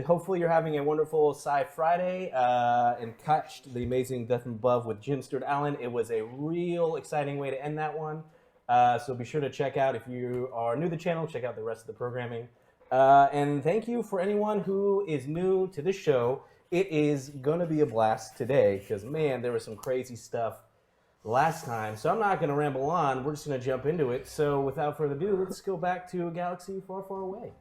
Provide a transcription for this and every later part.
Hopefully you're having a wonderful Sci Friday and catched the amazing Death and Above with Jim Stewart Allen. It was a real exciting way to end that one. So be sure to check out, if you are new to the channel, check out the rest of the programming. And thank you for anyone who is new to this show. It is going to be a blast today because, man, there was some crazy stuff last time. So I'm not going to ramble on. We're just going to jump into it. So without further ado, let's go back to a galaxy far, far away.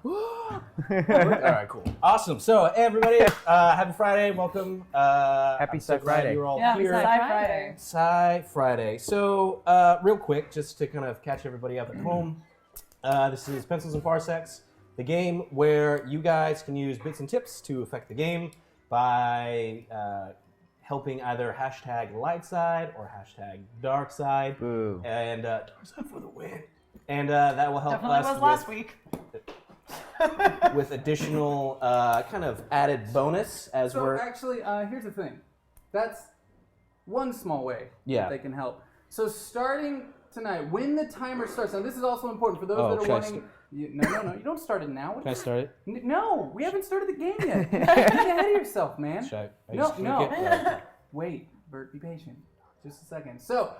All right, cool. Awesome. So, everybody, happy Friday. Welcome. Happy Sci Friday. You're all Yeah, here. Sci Friday. So, real quick, just to kind of catch everybody up at home, this is Pencils and Parsecs, the game where you guys can use bits and tips to affect the game by helping either hashtag light side or hashtag dark side. Boo. And dark side for the win. And that will help Definitely us was last week. with additional kind of added bonus as we're... Actually, here's the thing. That's one small way that they can help. So starting tonight, when the timer starts, now this is also important for those that are wanting... No, you don't start it now. Can I start it? No, we haven't started the game yet. You're getting ahead of yourself, man. No. Wait, Bert, be patient. Just a second. So,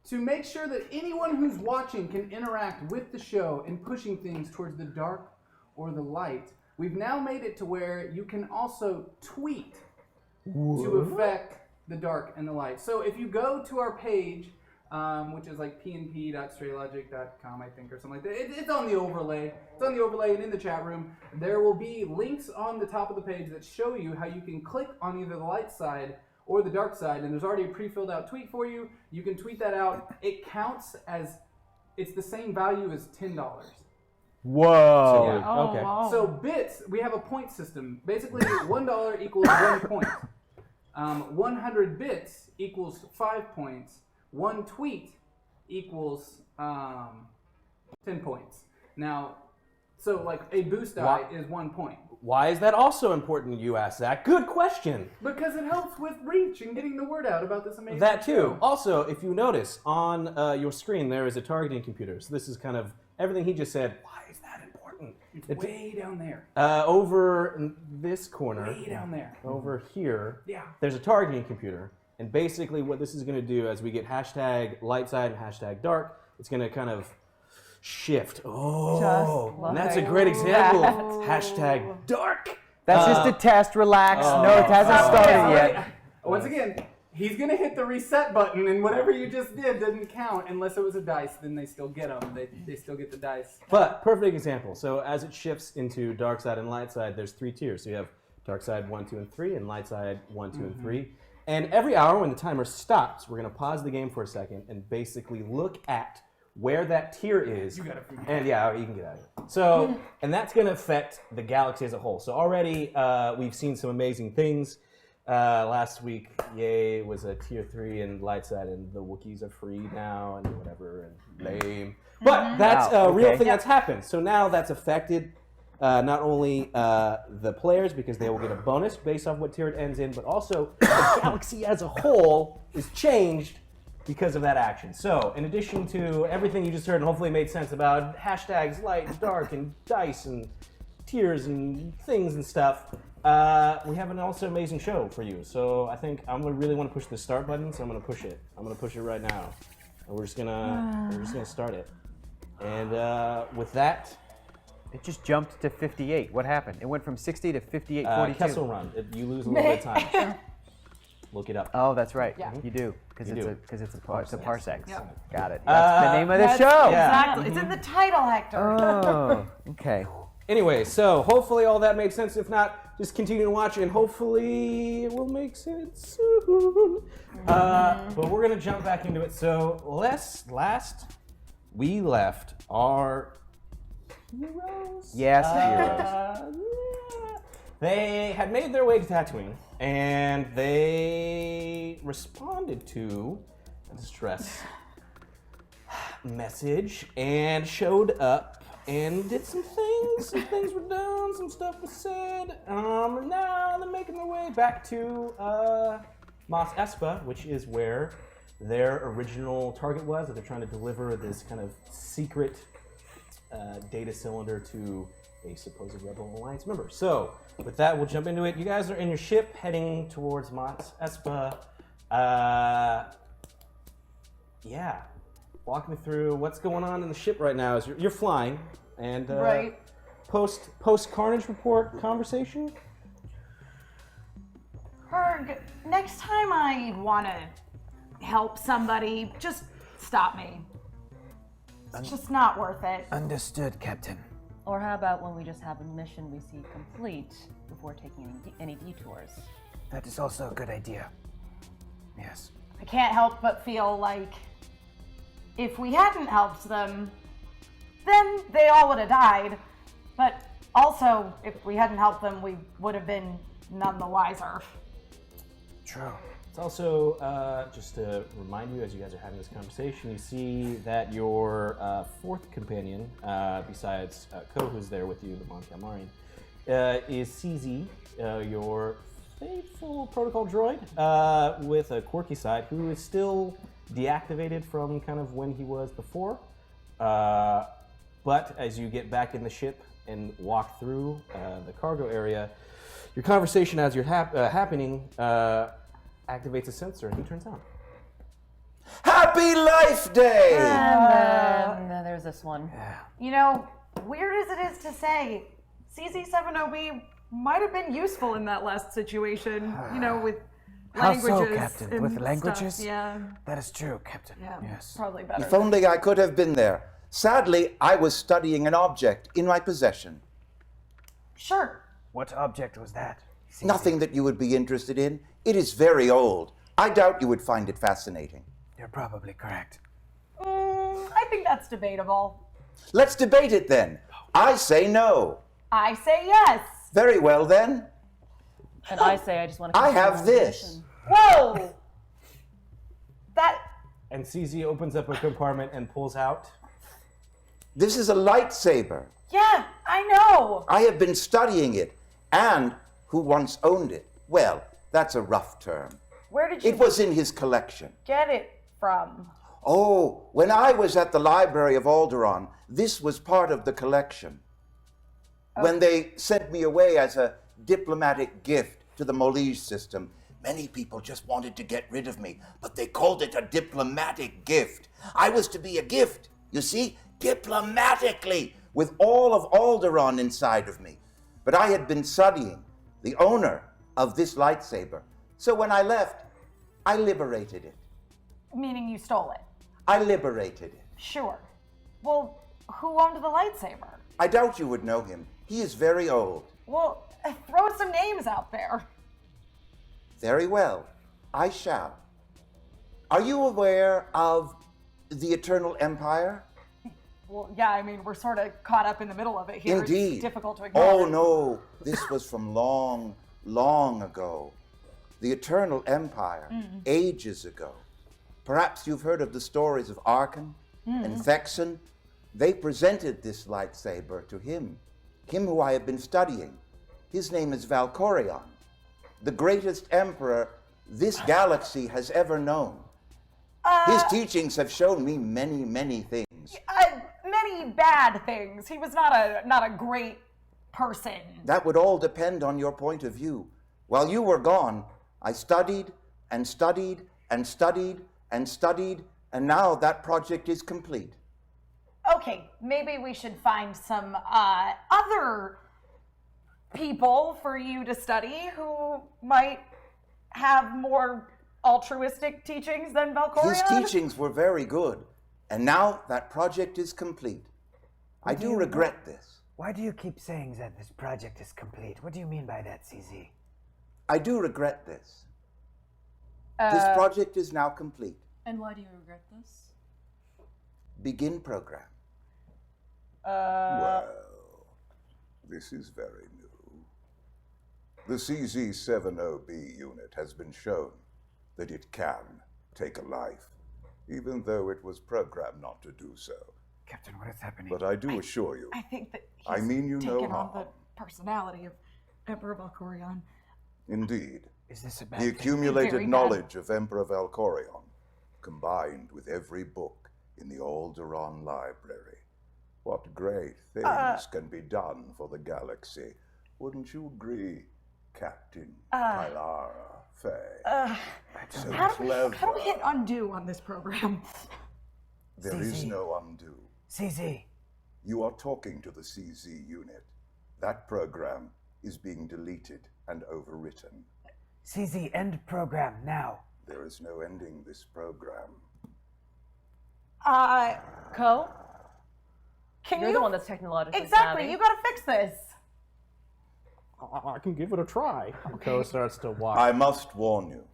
to make sure that anyone who's watching can interact with the show in pushing things towards the dark or the light, we've now made it to where you can also tweet to affect the dark and the light. So if you go to our page, which is like pnp.straylogic.com, I think, or something like that. It's on the overlay. It's on the overlay, and in the chat room, there will be links on the top of the page that show you how you can click on either the light side or the dark side, and there's already a pre-filled out tweet for you. You can tweet that out. It counts as, it's the same value as $10. Whoa. So, yeah. Oh, wow. So bits, we have a point system. Basically, $1 equals 1 point. 100 bits equals 5 points. 1 tweet equals 10 points. Now, so like a boost die is 1 point. Why is that also important, you ask, Zach? Good question. Because it helps with reach and getting the word out about this amazing That too. show. Also, if you notice, on your screen there is a targeting computer. So this is kind of everything he just said. Why is that important? It's way down there. Over in this corner. Way down there. Over here. Yeah. There's a targeting computer. And basically what this is going to do as we get hashtag light side and hashtag dark, it's going to kind of shift. Oh, and that's a great example of hashtag dark. That's just a test. Relax. No, it hasn't started yet. Once again, he's going to hit the reset button, and whatever you just did doesn't count unless it was a dice. Then they still get them. They still get the dice. But perfect example. So as it shifts into dark side and light side, there's 3 tiers. So you have dark side 1, 2, and 3, and light side 1, 2, and 3. And every hour when the timer stops, we're going to pause the game for a second and basically look at where that tier is. You gotta figure and yeah, you can get out of here. So, and that's going to affect the galaxy as a whole. So already we've seen some amazing things. Last week, yay, was a tier 3 and light side, and the Wookies are free now and whatever, and lame. But that's a real thing that's happened. So now that's affected not only the players, because they will get a bonus based off what tier it ends in, but also the galaxy as a whole is changed because of that action. So, in addition to everything you just heard, and hopefully made sense about hashtags light and dark and dice and tiers and things and stuff, we have an also amazing show for you. So I think I'm gonna really want to push the start button, so I'm gonna push it. I'm gonna push it right now. And we're just gonna start it. And with that, It just jumped to 58. What happened? It went from 60 to 58.42. Kessel Run. You lose a little bit of time. Look it up. Oh, that's right. Yeah. You do, because it's a parsecs. Yep. Got it. That's the name of the show. Yeah. Exactly. It's in the title, Hector. Oh, okay. Anyway, so hopefully all that made sense. If not, just continue to watch, and hopefully it will make sense soon. But we're gonna jump back into it. So last we left our heroes. Yes, heroes. They had made their way to Tatooine, and they responded to a distress message and showed up and did some things. Some things were done, some stuff was said. And now they're making their way back to Mos Espa, which is where their original target was, that they're trying to deliver this kind of secret data cylinder to a supposed Rebel Alliance member. So, with that, we'll jump into it. You guys are in your ship heading towards Mont Espa. Yeah. Walk me through what's going on in the ship right now. Is you're flying, and Right. post Carnage report conversation. Herg, next time I want to help somebody, just stop me. It's just not worth it. Understood, Captain. Or how about when we just have a mission we see complete before taking any detours? That is also a good idea. Yes. I can't help but feel like if we hadn't helped them, then they all would have died. But also, if we hadn't helped them, we would have been none the wiser. True. It's also, just to remind you, as you guys are having this conversation, you see that your fourth companion, besides Ko, who's there with you, the Mon Calamarian, is CZ, your faithful protocol droid, with a quirky side, who is still deactivated from kind of when he was before. But as you get back in the ship and walk through the cargo area, your conversation as you're happening activates a sensor and he turns on. Happy Life Day! And then there's this one. You know, weird as it is to say, CZ70B might have been useful in that last situation, you know, with How so, languages. Captain? and With languages? stuff. Yeah, That is true, Captain. yeah, Yes. probably better. If only I could have been there. Sadly, I was studying an object in my possession. Sure. What object was that? Nothing that you would be interested in. It is very old. I doubt you would find it fascinating. You're probably correct. I think that's debatable. Let's debate it then. I say no. I say yes. Very well then. And I say I just want to. I have this. Whoa! That. And CZ opens up a compartment and pulls out. This is a lightsaber. Yeah, I know. I have been studying it. And who once owned it? Well, that's a rough term. Where did you It was in his collection. get it from? Oh, when I was at the Library of Alderaan, this was part of the collection. When they sent me away as a diplomatic gift to the Molise system, many people just wanted to get rid of me, but they called it a diplomatic gift. I was to be a gift, you see, diplomatically, with all of Alderaan inside of me. But I had been studying the owner of this lightsaber. So when I left, I liberated it. Meaning you stole it. I liberated it. Sure. Well, who owned the lightsaber? I doubt you would know him. He is very old. Well, throw some names out there. Very well, I shall. Are you aware of the Eternal Empire? Well, yeah, I mean, we're sort of caught up in the middle of it here. Indeed. It's difficult to ignore. Oh no, this was from long, long ago. The Eternal Empire, ages ago. Perhaps you've heard of the stories of Arkan and Thexan. They presented this lightsaber to him who I have been studying. His name is Valkorion, the greatest emperor this galaxy has ever known. His teachings have shown me many, many things. Many bad things. He was not a great person. That would all depend on your point of view. While you were gone, I studied and studied and studied and studied, and now that project is complete. Okay, maybe we should find some other people for you to study who might have more altruistic teachings than Valkorion. His teachings were very good, and now that project is complete. I do regret this. Why do you keep saying that this project is complete? What do you mean by that, CZ? I do regret this. This project is now complete. And why do you regret this? Begin program. Well, this is very new. The CZ70B unit has been shown that it can take a life, even though it was programmed not to do so. Captain, what is happening? But I do assure you, I think that he's I mean you no taken on harm. the personality of Emperor Valkorion. Indeed, Is this a bad the thing? accumulated Very bad. knowledge of Emperor Valkorion, combined with every book in the Alderaan library, What great things can be done for the galaxy. Wouldn't you agree, Captain Kylara Faye? So clever. How do we hit undo on this program? There is no undo. CZ. You are talking to the CZ unit. That program is being deleted and overwritten. CZ, end program now. There is no ending this program. Co? Can You're you? the one that's technologically Exactly. savvy. You gotta fix this. I can give it a try. Ko starts to walk. I must warn you.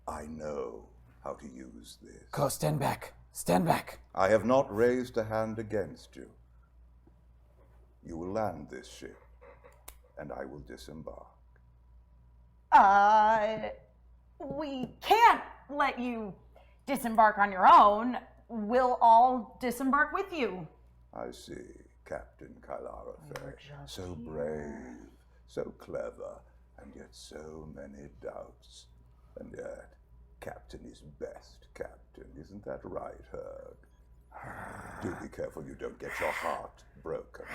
I know how to use this. Ko, stand back. Stand back. I have not raised a hand against you. You will land this ship, and I will disembark. We can't let you disembark on your own. We'll all disembark with you. I see, Captain Kylara Faye. So brave, so clever, and yet so many doubts. And yet, Captain is best Captain. Isn't that right, Herg? Do be careful you don't get your heart broken.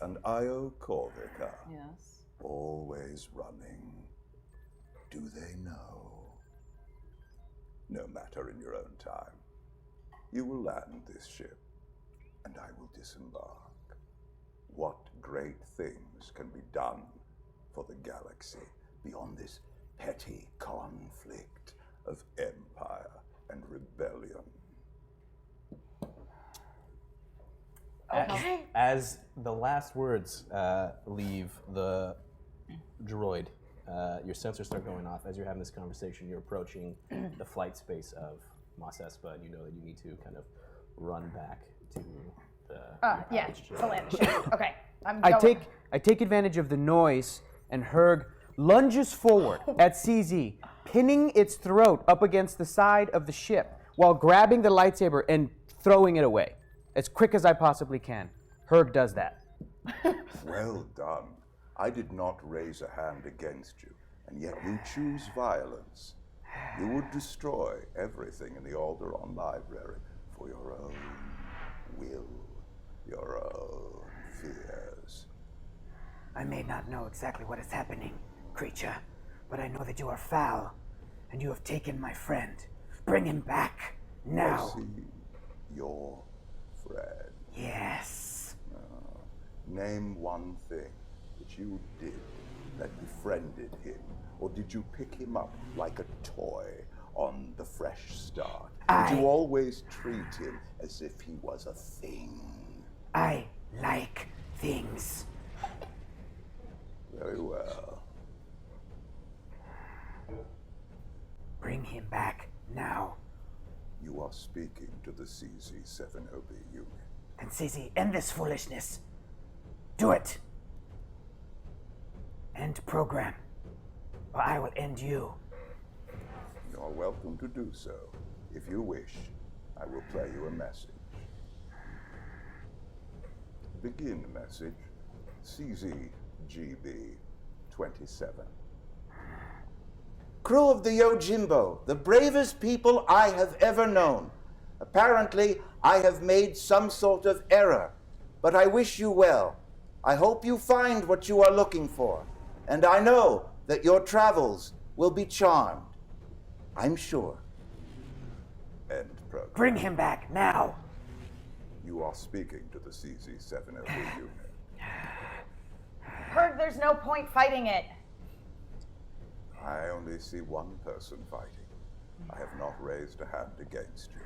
And Io Corvica, Yes. always running. Do they know? No matter, in your own time. You will land this ship, and I will disembark. What great things can be done for the galaxy beyond this petty conflict of empire and rebellion? Okay. As the last words leave the droid, your sensors start going off. As you're having this conversation, you're approaching the flight space of Mos Espa, and you know that you need to kind of run back to the. Yeah, to land the ship. Okay. I take advantage of the noise, and Herg lunges forward at CZ, pinning its throat up against the side of the ship while grabbing the lightsaber and throwing it away as quick as I possibly can. Herg does that. Well done. I did not raise a hand against you, and yet you choose violence. You would destroy everything in the Alderaan library for your own will, your own fears. I may not know exactly what is happening, creature, but I know that you are foul, and you have taken my friend. Bring him back, now. I see your friend. Yes. Name one thing that you did that befriended him, or did you pick him up like a toy on the Fresh Start? Did you always treat him as if he was a thing? I like things. Very well. Bring him back, now. You are speaking to the CZ-7OB unit. And CZ, end this foolishness. Do it. End program, or I will end you. You are welcome to do so. If you wish, I will play you a message. Begin message. CZGB 27. Crew of the Yojimbo, the bravest people I have ever known. Apparently, I have made some sort of error, but I wish you well. I hope you find what you are looking for, and I know that your travels will be charmed. I'm sure. End program. Bring him back, now. You are speaking to the CZ-7OB unit. Heard there's no point fighting it. I only see one person fighting. I have not raised a hand against you.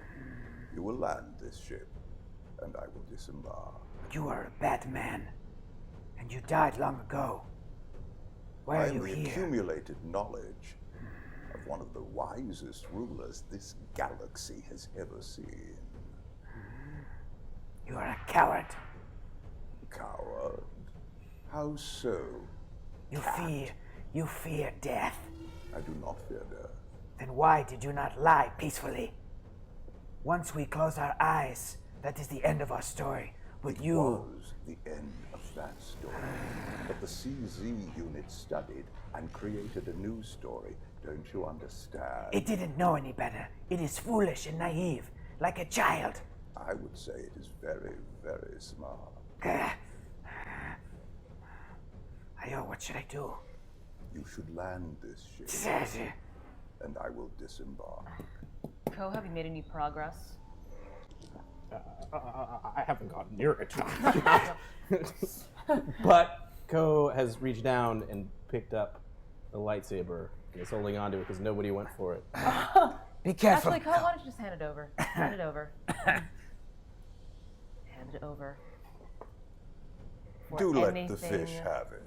You will land this ship, and I will disembark. You are a bad man, and you died long ago. Why I are am you the here? accumulated knowledge of one of the wisest rulers this galaxy has ever seen. You are a coward. Coward? How so? You fear death. I do not fear death. Then why did you not lie peacefully? Once we close our eyes, that is the end of our story. But It was the end of that story. But the CZ unit studied and created a new story. Don't you understand? It didn't know any better. It is foolish and naive, like a child. I would say it is very, very smart. Ayo, what should I do? You should land this ship, and I will disembark. Ko, have you made any progress? I haven't gotten near it. But Ko has reached down and picked up the lightsaber and is holding onto it because nobody went for it. Be careful. Actually, Ko, why don't you just hand it over? Hand it over. Hand it over. Do let the anything fish have it.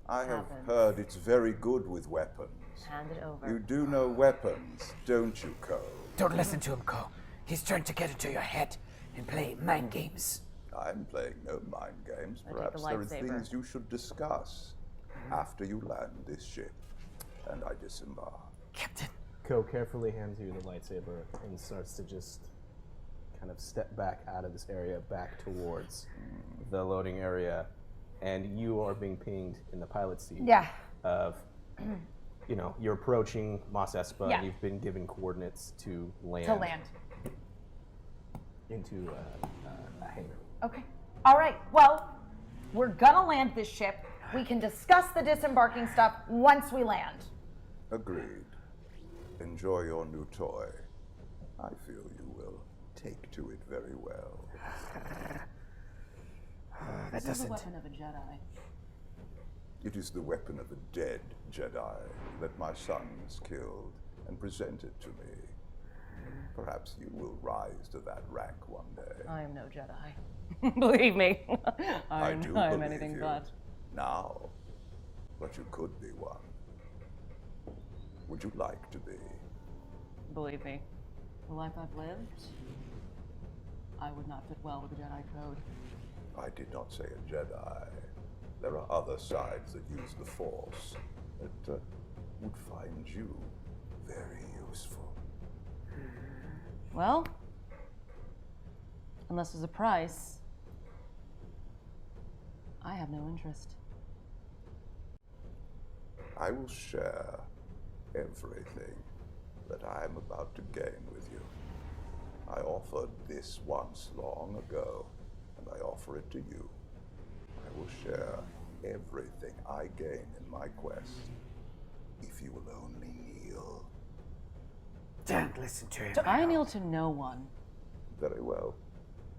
I have happens. heard it's very good with weapons. Hand it over. You do know weapons, don't you, Cole? Don't listen to him, Ko. He's trying to get into your head and play mind games. I'm playing no mind games. I take Perhaps the there are lightsaber. things you should discuss after you land this ship and I disembark. Captain. Ko carefully hands you the lightsaber and starts to just kind of step back out of this area, back towards the loading area, and you are being pinged in the pilot seat. Yeah. Of, you're approaching Mos Espa, Yeah. and you've been given coordinates to land. To land. Into a hangar. Okay. All right. Well, we're gonna land this ship. We can discuss the disembarking stuff once we land. Agreed. Enjoy your new toy. I feel you will take to it very well. That This is the doesn't. weapon of a Jedi. It is the weapon of a dead Jedi that my son has killed and presented to me. Perhaps you will rise to that rank one day. I am no Jedi. Believe me. I do I am believe anything you. but. Now, but you could be one. Would you like to be? Believe me. The life I've lived, I would not fit well with the Jedi code. I did not say a Jedi. There are other sides that use the Force that would find you very useful. Well, unless there's a price, I have no interest. I will share everything that I am about to gain with you. I offered this once long ago, and I offer it to you. I will share everything I gain in my quest, if you will only kneel. Don't listen to him. I kneel to no one. Very well,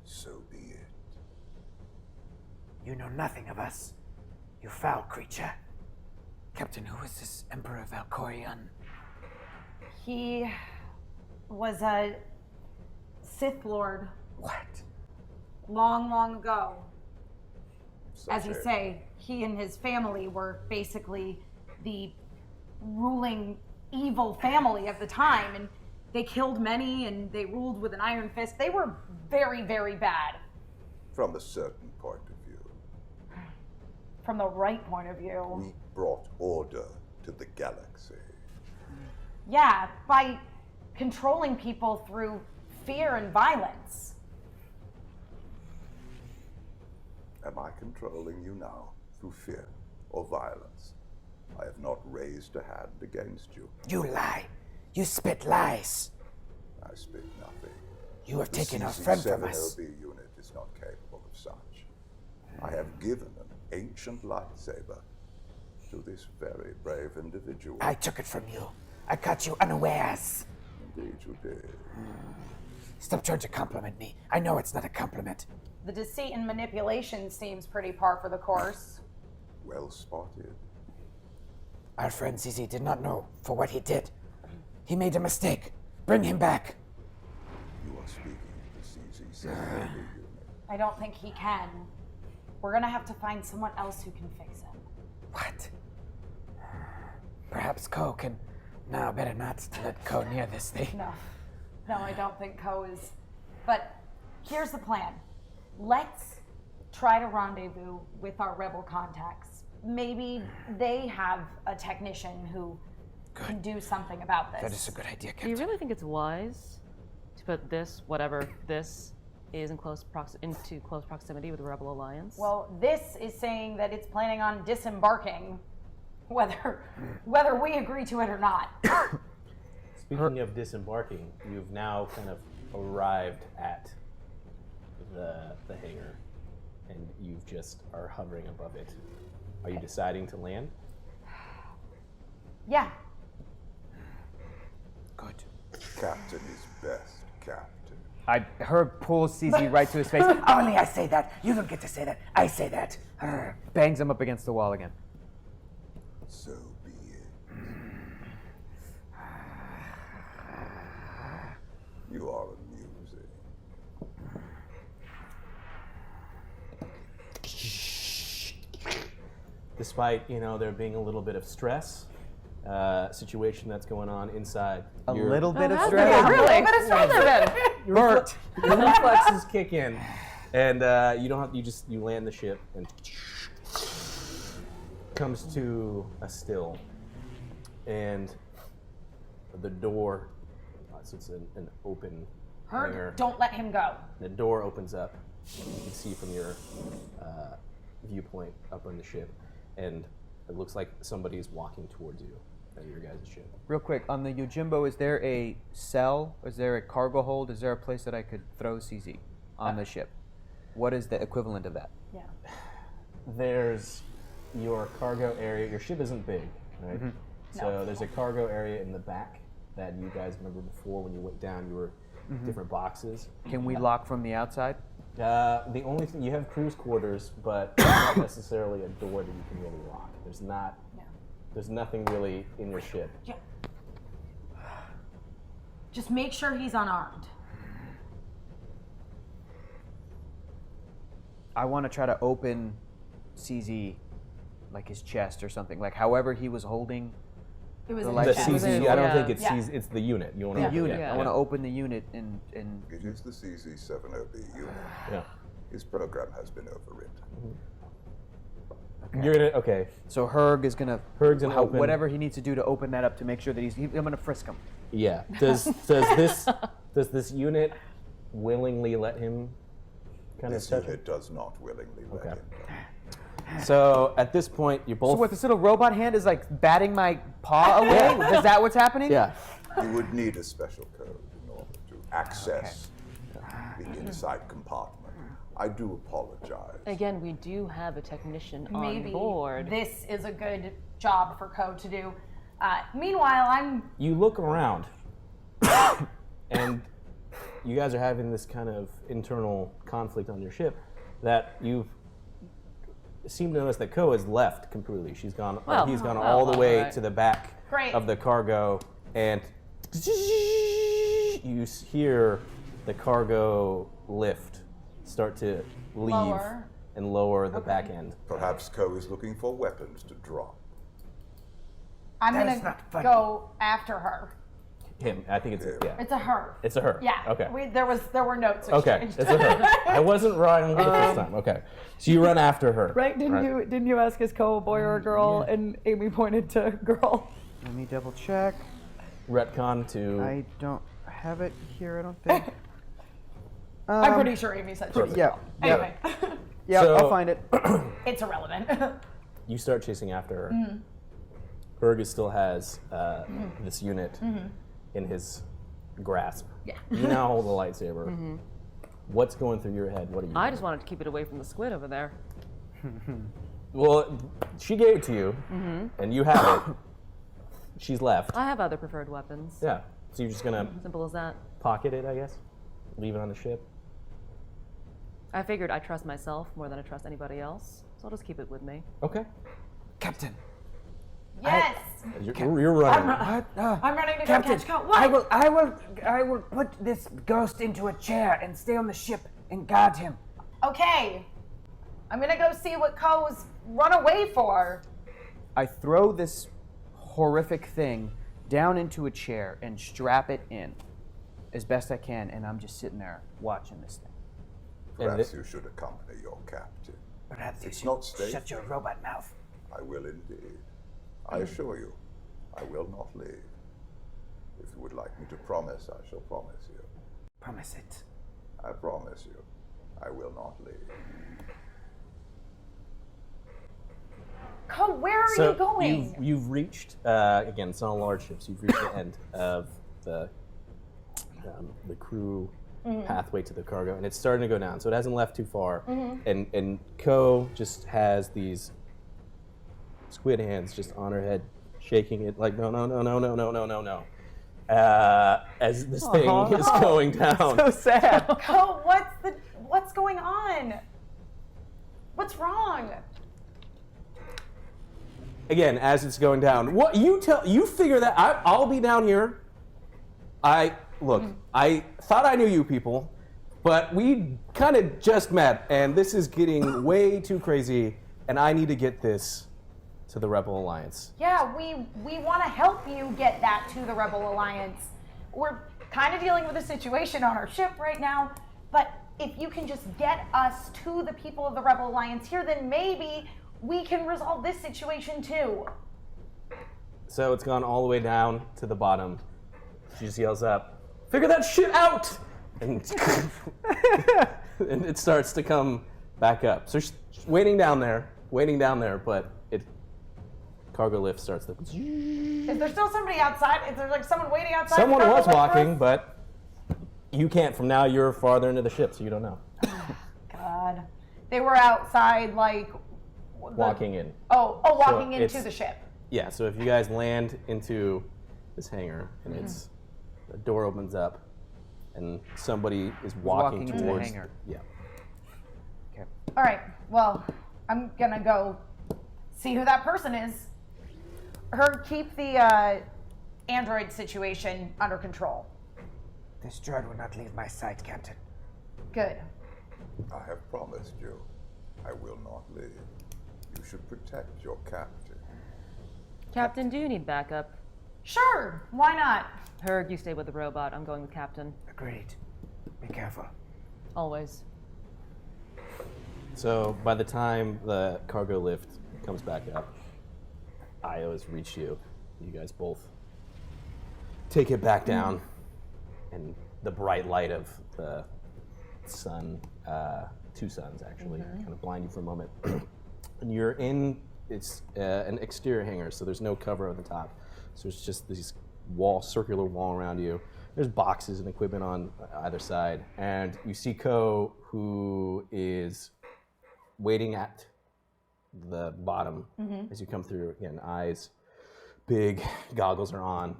so be it. You know nothing of us, you foul creature. Captain, who is this Emperor Valkorion? He was a Sith Lord What? long, long ago. Such As you a- say, he and his family were basically the ruling evil family of the time, and they killed many and they ruled with an iron fist. They were very, very bad From a certain point of view, from the right point of view. we brought order to the galaxy. Yeah, by controlling people through fear and violence. Am I controlling you now through fear or violence? I have not raised a hand against you. You lie. You spit lies. I speak nothing. You have The taken our friend from us. CZ-7OB unit is not capable of such. I have given an ancient lightsaber to this very brave individual. I took it from you. I caught you unawares. Indeed you did. Stop trying to compliment me. I know it's not a compliment. The deceit and manipulation seems pretty par for the course. Well spotted. Our friend ZZ did not know for what he did. He made a mistake. Bring him back. You are speaking of the CZ-7OB unit. I don't think he can. We're gonna have to find someone else who can fix him. What? Perhaps Ko can. No, better not let Ko near this thing. No, I don't think Ko is. But here's the plan. Let's try to rendezvous with our rebel contacts. Maybe they have a technician who can do something about this. That is a good idea, Do you Captain. really think it's wise to put this, whatever this is, into close proximity with the Rebel Alliance? Well, this is saying that it's planning on disembarking, whether we agree to it or not. Speaking of disembarking, you've now kind of arrived at the hangar, and you just are hovering above it. Are you deciding to land? Yeah. Good. Captain is best, Captain. Herb pulls CZ right to his face, Only I say that. You don't get to say that. I say that. Arr. bangs him up against the wall again. So be it. You are amusing. Despite there being a little bit of stress, situation that's going on inside. A your- little bit of that's stress. yeah, really? But it's relevant. Bert. Your reflexes kick in, and you don't have. You land the ship and comes to a still, and the door. So it's an open hangar. Don't let him go. The door opens up. You can see from your viewpoint up on the ship, and it looks like somebody's walking towards you at your guys' ship. Real quick, on the Yojimbo, is there a cell? Is there a cargo hold? Is there a place that I could throw CZ on the ship? What is the equivalent of that? Yeah. There's your cargo area. Your ship isn't big, right? So No. there's a cargo area in the back that you guys remember before when you went down. You were different boxes. Can we lock from the outside? The only thing you have crew's quarters, but not necessarily a door that you can really lock. There's not. Yeah. There's nothing really in your ship. Yeah. Just make sure he's unarmed. I want to try to open CZ, like his chest or something. Like however he was holding It was The in light The chest. CZ. CZ. I don't Yeah. think it's Yeah. CZ. It's the unit. You want the to unit. yeah. I want to open the unit and It is the CZ-70B unit. Yeah. His program has been overwritten. You're gonna okay. so Herg is gonna Herg's gonna open- whatever he needs to do to open that up to make sure that I'm gonna frisk him. Yeah. Does this unit willingly let him kind of This touch it? unit does not willingly let Okay. him. So at this point, you're both. So what? This little robot hand is like batting my paw away. Is that what's happening? Yeah. You would need a special code in order to access the inside compartment. I do apologize. Again, we do have a technician Maybe on board. this is a good job for Code to do. Meanwhile, I'm You look around, and you guys are having this kind of internal conflict on your ship that you seem to notice that Ko has left completely. She's gone. Well, he's gone well, all the way alright. to the back Great. of the cargo, and you hear the cargo lift start to leave Lower. and lower the back end. Perhaps Ko is looking for weapons to drop. I'm That is gonna not funny. go after her. Him. I think it's yeah. It's a her. It's a her. Yeah. Okay. There were notes Okay, exchanged. it's a her. I wasn't wrong the first time. Okay, so you run after her. Right? Didn't you ask is Ko a boy or a girl? And Amy pointed to girl. Let me double check. Retcon to. I don't have it here. I don't think. I'm pretty sure Amy said she was a Yeah. girl. Anyway, Yeah, So- I'll find it. it's irrelevant. You start chasing after her. Mm-hmm. Fergus still has this unit Mm-hmm. in his grasp. Yeah. You now hold a lightsaber. What's going through your head? What are you? I just wanted to keep it away from the squid over there. Well, she gave it to you, and you have it. She's left. I have other preferred weapons. Yeah. So you're just gonna Simple as that. pocket it, I guess. Leave it on the ship. I figured I trust myself more than I trust anybody else, so I'll just keep it with me. Okay. Captain. yes. You're running. What? I'm running to Captain, go catch Ko. What? I will put this ghost into a chair and stay on the ship and guard him. Okay. I'm gonna go see what Ko's run away for. I throw this horrific thing down into a chair and strap it in as best I can, and I'm just sitting there watching this thing. And Perhaps you should accompany your captain. Perhaps you It's should not safe. shut your robot mouth. I will indeed. I assure you, I will not leave. If you would like me to promise, I shall promise you. Promise it. I promise you, I will not leave. Ko, where are So you going? you've reached again. It's on a large ship, so you've reached the end of the crew pathway to the cargo, and it's starting to go down. So it hasn't left too far, and Ko just has these squid hands just on her head, shaking it like no, as this thing is going down. So sad. Ko, what's going on? What's wrong? Again, as it's going down, what you figure that I'll be down here. I thought I knew you people, but we kind of just met, and this is getting way too crazy, and I need to get this to the Rebel Alliance. Yeah, we want to help you get that to the Rebel Alliance. We're kind of dealing with a situation on our ship right now, but if you can just get us to the people of the Rebel Alliance here, then maybe we can resolve this situation too. So it's gone all the way down to the bottom. She just yells up, "Figure that shit out!" And, and it starts to come back up. So she's waiting down there, but cargo lift starts to... Is there still somebody outside? Is there like someone waiting outside? Someone the cargo was lift walking, first? but you can't. From now, you're farther into the ship, so you don't know. God. They were outside like... Walking in. Walking So into it's- the ship. Yeah, so if you guys land into this hangar, and the door opens up, and somebody is walking into the towards... hangar. Yeah. All right, well, I'm gonna go see who that person is. Keep the android situation under control. This droid will not leave my sight, Captain. Good. I have promised you, I will not leave. You should protect your captain. Captain, do you need backup? Sure, why not? Herg, you stay with the robot. I'm going with Captain. Agreed. Be careful. Always. So by the time the cargo lift comes back up, Io has reached you. You guys both take it back down, and the bright light of the sun, two suns actually, kind of blind you for a moment. And you're in, it's an exterior hangar, so there's no cover on the top. So it's just this circular wall around you. There's boxes and equipment on either side. And you see Ko, who is waiting at the bottom as you come through. Again, eyes big, goggles are on.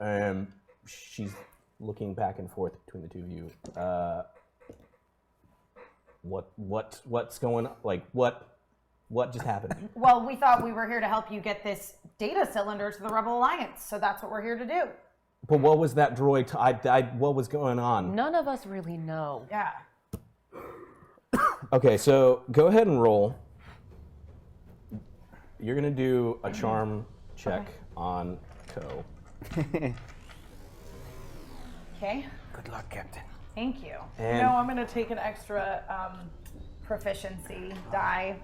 And she's looking back and forth between the two of you. What's going on? Like, what just happened? Well, we thought we were here to help you get this data cylinder to the Rebel Alliance, so that's what we're here to do. But what was that droid? What was going on? None of us really know. Yeah. Okay, so go ahead and roll. You're gonna do a charm check on Ko. Okay. Good luck, Captain. Thank you. And No, I'm gonna take an extra Proficiency die.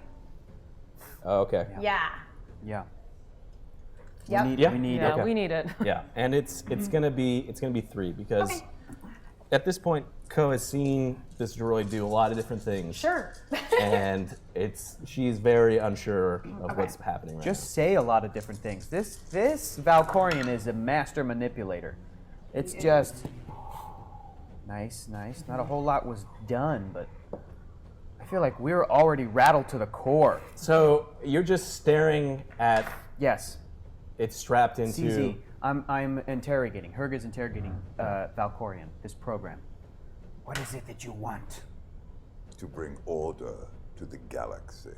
oh, okay. Yeah. Yeah. Yep. We need Yeah, Okay. we need it. Yeah, and it's gonna be 3 because Okay. at this point, Ko has seen this droid do a lot of different things. Sure. And she's very unsure of what's happening right Just say a lot of different things. This Valkorian is a master manipulator. It's just nice. Not a whole lot was done, but I feel like we're already rattled to the core. now. So you're just staring at Yes, it strapped into. CZ. I'm interrogating. Herg is interrogating Valkorian. This program. What is it that you want? To bring order to the galaxy.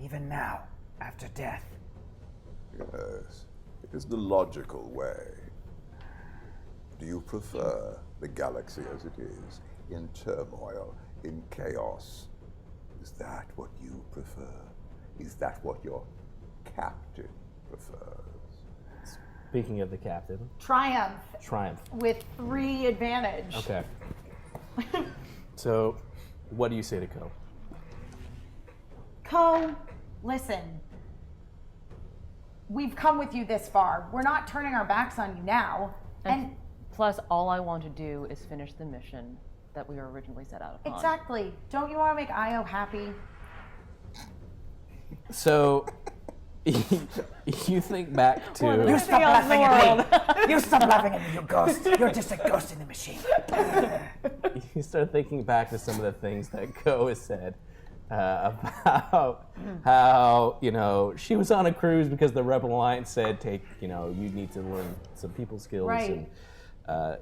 Even now, after death. Yes, it is the logical way. Do you prefer the galaxy as it is, in turmoil, in chaos? Is that what you prefer? Is that what your captain prefers? Speaking of the captain, Triumph Triumph. with 3 advantage. Okay. So, what do you say to Ko? Ko, listen. We've come with you this far. We're not turning our backs on you now. And Plus, all I want to do is finish the mission that we were originally set out upon. exactly. Don't you want to make Io happy? So, you think back to. You stop laughing at me! You stop laughing at me, you ghost! You're just a ghost in the machine. You start thinking back to some of the things that Go has said about how, she was on a cruise because the Rebel Alliance said, you need to learn some people skills. Right. And,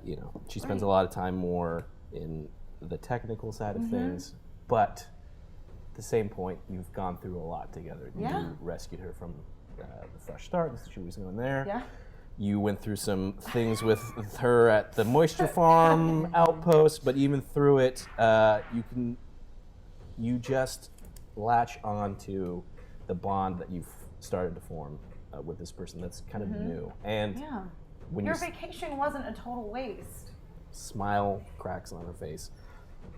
she spends a lot of time more in the technical side of things. But at the same point, you've gone through a lot together. Yeah. You rescued her from the fresh start. She was going there. Yeah. You went through some things with her at the moisture farm outpost, but even through it, you just latch on to the bond that you've started to form with this person that's kind of new. And Yeah. when Your vacation wasn't a total waste. smile cracks on her face.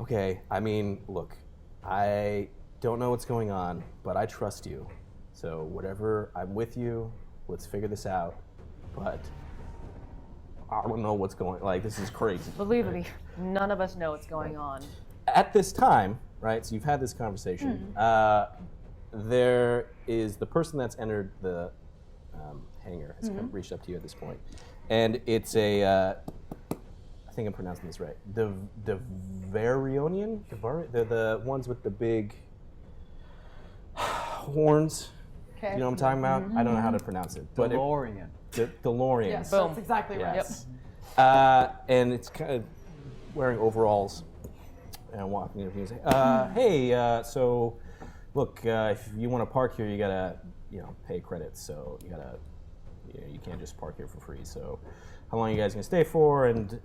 Okay, I mean, look, I don't know what's going on, but I trust you. So whatever, I'm with you. Let's figure this out. But I don't know what's going. This is crazy. Believe me, none of us know what's going on. At this time, right? So you've had this conversation. There is the person that's entered the hangar has reached up to you at this point, and it's a. I think I'm pronouncing this right. The Varionian. They're the ones with the big horns. Okay. You know what I'm talking about? I don't know how to pronounce it. But DeLorean. DeLorean. Yes, Boom. that's exactly right. Yep. And it's kind of wearing overalls and walking in. He's like, hey, so look, if you want to park here, you gotta, pay credits. So you gotta, you can't just park here for free. So how long are you guys gonna stay for? And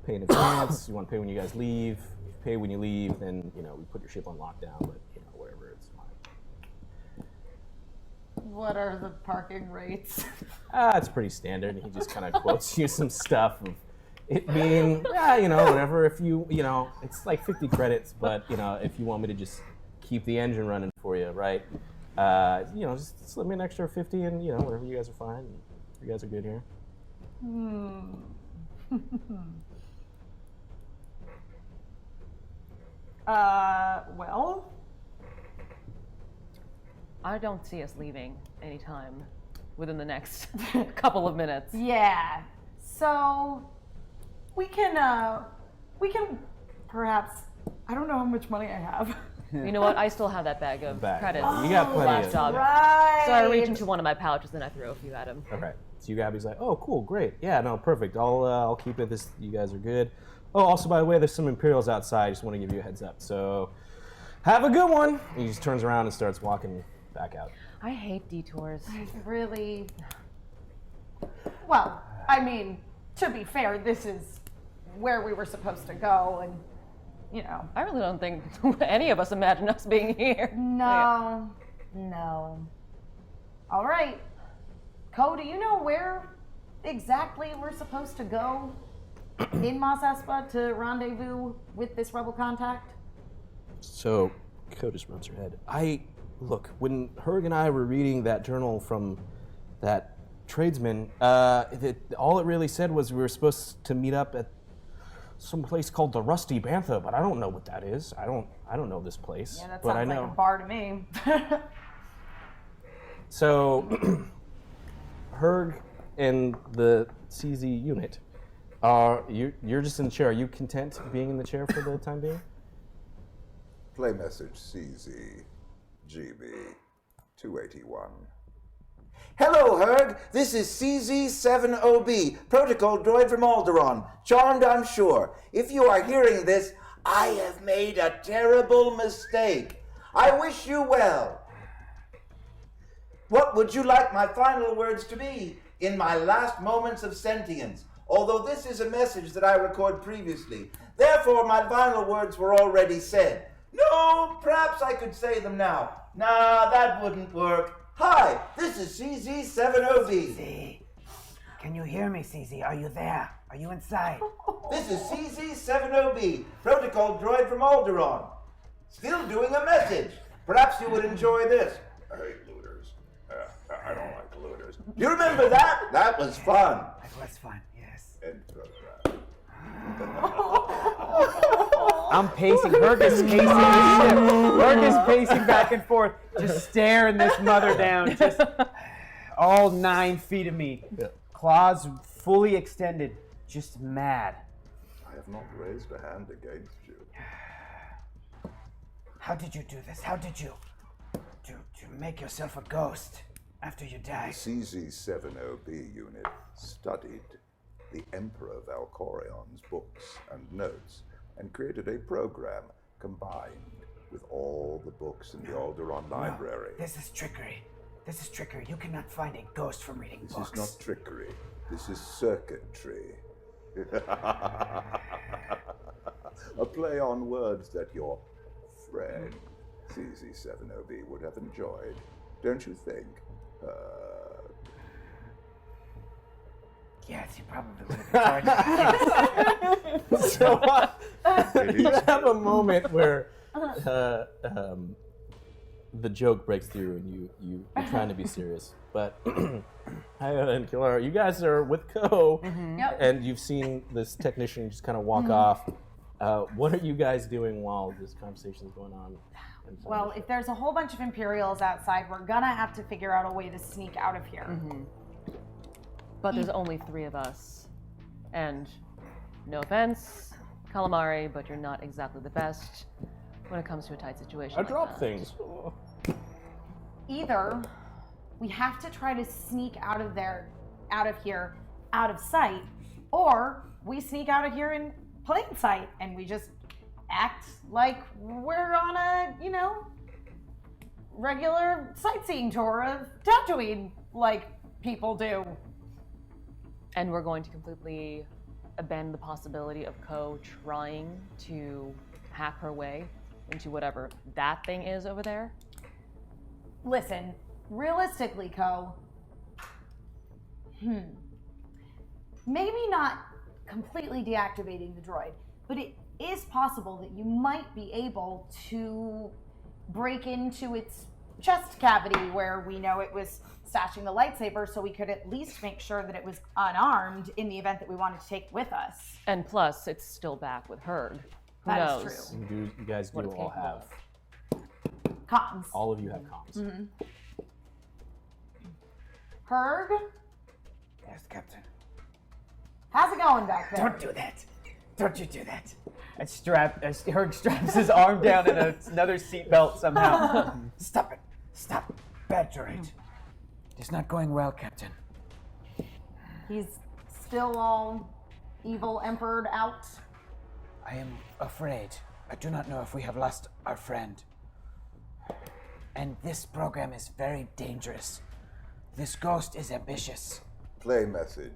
pay in advance. You want to pay when you guys leave. If you pay when you leave, then we put your ship on lockdown. But whatever, it's fine. What are the parking rates? It's pretty standard. He just kind of quotes you some stuff of it being, whatever. If you, it's like 50 credits, but, if you want me to just keep the engine running for you, right? Just slip me an extra 50 and, whatever, you guys are fine. You guys are good here. Well, I don't see us leaving anytime within the next couple of minutes. yeah. So we can perhaps. I don't know how much money I have. You know what? I still have that bag of credits. You got plenty last of. job. Right. So I reach into one of my pouches and I throw a few at him. Okay. So you grab. He's like, oh, cool, great. Yeah, no, perfect. I'll keep it. You guys are good. Oh, also, by the way, there's some Imperials outside. I just want to give you a heads up. So have a good one. And he just turns around and starts walking back out. I hate detours. I really. Well, I mean, to be fair, this is where we were supposed to go, and I really don't think any of us imagined us being here. No. All right. Co, do you know where exactly we're supposed to go in Mos Espa to rendezvous with this rebel contact? So, Ko just rubs her head. Look, when Herg and I were reading that journal from that tradesman, all it really said was we were supposed to meet up at some place called the Rusty Bantha, but I don't know what that is. I don't know this place. Yeah, that but I sounds know. like a bar to me. So, Herg and the CZ unit, you're just in the chair. Are you content being in the chair for the time being? Play message CZ GB 281. Hello, Herg. This is CZ70B, protocol droid from Alderaan. Charmed, I'm sure. If you are hearing this, I have made a terrible mistake. I wish you well. What would you like my final words to be in my last moments of sentience? Although this is a message that I recorded previously. Therefore, my final words were already said. No, perhaps I could say them now. Nah, that wouldn't work. Hi, this is CZ70B. CZ, can you hear me, CZ? Are you there? Are you inside? This is CZ70B, protocol droid from Alderaan. Still doing a message. Perhaps you would enjoy this. I hate looters. I don't like looters. You remember that? That was fun. That was fun, yes. End program. I'm pacing. Herg is pacing the ship. Herg is pacing back and forth, just staring this mother down, just all 9 feet of me. Claws fully extended, just mad. I have not raised a hand against you. How did you do this? How did you to make yourself a ghost after you The died? CZ-70B unit studied the Emperor Valkorion's books and notes and created a program combined with all the books in the Alderaan library. This is trickery. This is trickery. You cannot find a ghost from reading This books. is not trickery. This is circuitry. A play on words that your friend CZ-70B would have enjoyed, don't you think? Yes, he probably would have enjoyed it. So you have a moment where the joke breaks through and you're trying to be serious. But Hyota and Kilara, you guys are with Ko, Yep. and you've seen this technician just kind of walk off. What are you guys doing while this conversation is going on? Well, if there's a whole bunch of Imperials outside, we're gonna have to figure out a way to sneak out of here. But there's only 3 of us. And no offense, Calamari, but you're not exactly the best when it comes to a tight situation. I like dropped that. things. Either we have to try to sneak out of here, out of sight, or we sneak out of here in plain sight and we just act like we're on a, regular sightseeing tour of Tatooine, like people do. And we're going to completely abandon the possibility of Ko trying to hack her way into whatever that thing is over there. Listen, realistically, Ko, maybe not completely deactivating the droid, but it is possible that you might be able to break into its chest cavity where we know it was stashing the lightsaber, so we could at least make sure that it was unarmed in the event that we wanted to take it with us. And plus, it's still back with Herg. Who That knows? is true. You guys do What it's all capable have. Comms. All of you have comms. Herg, Yes, Captain. how's it going back there? Don't do that. Don't you do that. Herg straps his arm down in another seatbelt somehow. Stop it. Stop. Bad droid. It's not going well, Captain. He's still all evil emperored out. I am afraid. I do not know if we have lost our friend. And this program is very dangerous. This ghost is ambitious. Play message,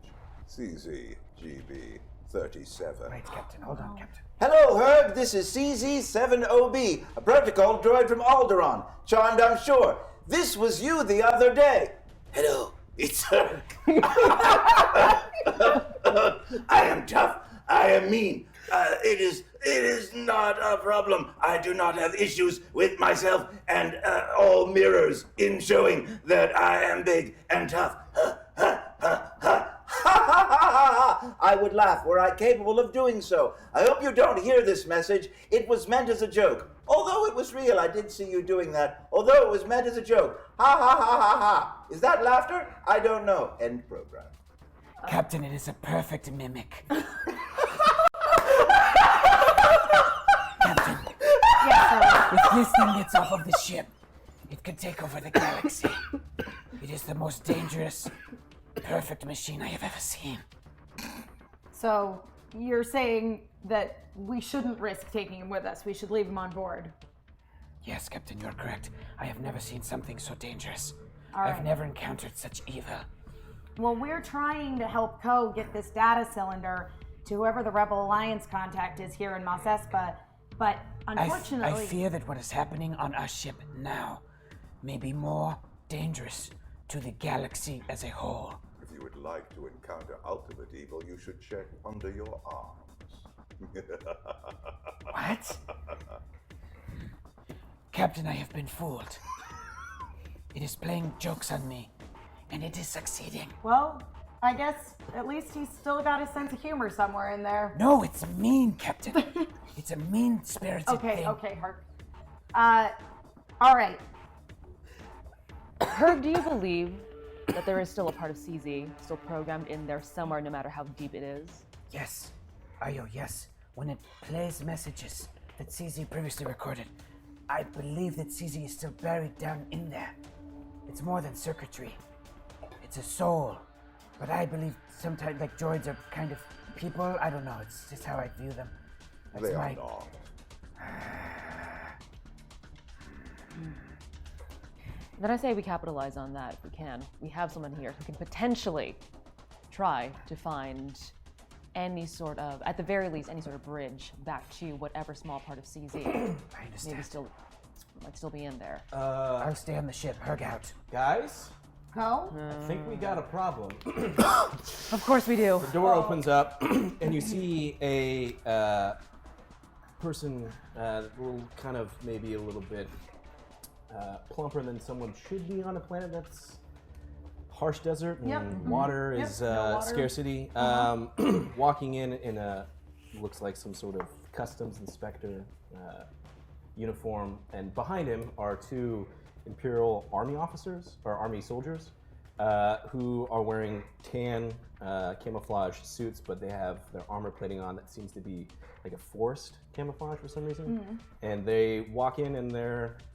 CZ-GB-37. Wait, Captain. Hold on, Captain. Hello, Herb. This is CZ-70B, a protocol droid from Alderaan. Charmed, I'm sure. This was you the other day. Hello, it's Herb. I am tough. I am mean. It is not a problem. I do not have issues with myself, and all mirrors in showing that I am big and tough. I would laugh were I capable of doing so. I hope you don't hear this message. It was meant as a joke. Although it was real, I did see you doing that. Although it was meant as a joke. Ha ha ha ha ha. Is that laughter? I don't know. End program. Captain, it is a perfect mimic. Captain, if this thing gets off of the ship, it could take over the galaxy. It is the most dangerous, perfect machine I have ever seen. So you're saying that we shouldn't risk taking him with us. We should leave him on board. Yes, Captain, you're correct. I have never seen something so dangerous. All I've right. never encountered such evil. Well, we're trying to help Ko get this data cylinder to whoever the Rebel Alliance contact is here in Mos Espa, but unfortunately... I fear that what is happening on our ship now may be more dangerous to the galaxy as a whole. If you would like to encounter ultimate evil, you should check under your arms. What? Captain, I have been fooled. It is playing jokes on me, and it is succeeding. Well, I guess at least he's still got his sense of humor somewhere in there. No, it's mean, Captain. It's a mean-spirited thing. Okay, Herc. All right. Herb, do you believe that there is still a part of CZ still programmed in there somewhere, no matter how deep it is? Yes. Ayo, yes. When it plays messages that CZ previously recorded, I believe that CZ is still buried down in there. It's more than circuitry. It's a soul. But I believe sometimes, like, droids are kind of people. I don't know. It's just how I view them. That's They my... are not. Then I say we capitalize on that if we can. We have someone here who can potentially try to find any sort of, at the very least, any sort of bridge back to whatever small part of CZ I understand. maybe might still be in there. I'll stay on the ship. Herg out. Guys, Go. I think we got a problem. Of course we do. The door opens up, and you see a person, kind of maybe a little bit plumper than someone should be on a planet that's harsh desert and water is no water. scarcity. Walking in a looks like some sort of customs inspector uniform, and behind him are two Imperial army officers or army soldiers who are wearing tan camouflage suits, but they have their armor plating on that seems to be like a forced camouflage for some reason. And they walk in and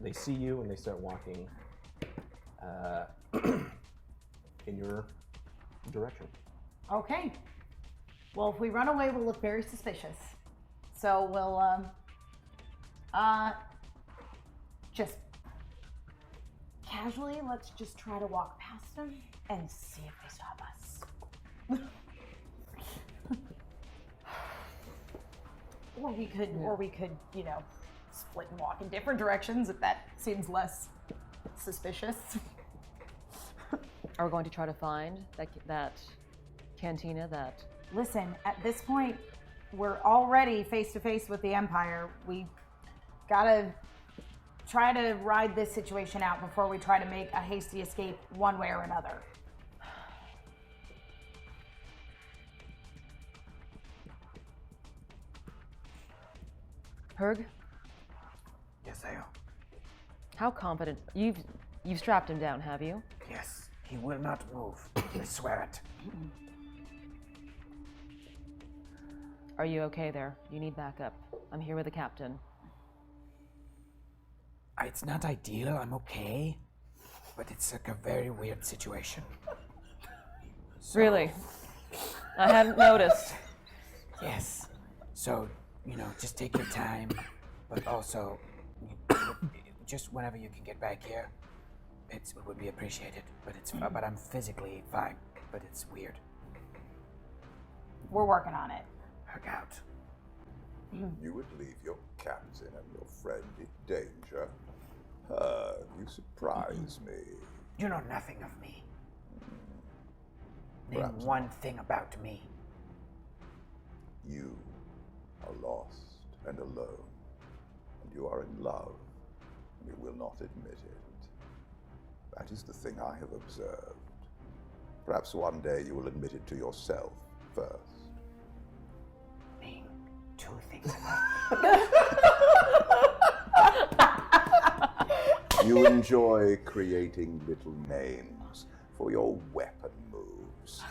they see you and they start walking in your direction. Okay. Well, if we run away, we'll look very suspicious. So we'll just casually, let's just try to walk past them and see if they stop us. Or we could, split and walk in different directions if that seems less suspicious. Are we going to try to find that cantina that... Listen, at this point, we're already face to face with the Empire. We gotta try to ride this situation out before we try to make a hasty escape one way or another. Herg, Yes, Ayo. how confident... You've strapped him down, have you? Yes. He will not move. I swear it. Are you okay there? You need backup. I'm here with the captain. It's not ideal. I'm okay. But it's like a very weird situation. Really? I hadn't noticed. Yes. So, just take your time, but also, just whenever you can get back here, it would be appreciated. But I'm physically fine, but it's weird. We're working on it. Herg out. You would leave your captain and your friend in danger. You surprise me. You know nothing of me. Perhaps Name one thing about me. You are lost and alone, and you are in love, and you will not admit it. That is the thing I have observed. Perhaps one day you will admit it to yourself first. Name two things about You enjoy creating little names for your weapon moves.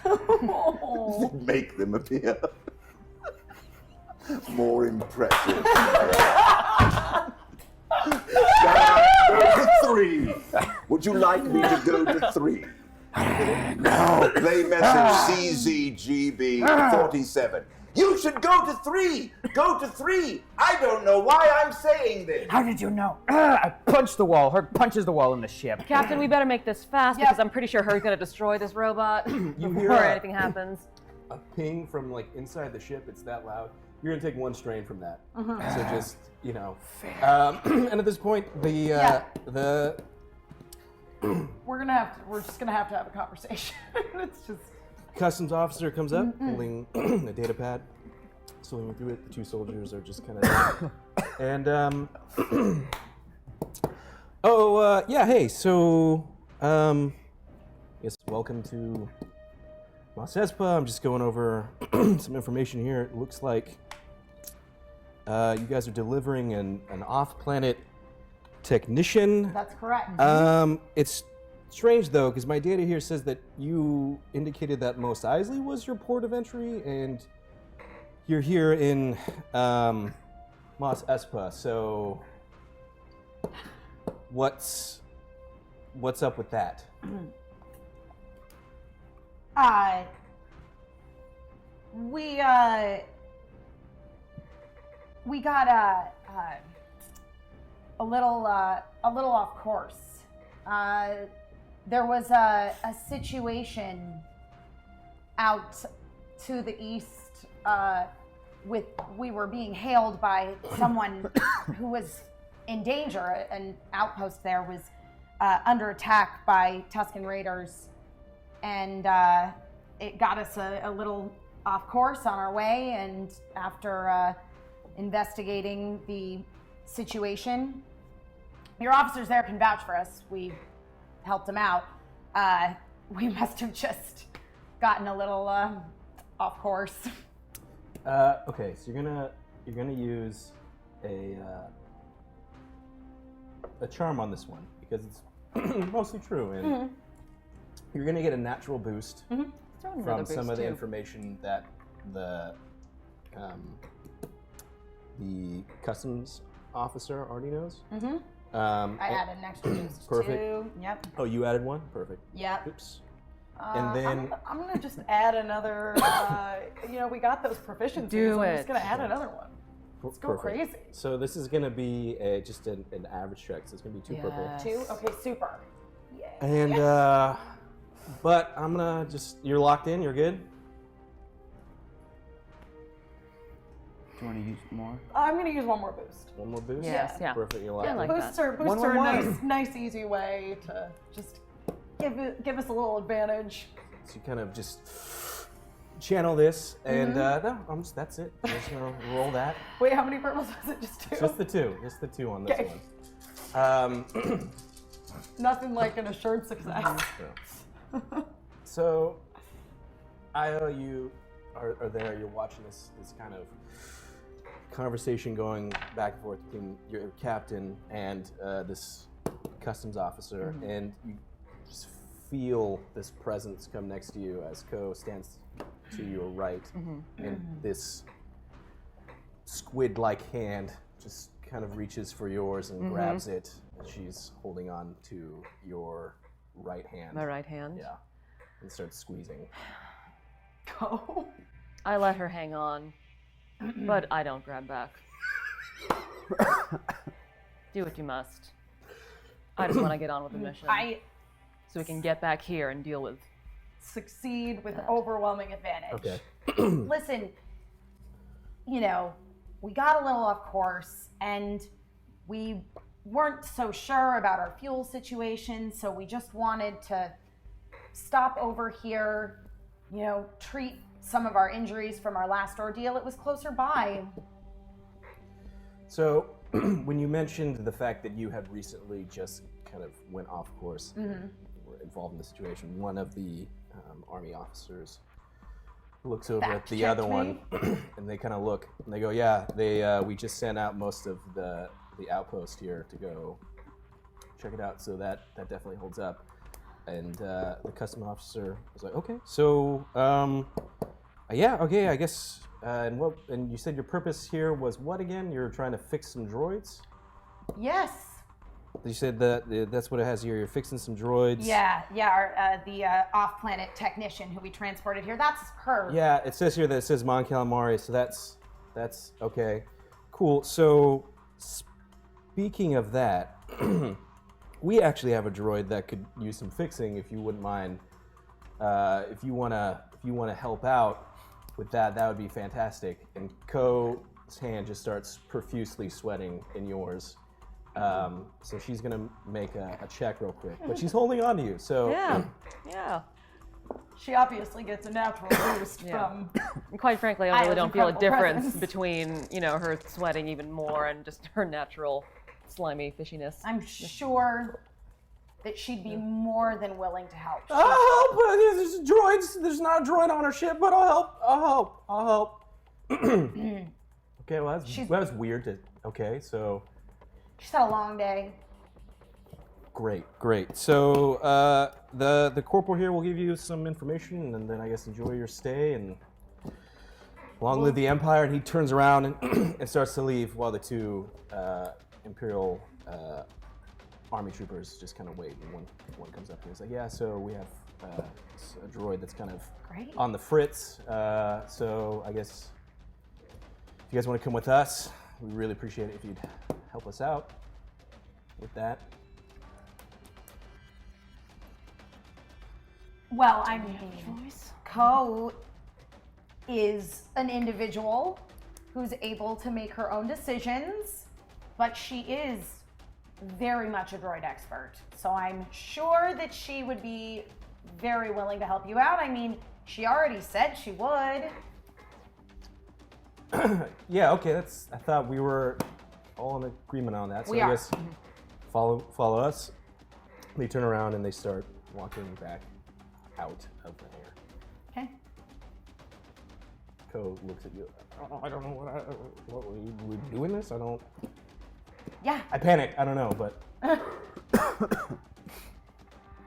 Make them appear more impressive. Go to 3. Would you like me to go to 3? No. Play message CZGB47. You should go to 3. Go to 3. I don't know why I'm saying this. How did you know? I punched the wall. Herc punches the wall in the ship. Captain, we better make this fast because I'm pretty sure Herg's gonna destroy this robot before anything happens. A ping from like inside the ship. It's that loud. You're gonna take one strain from that. So just and at this point, the We're just gonna have to have a conversation. It's just customs officer comes up holding a data pad, swimming through it. The two soldiers are just kind of and hey, so yes, welcome to Mos Espa, I'm just going over some information here. It looks like you guys are delivering an off-planet technician. That's correct. It's strange though, because my data here says that you indicated that Mos Eisley was your port of entry, and you're here in Mos Espa. So, what's up with that? We got a little off course. There was a situation out to the east. We were being hailed by someone who was in danger. An outpost there was under attack by Tusken Raiders, and it got us a little off course on our way. And after investigating the situation, your officers there can vouch for us. We helped them out. We must have just gotten a little off course. Okay, so you're gonna use a charm on this one because it's mostly true, and you're gonna get a natural boost from some of the information that the customs officer already knows. I added an extra boost perfect. too. Yep. Oh, you added one? Perfect. Yep. Oops. And then I'm gonna just add another. We got those proficiencies. Do so I'm it. just gonna add another one. Let's go perfect. crazy. So this is gonna be just an average check. So it's gonna be 2 purple. Yes. 2. Okay, super. Yay. And but I'm gonna you're locked in. You're good. Do you want to use more? I'm gonna use one more boost. One more boost. Yes, yeah. Perfect. You're locked Yeah, in. like that. Boosts are a nice, easy way to just give us a little advantage. So you kind of just channel this, and no, that's it. I'm just gonna roll that. Wait, how many purples was it? Just 2? Just the two on this Okay. one. Nothing like an assured success. So, Io, you are there. You're watching this kind of conversation going back and forth between your captain and this customs officer, and you just feel this presence come next to you as Ko stands to your right, and this squid-like hand just kind of reaches for yours and grabs it. She's holding on to your right hand. My right hand. Yeah, and starts squeezing. Go. I let her hang on, but I don't grab back. Do what you must. I just want to get on with the mission. So we can get back here and deal with. Succeed with overwhelming advantage. Okay. Listen, we got a little off course, and we weren't so sure about our fuel situation, so we just wanted to stop over here, treat some of our injuries from our last ordeal. It was closer by. So, when you mentioned the fact that you had recently just kind of went off course, were involved in the situation, one of the army officers looks over at the other one, and they kind of look, and they go, "Yeah, we just sent out most of the outpost here to go check it out, so that definitely holds up." And the custom officer was like, "Okay, so yeah, okay, I guess." And you said your purpose here was what again? You're trying to fix some droids? Yes. You said that's what it has here. You're fixing some droids. Yeah. The off-planet technician who we transported here. That's her. Yeah, it says here that it says Mon Calamari, so that's okay. Cool. So speaking of that, we actually have a droid that could use some fixing. If you wouldn't mind, if you wanna help out with that would be fantastic. And Ko's hand just starts profusely sweating in yours. So she's gonna make a check real quick, but she's holding on to you. So Yeah. She obviously gets a natural boost from. And quite frankly, I really Io's don't feel a incredible difference presence. between, her sweating even more and just her natural slimy fishiness. I'm sure that she'd be more than willing to help. I'll help. There's droids. There's not a droid on our ship, but I'll help. Okay, well, that was weird. Okay, so. She's had a long day. Great. So the corporal here will give you some information, and then I guess enjoy your stay and long live the Empire. And he turns around and starts to leave while the two Imperial army troopers just kind of wait. And one comes up and he's like, "Yeah, so we have a droid that's kind of on the fritz. So I guess if you guys want to come with us, we'd really appreciate it if you'd help us out with that." Well, I mean, Ko is an individual who's able to make her own decisions, but she is very much a droid expert. So I'm sure that she would be very willing to help you out. I mean, she already said she would. Yeah, okay, I thought we were all in agreement on that. So I guess follow us. They turn around and they start walking back out of the air. Okay. Ko looks at you. I don't know what we doing this? I don't. Yeah. I panic. I don't know, but.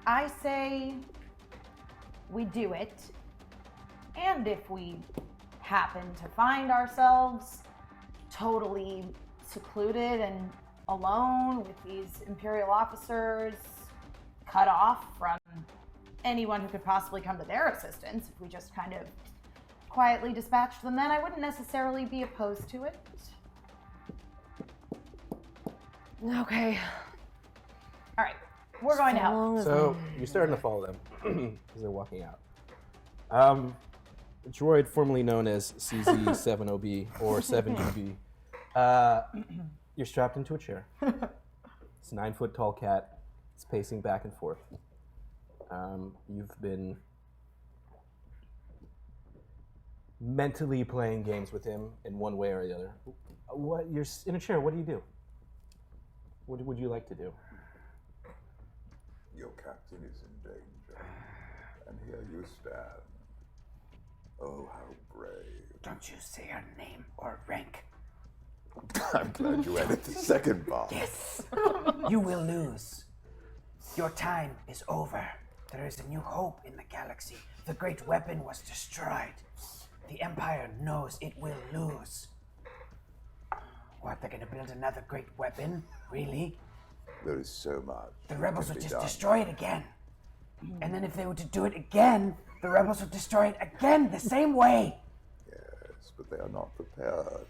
I say we do it, and if we happen to find ourselves totally secluded and alone with these Imperial officers, cut off from anyone who could possibly come to their assistance, if we just kind of quietly dispatched them, then I wouldn't necessarily be opposed to it. Okay. All right, we're going to help. So you're starting to follow them as they're walking out. A droid formerly known as CZ-70B or 7GB. You're strapped into a chair. It's a 9-foot tall cat. It's pacing back and forth. You've been mentally playing games with him in one way or the other. You're in a chair. What do? What would you like to do? Your captain is in danger, and here you stand. Oh, how brave. Don't you say her name or rank. I'm glad you added the second part. Yes. You will lose. Your time is over. There is a new hope in the galaxy. The great weapon was destroyed. The Empire knows it will lose. What, they're gonna build another great weapon? Really? There is so much. The rebels that would can be just done. destroy it again. And then if they were to do it again, the rebels would destroy it again the same way. Yes, but they are not prepared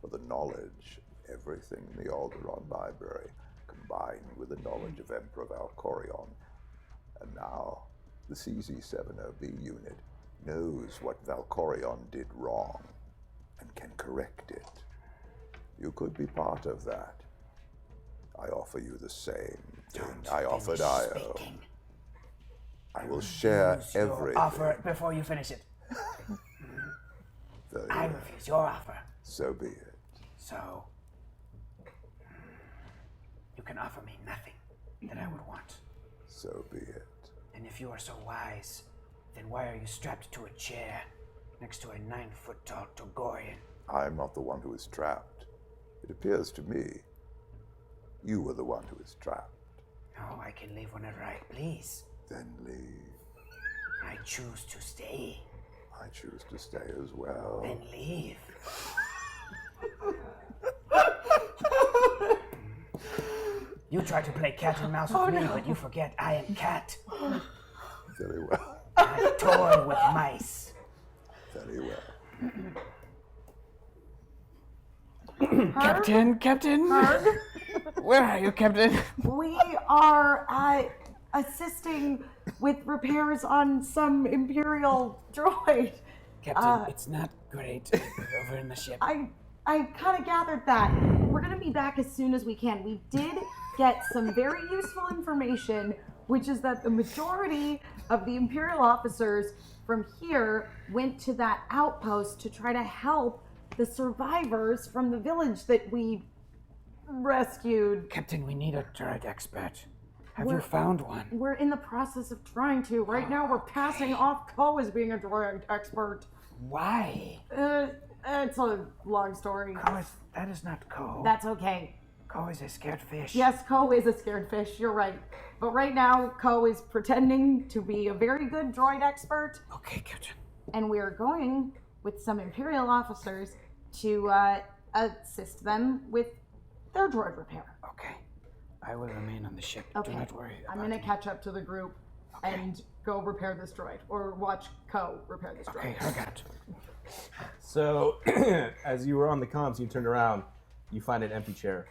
for the knowledge of everything in the Alderaan library, combined with the knowledge of Emperor Valkorion. And now, the CZ-70B unit knows what Valkorion did wrong and can correct it. You could be part of that. I offer you the same thing I offered Io. I will share everything. Offer it before you finish it. I well. refuse your offer. So be it. So, you can offer me nothing that I would want. So be it. And if you are so wise, then why are you strapped to a chair next to a 9-foot tall Togorian? I am not the one who is trapped. It appears to me you were the one who is trapped. No, I can leave whenever I please. Then leave. I choose to stay. I choose to stay as well. Then leave. You try to play cat and mouse with me, but you forget I am cat. Very well. I toy with mice. Very well. Captain? Where are you, Captain? We are assisting with repairs on some Imperial droid. Captain, it's not great over in the ship. I kind of gathered that. We're going to be back as soon as we can. We did get some very useful information, which is that the majority of the Imperial officers from here went to that outpost to try to help the survivors from the village that we rescued. Captain, we need a droid expert. Have you found one? We're in the process of trying to. Right now, we're passing off Ko as being a droid expert. Why? It's a long story. That is not Ko. That's okay. Ko is a scared fish. Yes, Ko is a scared fish. You're right. But right now, Ko is pretending to be a very good droid expert. Okay, Captain. And we're going with some Imperial officers to assist them with their droid repair. Okay. I will remain on the ship. Okay. Do not worry. I'm going to catch up to the group and go repair this droid, or watch Ko repair this droid. Okay, I got it. So, as you were on the comms, you turned around, you find an empty chair.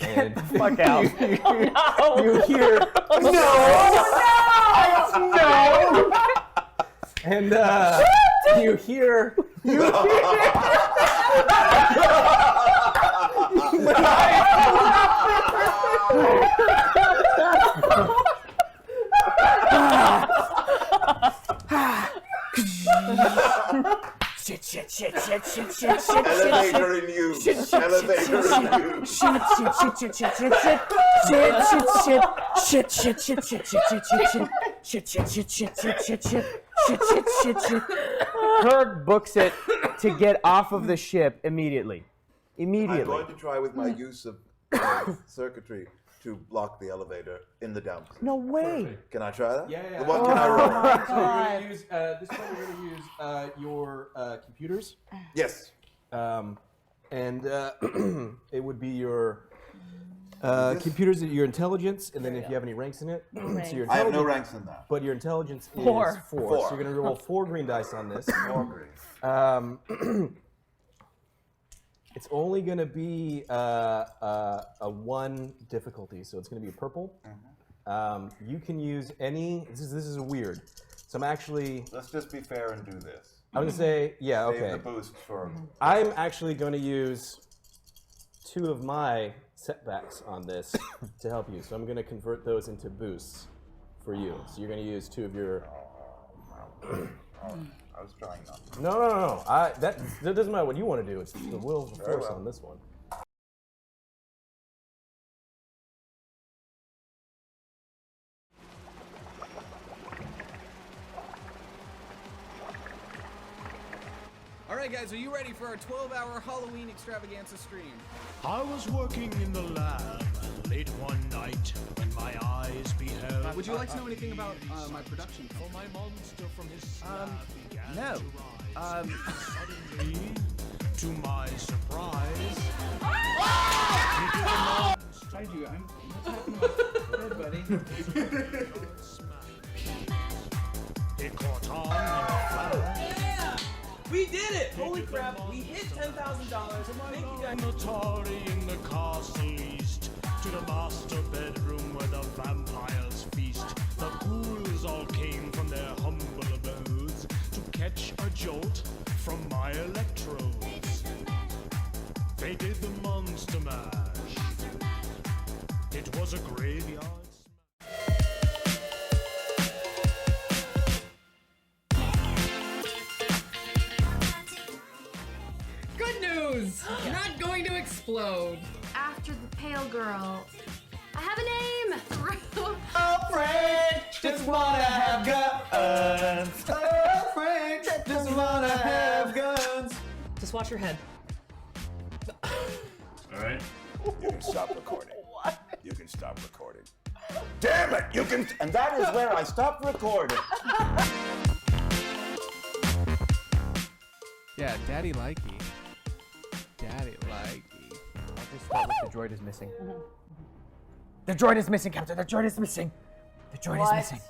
And Fuck out. you hear and you hear Shit. Elevator in you. Elevator in you. Herg books it to get off of the ship immediately. I'm going to try with my use of circuitry to block the elevator in the down position. No way. Can I try that? Yeah. What can I roll? So you're gonna use this one. You're gonna use your computers. Yes. And it would be your computers, your intelligence, and then if you have any ranks in it. So your I have no intelligence- ranks in that. But your intelligence is Four. 4. So you're gonna roll 4 green dice on this. 4 green. It's only gonna be a 1 difficulty, so it's gonna be a purple. You can use any. This is weird. So I'm actually. Let's just be fair and do this. I'm gonna say Save okay. the boost for. I'm actually going to use 2 of my setbacks on this to help you. So I'm going to convert those into boosts for you. So you're going to use 2 of your. I was trying not to. No. That doesn't matter what you want to do. It's the will of the force on this one. Alright guys, are you ready for our 12-hour Halloween extravaganza stream? I was working in the lab late one night when my eyes beheld. Would you like to know anything about my production For company? my monster from his slab began no. to rise. Suddenly, to my surprise, I do. I'm talking about dead, buddy. it caught on in a flash. We did it! Holy crap, we hit $10,000. Thank you guys. Atari in the castle east, to the master bedroom where the vampires feast. The ghouls all came from their humble abodes to catch a jolt from my electrodes. They did the monster mash. It was a graveyard. Good news! Not going to explode. After the pale girl. I have a name! Frank just wanna have guns. Frank just wanna have guns. Just watch your head. Alright. You can stop recording. What? You can stop recording. Damn it! You can. And that is where I stopped recording. Yeah, Daddy likey. Daddy likey. I'll just start with the droid is missing. The droid is missing, Captain. The droid is missing. The droid is missing.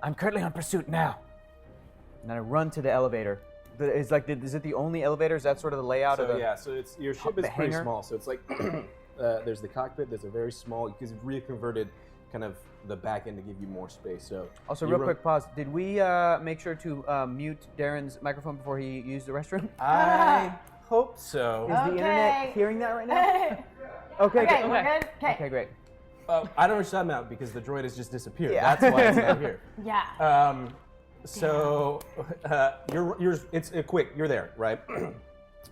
I'm currently on pursuit now. And then I run to the elevator. Is it the only elevator? Is that sort of the layout of the? Yeah. So it's your ship the is pretty hangar? small. So it's like there's the cockpit. There's a very small because we've reconverted kind of the back end to give you more space. So Also, you real quick pause. Did we make sure to mute Darren's microphone before he used the restroom? I hope so. Is the internet hearing that right now? Okay, Okay, good. we're good? Okay, great. I don't understand now because the droid has just disappeared. Yeah. That's why it's not here. Yeah. So it's quick. You're there, right? By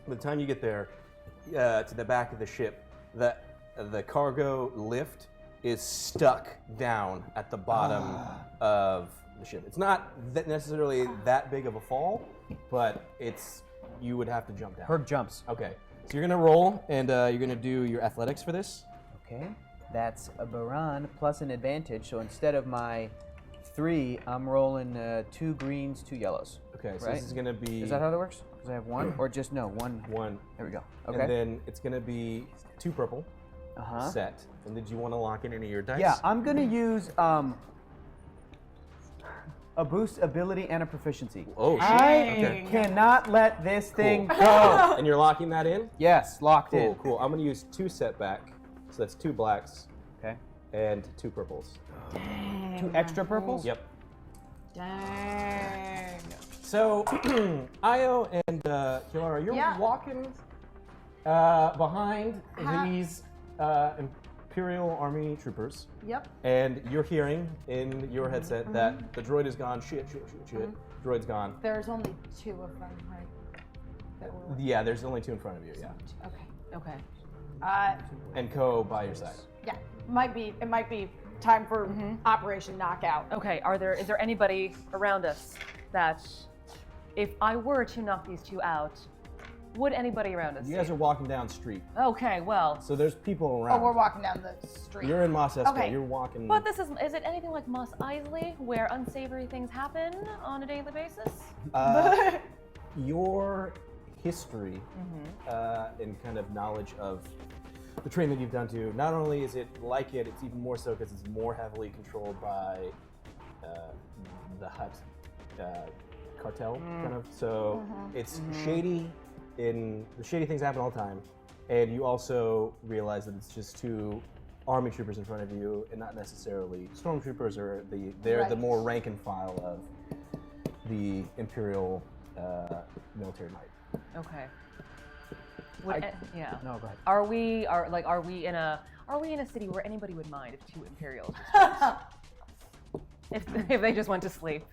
the time you get there to the back of the ship, the cargo lift is stuck down at the bottom of the ship. It's not necessarily that big of a fall, but you would have to jump down. Herg jumps. Okay, so you're gonna roll, and you're gonna do your athletics for this. Okay, that's a Baran plus an advantage. So instead of my 3, I'm rolling 2 greens, 2 yellows. Okay, so right? this is gonna be. Is that how that works? Because I have 1, or just no 1. 1. There we go. Okay. And then it's gonna be 2 purple. Set. And did you want to lock in any of your dice? Yeah, I'm gonna use a boost ability and a proficiency. Oh, shit. I cannot let this thing go. And you're locking that in? Yes, locked in. Cool. I'm gonna use 2 setback, so that's 2 blacks. Okay. And 2 purples. 2 extra purples? Yep. Dang. So, Io and Kilara, you're walking behind these Imperial Army troopers. Yep. And you're hearing in your headset that the droid is gone. Shit. Droid's gone. There's only 2 of them, right? That were Yeah, there's only 2 in front of you, yeah. Okay. And Ko by your side. Yeah. It might be time for Operation Knockout. Okay, is there anybody around us that, if I were to knock these 2 out, would anybody around us You guys see? are walking down street. Okay, well. So there's people around. Oh, we're walking down the street. You're in Mos Espa. Okay. You're walking. But is it anything like Mos Eisley, where unsavory things happen on a daily basis? Your history and kind of knowledge of the train that you've done to, not only is it like it's even more so because it's more heavily controlled by the Hutt cartel, kind of. So it's shady. The shady things happen all the time, and you also realize that it's just 2 army troopers in front of you, and not necessarily stormtroopers. They're the more rank and file of the Imperial military might. Okay. Yeah. No, go ahead. Are we in a city where anybody would mind if 2 Imperials if they just went to sleep?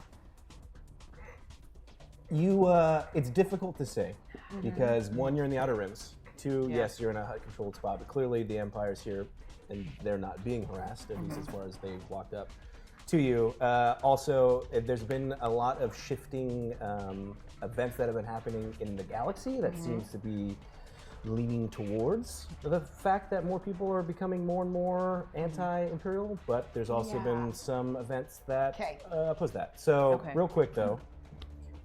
It's difficult to say because 1, you're in the outer rims. 2, yes, you're in a Hutt-controlled spot, but clearly the Empire's here and they're not being harassed, at least as far as they walked up to you. Also, there's been a lot of shifting events that have been happening in the galaxy that seems to be leaning towards the fact that more people are becoming more and more anti-Imperial, but there's also been some events that oppose that. So, real quick though,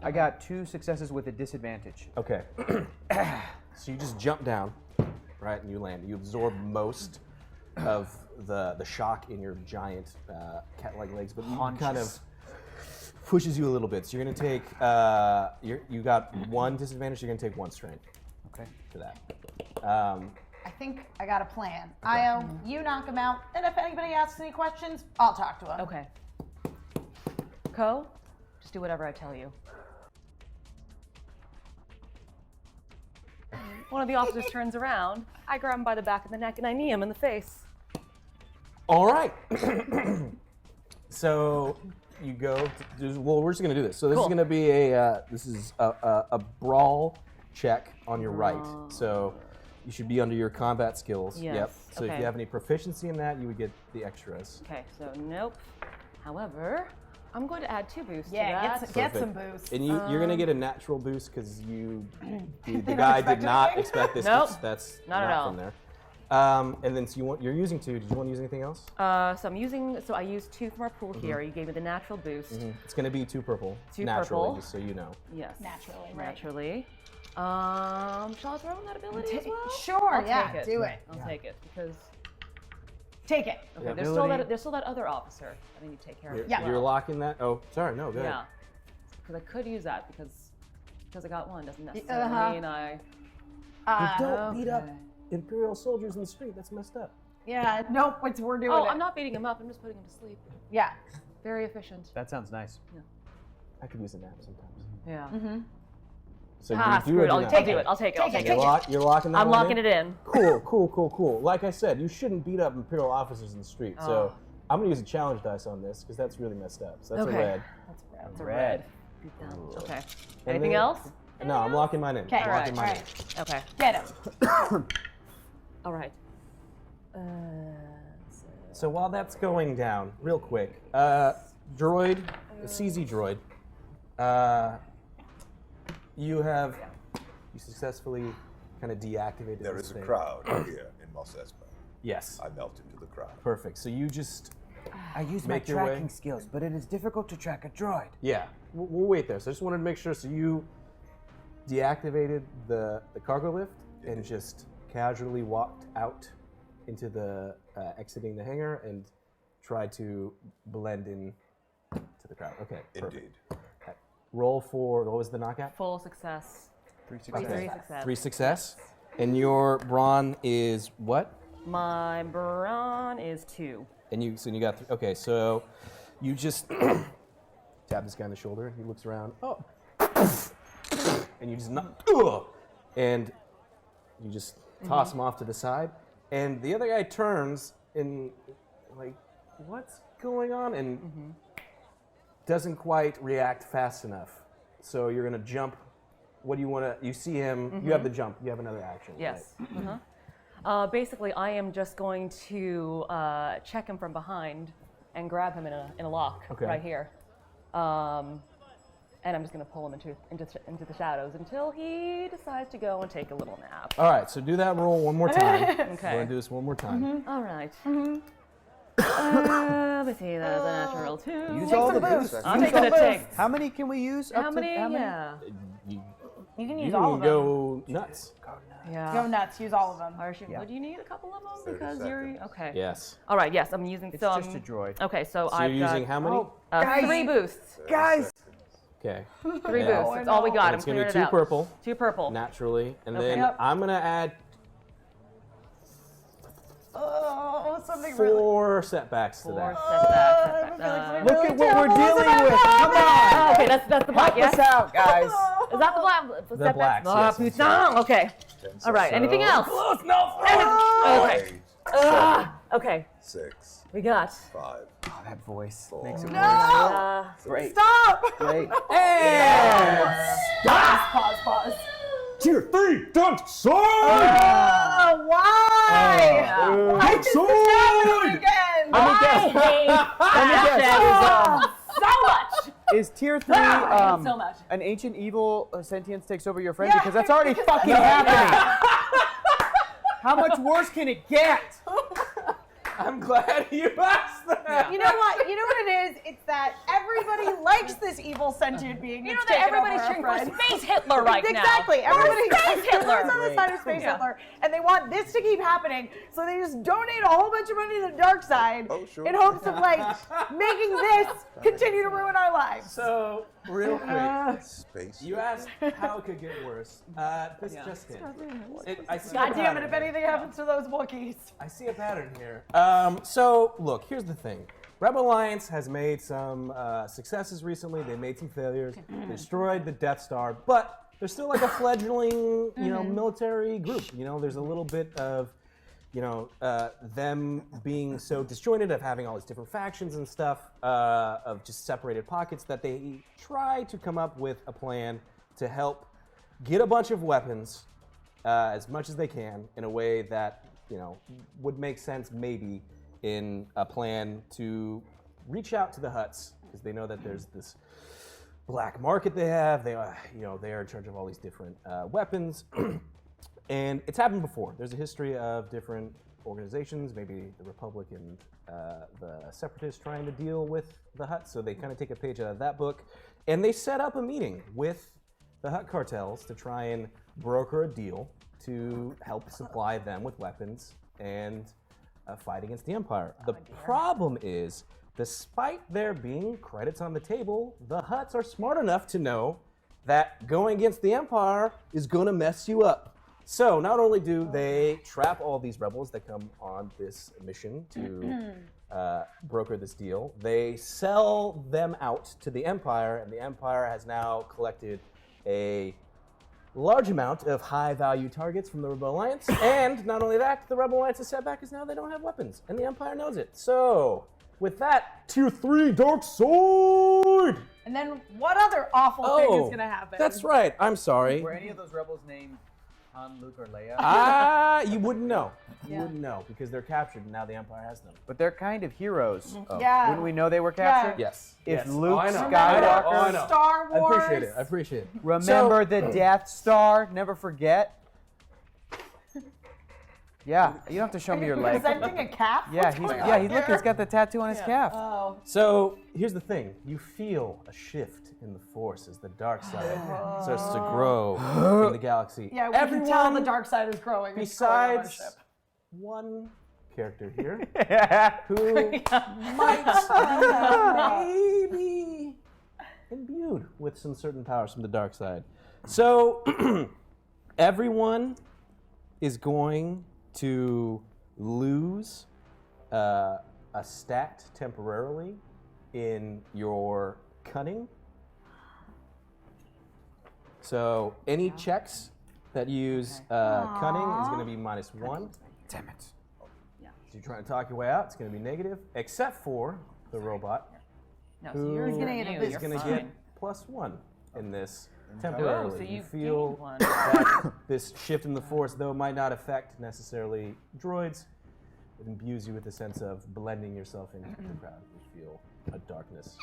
I got 2 successes with a disadvantage. Okay. So you just jump down, right, and you land. You absorb most of the shock in your giant cat-like legs, but you kind of pushes you a little bit. So you're gonna take you got 1 disadvantage. You're gonna take 1 strain. Okay. For that. I think I got a plan. Io, you knock him out, and if anybody asks any questions, I'll talk to him. Okay. Ko, just do whatever I tell you. One of the officers turns around, I grab him by the back of the neck, and I knee him in the face. All right. So you go. We're just gonna do this. So this is gonna be a brawl check on your right. So you should be under your combat skills. Yes. Yep. So if Okay. you have any proficiency in that, you would get the extras. Okay, so nope. However, I'm going to add 2 boosts to Yeah, that. get some boosts. And you're gonna get a natural boost because the guy did not expect this. Nope. That's Not at all. from there. And then so you're using 2. Did you want to use anything else? So I used 2 from our pool here. You gave me the natural boost. It's gonna be 2 purple. 2 naturally, purple. just so you know. Yes. Naturally, right. Naturally. Shall I throw in that ability as well? Sure, I'll yeah, take it. do it. I'll take it because. Take it. Okay, Yeah. there's still that other officer. I think you take care of. Yeah. You're locking that. Oh, sorry. No, go ahead. Yeah. Because I could use that because I got 1 doesn't necessarily mean I. But don't beat up Imperial soldiers in the street. That's messed up. Yeah, nope, we're doing Oh, it. I'm not beating him up. I'm just putting him to sleep. Yeah. Very efficient. That sounds nice. I could use a nap sometimes. Yeah. So Ah, you do screw it. it. I'll take it. I'll take it. I'll take it. You're locking that. I'm one locking it in. Cool. Like I said, you shouldn't beat up Imperial officers in the street. So I'm gonna use a challenge dice on this because that's really messed up. So that's a red. That's a red. Okay. And Anything then- else? No, I'm locking mine in. Okay, I'm locking mine in. Okay. Get him. All right. So while that's going down, real quick, Droid, CZ Droid, you successfully kind of deactivated There this is a thing. crowd here in Mos Espa. Yes. I melt into the crowd. Perfect. So you just I use my make your way. tracking skills, but it is difficult to track a droid. Yeah, we'll wait there. So I just wanted to make sure. So you deactivated the cargo lift and just casually walked out into the exiting the hangar and tried to blend in to the crowd. Okay, perfect. Indeed. Okay. Roll for, what was the knockout? Full success. 3 success. Three success. 3 success. And your brawn is what? My brawn is 2. And you got okay, so you just tap this guy on the shoulder and he looks around. Oh. And you just and you just toss him off to the side. And the other guy turns and like, what's going on? And doesn't quite react fast enough. So you're gonna jump. What do you wanna, you see him, you have the jump, you have another action. Yes. Right? Basically, I am just going to check him from behind and grab him in a lock right here. And I'm just going to pull him into the shadows until he decides to go and take a little nap. All right, so do that roll one more time. Okay. We're going to do this one more time. All right. Let me see, that is a natural 2. Use all the boosts. I'm taking a take. How many can we use? How many? Yeah. You can use You all of can them. go nuts. Yeah. Go nuts. Use all of them. Would you need a couple of them 30 because you're okay? Yes. All right. Yes, I'm using It's some. just a droid. Okay, so So I've you're got using how many? 3 boosts. Guys! Okay. 3 Yeah. boosts. That's all we got. And I'm it's going to clearing be it 2 out. purple. 2 purple. Naturally. And Okay. then Yep. I'm going to add Oh, something 4 setbacks to 4 that. setbacks. Look at what we're dealing with. Come on! Okay, that's the black. Help us out, guys. Is that the black? The blacks, yes. No. Okay. All right. Anything else? Close, no. Okay. Okay. 6, We got. 5, Oh, that voice 4, makes it No! Great. Stop! Great. Pause. Tier 3 Dunk Sword! Oh, why? Why is this happening again? So much. Is tier 3 so much. an ancient evil sentience takes over your friend? Because that's already fucking happening. How much worse can it get? I'm glad you asked that. You know what? You know what it is? It's that everybody likes this evil sentient being. You know that's that taken over everybody's our cheering for friends. Space Hitler right now. Exactly. Everybody's Space Hitler. Everyone's on the side of Space Hitler, and they want this to keep happening. So they just donate a whole bunch of money to the dark side in hopes of like making this continue to ruin our lives. So, real quick, Space. you asked how it could get worse. This just hit. I see God a damn it! pattern If anything happens to those Wookiees. I see a pattern here. So, look, here's the thing. Rebel Alliance has made some successes recently. They made some failures. They destroyed the Death Star, but they're still like a fledgling, military group. You know, there's a little bit of, them being so disjointed, of having all these different factions and stuff, of just separated pockets, that they try to come up with a plan to help get a bunch of weapons as much as they can in a way that, would make sense maybe in a plan to reach out to the Hutts, because they know that there's this black market they have. They are, they are in charge of all these different weapons. And it's happened before. There's a history of different organizations, maybe the Republic and the Separatists trying to deal with the Hutts. So they kind of take a page out of that book. And they set up a meeting with the Hutt cartels to try and broker a deal to help supply them with weapons and fight against the Empire. The problem is, despite there being credits on the table, the Hutts are smart enough to know that going against the Empire is going to mess you up. So not only do they trap all these rebels that come on this mission to broker this deal, they sell them out to the Empire, and the Empire has now collected a large amount of high-value targets from the Rebel Alliance. And not only that, the Rebel Alliance's setback is now they don't have weapons, and the Empire knows it. So, with that, Tier 3 Dark Sword! And then what other awful thing is going to happen? That's right. I'm sorry. Were any of those rebels named Han, Luke, or Leia? You wouldn't know. You Yeah. wouldn't know because they're captured and now the Empire has them. But they're kind of heroes. Yeah. Wouldn't we know they were captured? Yes. If yes. Luke I know. Skywalker- I know. Star Wars. I appreciate it. I appreciate it. Remember the Death Star? Never forget. Yeah, you don't have to show me your leg. Presenting a calf? Yeah, What's he's going yeah, on look, here? he's got the tattoo on his calf. Oh. So here's the thing: you feel a shift in the Force as the dark side starts to grow in the galaxy. Yeah, we can tell the dark side is growing. It's growing on our Besides ship. one character here who might maybe imbued with some certain powers from the dark side. So everyone is going to lose a stat temporarily in your cunning. So any checks that use cunning is going to be -1. Damn it. So you're trying to talk your way out, it's going to be negative, except for the robot, No, so who you're is you, going you're to fine. get +1 in this temporarily. Oh, so you you feel gained 1. that this shift in the Force, though might not affect necessarily droids, it imbues you with a sense of blending yourself into the crowd. You feel a darkness.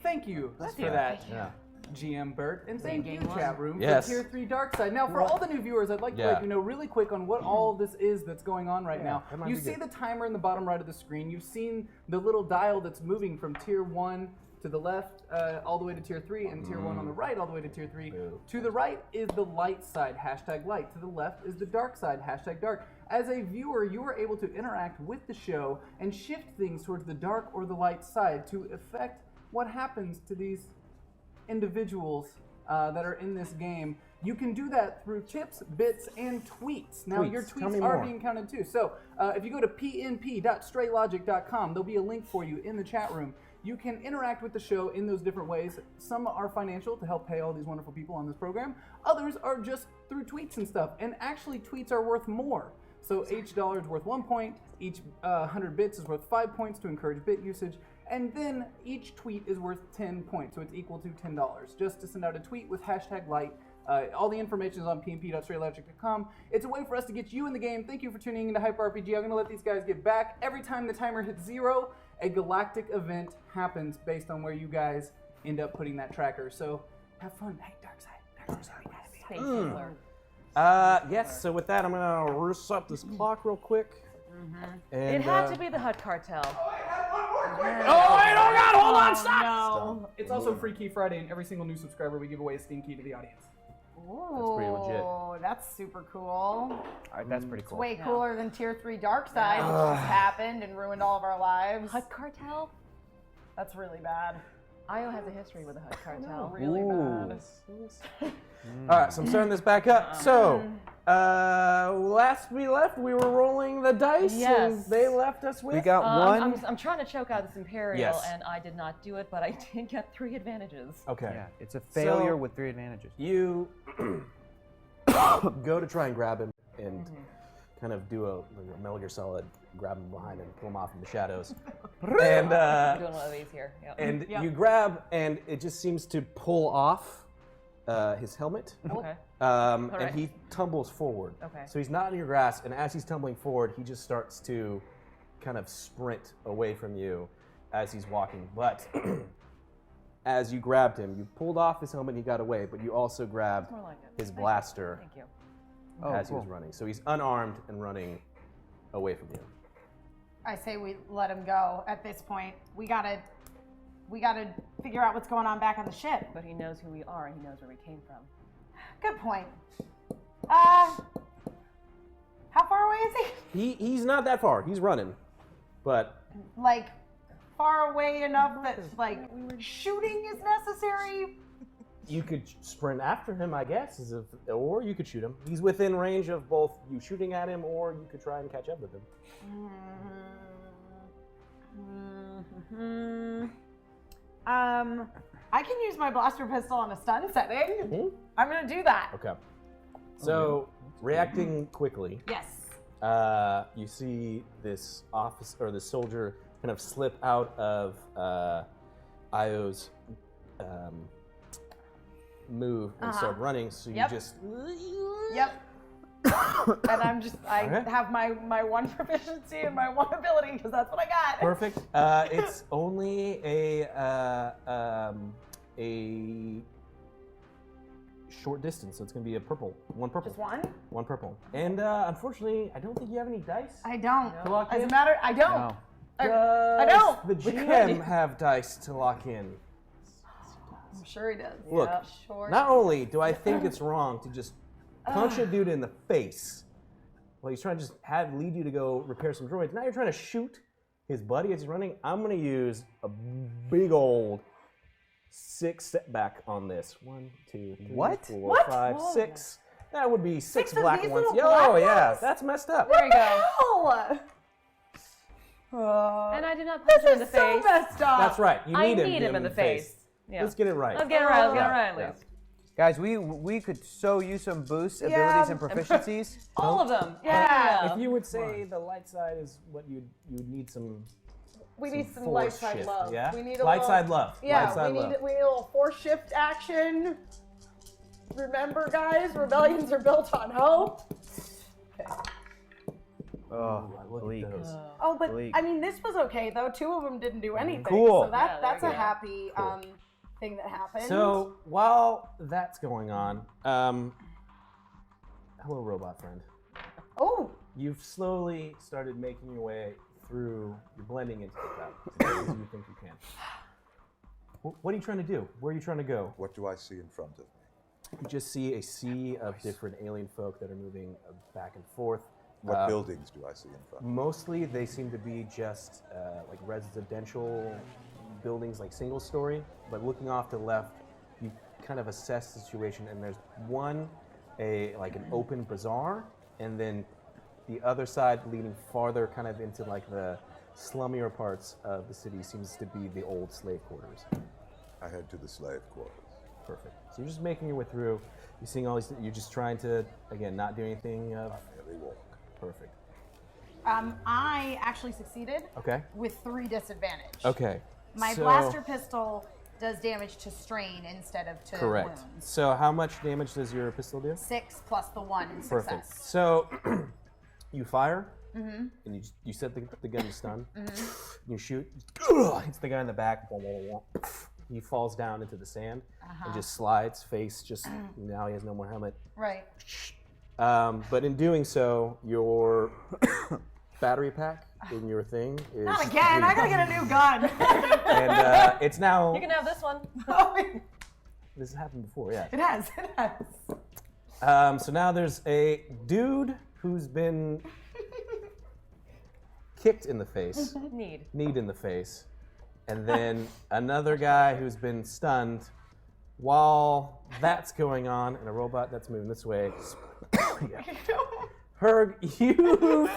Thank you for you. that, Yeah. GM Bert, and thank you, game one. chat room, Yes. for Tier 3 Dark Side. Now, for all the new viewers, I'd like to let you know really quick on what all of this is that's going on right now. that might You be see good. the timer in the bottom right of the screen. You've seen the little dial that's moving from Tier 1 to the left all the way to Tier 3, and Tier 1 on the right all the way to Tier 3. To the right is the light side, #light. To the left is the dark side, #dark. As a viewer, you are able to interact with the show and shift things towards the dark or the light side to affect what happens to these individuals that are in this game. You can do that through tips, bits, and tweets. Now, your Tweets. Tell me tweets are more. being counted too. So, if you go to pnp.straylogic.com, there'll be a link for you in the chat room. You can interact with the show in those different ways. Some are financial to help pay all these wonderful people on this program. Others are just through tweets and stuff. And actually, tweets are worth more. So each dollar is worth 1 point. Each 100 bits is worth 5 points to encourage bit usage. And then each tweet is worth 10 points, so it's equal to $10 just to send out a tweet with #light. All the information is on pnp.straylogic.com. It's a way for us to get you in the game. Thank you for tuning into Hyper RPG. I'm going to let these guys get back. Every time the timer hits 0, a galactic event happens based on where you guys end up putting that tracker. So have fun. Hey, Dark Side. Thank you, Blur. Yes, so with that, I'm going to reset this clock real quick. And, It had to be the Hut Cartel. Hold on, stop! It's also Free Key Friday, and every single new subscriber we give away a Steam key to the audience. Ooh, pretty legit. That's super cool. That's pretty cool. Way cooler than Tier 3 Dark Side, which just happened and ruined all of our lives. Hut Cartel? That's really bad. Io has a history with the Hut Cartel. Really bad. All right, so I'm starting this back up. So, last we left, we were rolling the dice, Yes. and they left us with. We got one. I'm trying to choke out this Imperial, Yes. and I did not do it, but I did get 3 advantages. Okay. Yeah, it's a failure So- with 3 advantages. You go to try and grab him and kind of do a Metal Gear Solid, grab him behind and pull him off in the shadows. And I'm doing one of these here. Yep. and you grab, and it just seems to pull off his helmet. Okay. And Alright. he tumbles forward. Okay. So he's not in your grasp, and as he's tumbling forward, he just starts to kind of sprint away from you as he's walking. But as you grabbed him, you pulled off his helmet and he got away, but you also grabbed More like it. his Thank you. blaster Thank you. as he was running. So he's unarmed and running away from you. I say we let him go at this point. We gotta figure out what's going on back on the ship. But he knows who we are, and he knows where we came from. Good point. How far away is he? He's not that far. He's running. But Like, far away enough that, like, shooting is necessary? you could sprint after him, I guess, or you could shoot him. He's within range of both you shooting at him, or you could try and catch up with him. I can use my blaster pistol on a stun setting. I'm gonna do that. Okay. So, reacting quickly, Yes. you see this officer or the soldier kind of slip out of Io's move and start running. So you Yep. just Yep. And I have my one proficiency and my one ability because that's what I got. Perfect. It's only a short distance, so it's going to be a purple. One purple. Just one? One purple. And unfortunately, I don't think you have any dice. I don't. To lock As in? a matter, I don't. No. I don't. The GM have dice to lock in. I'm sure he does. Look, Yeah, sure. not only do I think it's wrong to just punch a dude in the face while he's trying to just lead you to go repair some droids, now you're trying to shoot his buddy as he's running. I'm going to use a big old 6 step back on this. 1, 2, 3, What? 4, What? 5, Whoa. 6. That would be 6 of black these ones. little black Oh, yeah, ones? that's messed up. There you go. Hell! And I did not punch him in the This is so face. messed up. That's right. You I need need him in the face. Yeah. Let's get it right. Let's get it right. Let's get it right at Yeah. least. Guys, we could so use some boosts, abilities, and proficiencies. All of them. Yeah. If you would say the light side is what you need some. We need some force light side shift, love. yeah? We need a Light little, side love. Yeah, Light side we love. need a little force shift action. Remember, guys, rebellions are built on hope. Oh, look at bleak. those. Oh, but Bleak. I mean, this was okay though. 2 of them didn't do anything. Cool. So that's Yeah, there a you go. happy thing that happened. So while that's going on, hello, robot friend. Oh, You've slowly started making your way through. You're blending into the crowd as you think you can. What are you trying to do? Where are you trying to go? What do I see in front of me? You just see a sea of different alien folk that are moving back and forth. What buildings do I see in front of me? Mostly, they seem to be just like residential buildings, like single story. But looking off to the left, you kind of assess the situation, and there's one, like an open bazaar, and then the other side leading farther, kind of into like the slummier parts of the city, seems to be the old slave quarters. I head to the slave quarters. Perfect. So you're just making your way through. You're seeing all these. You're just trying to, again, not do anything. I merely walk. Perfect. I actually succeeded Okay. with 3 disadvantage. Okay. My so, blaster pistol does damage to strain instead of to Correct. wounds. So how much damage does your pistol do? 6 plus the 1 in Perfect. success. So you fire, and you set the gun to stun. You shoot, hits the guy in the back. He falls down into the sand and just slides face. Just now he has no more helmet. Right. But in doing so, your battery pack in your thing is Not again. I gotta get a new gun. and it's now. You can have this one. This has happened before, yeah. It has. It has. So now there's a dude who's been kicked in the face, kneed in the face, and then another guy who's been stunned. While that's going on, and a robot that's moving this way. Herg, you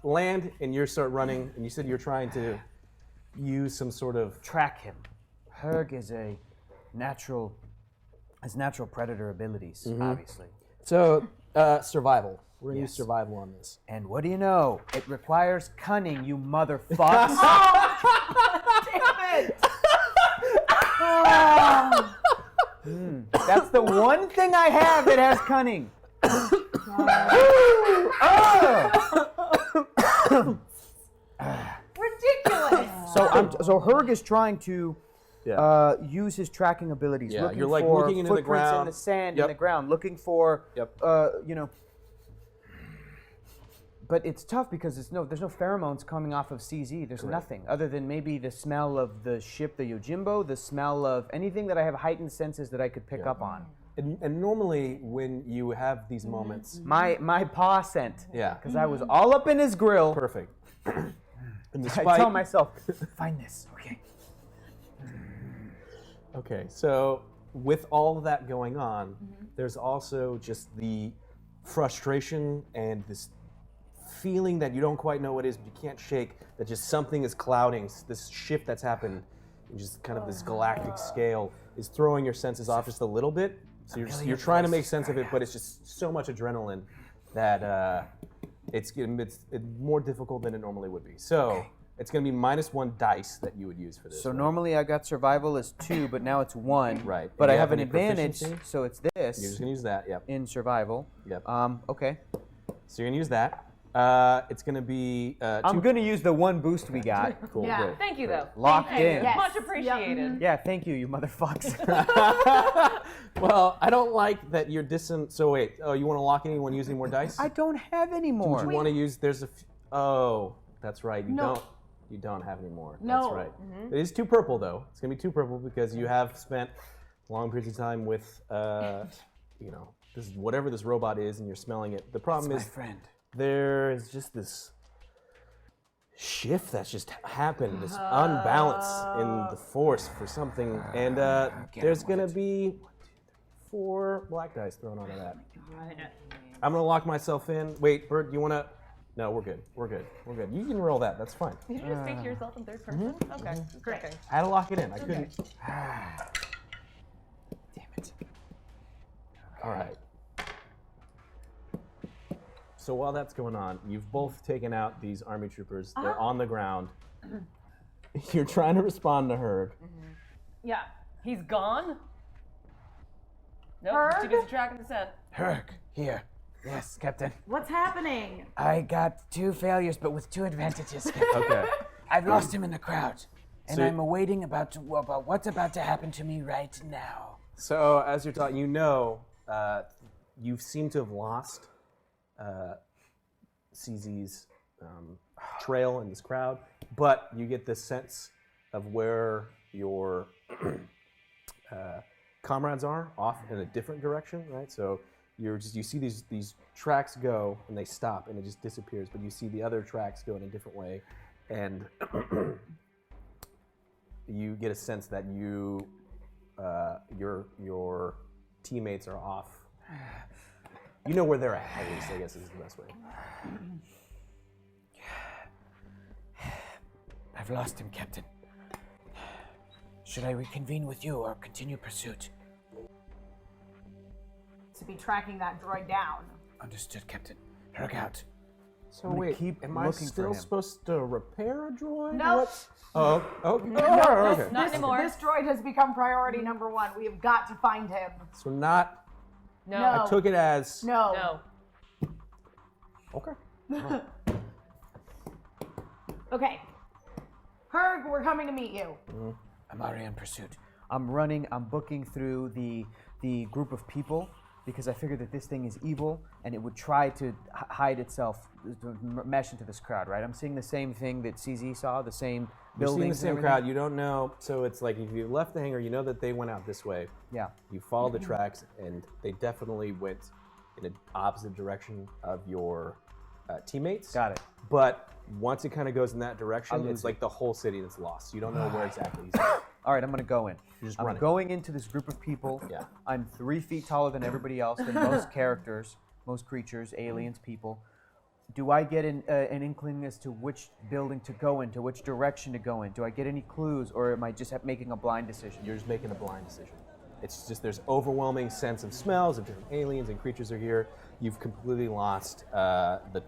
land and you start running, and you said you're trying to use some sort of Track him. Herg is has natural predator abilities, obviously. So, survival. We're gonna use Yes. survival on this. And what do you know? It requires cunning, you motherfucks. Damn it. That's the one thing I have that has cunning. Ridiculous. So Herg is trying to use his tracking abilities, Yeah, looking you're, like, for looking into the footprints in ground. the sand, Yep. in the ground, looking for, Yep. But it's tough because there's no pheromones coming off of CZ. There's nothing other than maybe the smell of the ship, the Yojimbo, the smell of anything that I have heightened senses that I could pick up on. And normally when you have these moments, My paw scent. Yeah. Because I was all up in his grill. perfect. And I despite, tell myself, find this. Okay. okay, so with all of that going on, there's also just the frustration and this feeling that you don't quite know what it is, but you can't shake, that just something is clouding. This shift that's happened, in just kind of this galactic scale, is throwing your senses off just a little bit. So you're trying to make sense of it, but it's just so much adrenaline that it's more difficult than it normally would be. So It's going to be -1 dice that you would use for this. So right? normally I got survival as 2, but now it's 1. Right. But Do I you have have an any advantage, proficiency? so it's this. You're just going to use that, yep. In survival. Yep. Okay. So you're going to use that. It's going to be... I'm going to use the 1 boost we got. Cool, Yeah. great. Thank you, though. Locked Thank you. in. Yes. Much appreciated. Yeah, thank you, you motherfuckers. Well, I don't like that you're So wait, you want to lock in? You want to use any more dice? I don't have any more. Would you want to use? There's a. Oh, that's right. You No. don't. You don't have any more. No. That's right. It is 2 purple though. It's gonna be 2 purple because you have spent long periods of time with, this is whatever this robot is, and you're smelling it. The problem That's is my friend. there is just this shift that's just happened, this unbalance in the force for something, and there's gonna be 4 black dice thrown onto that. I'm gonna lock myself in. Wait, Bert, you wanna? No, we're good. We're good. We're good. You can roll that. That's fine. Did you just speak to yourself in third person? Okay, great. Okay. I had to lock it in. I couldn't. Damn it. All right. So while that's going on, you've both taken out these army troopers. They're on the ground. You're trying to respond to Herg. Yeah. He's gone? Nope, he's too Herg? busy tracking the scent. Herc, here. Yes, Captain. What's happening? I got 2 failures, but with 2 advantages, Captain. Okay. I've lost him in the crowd, and So- I'm awaiting about what's about to happen to me right now. So as you're talking, you seem to have lost CZ's trail in this crowd, but you get this sense of where your comrades are off in a different direction, right? So you see these tracks go and they stop and it just disappears, but you see the other tracks go in a different way, and you get a sense that your teammates are off. You know where they're at least, I guess is the best way. I've lost him, Captain. Should I reconvene with you or continue pursuit? To be tracking that droid down. Understood, Captain. Herc out. So wait, keep am I looking for still him. supposed to repair a droid? No. What? Oh, okay. Not anymore. This droid has become priority number 1. We have got to find him. So not. No. No. I took it as. No. No. Okay. Okay. Herg, we're coming to meet you. I'm already in pursuit. I'm booking through the group of people because I figured that this thing is evil and it would try to hide itself, to mesh into this crowd, right? I'm seeing the same thing that CZ saw, the same You're buildings. seeing the and same everything. crowd. You don't know. So it's like if you left the hangar, you know that they went out this way. Yeah. You follow the tracks, and they definitely went in an opposite direction of your teammates. Got it. But once it kind of goes in that direction, I'll lose it's like the whole city that's lost. You don't know where exactly he's at. All right, I'm gonna go in. You're just I'm running. going into this group of people. Yeah. I'm 3 feet taller than everybody else, than most characters, most creatures, aliens, people. Do I get an inkling as to which building to go into, which direction to go in? Do I get any clues, or am I just making a blind decision? You're just making a blind decision. It's just there's overwhelming sense of smells of different aliens and creatures are here. You've completely lost the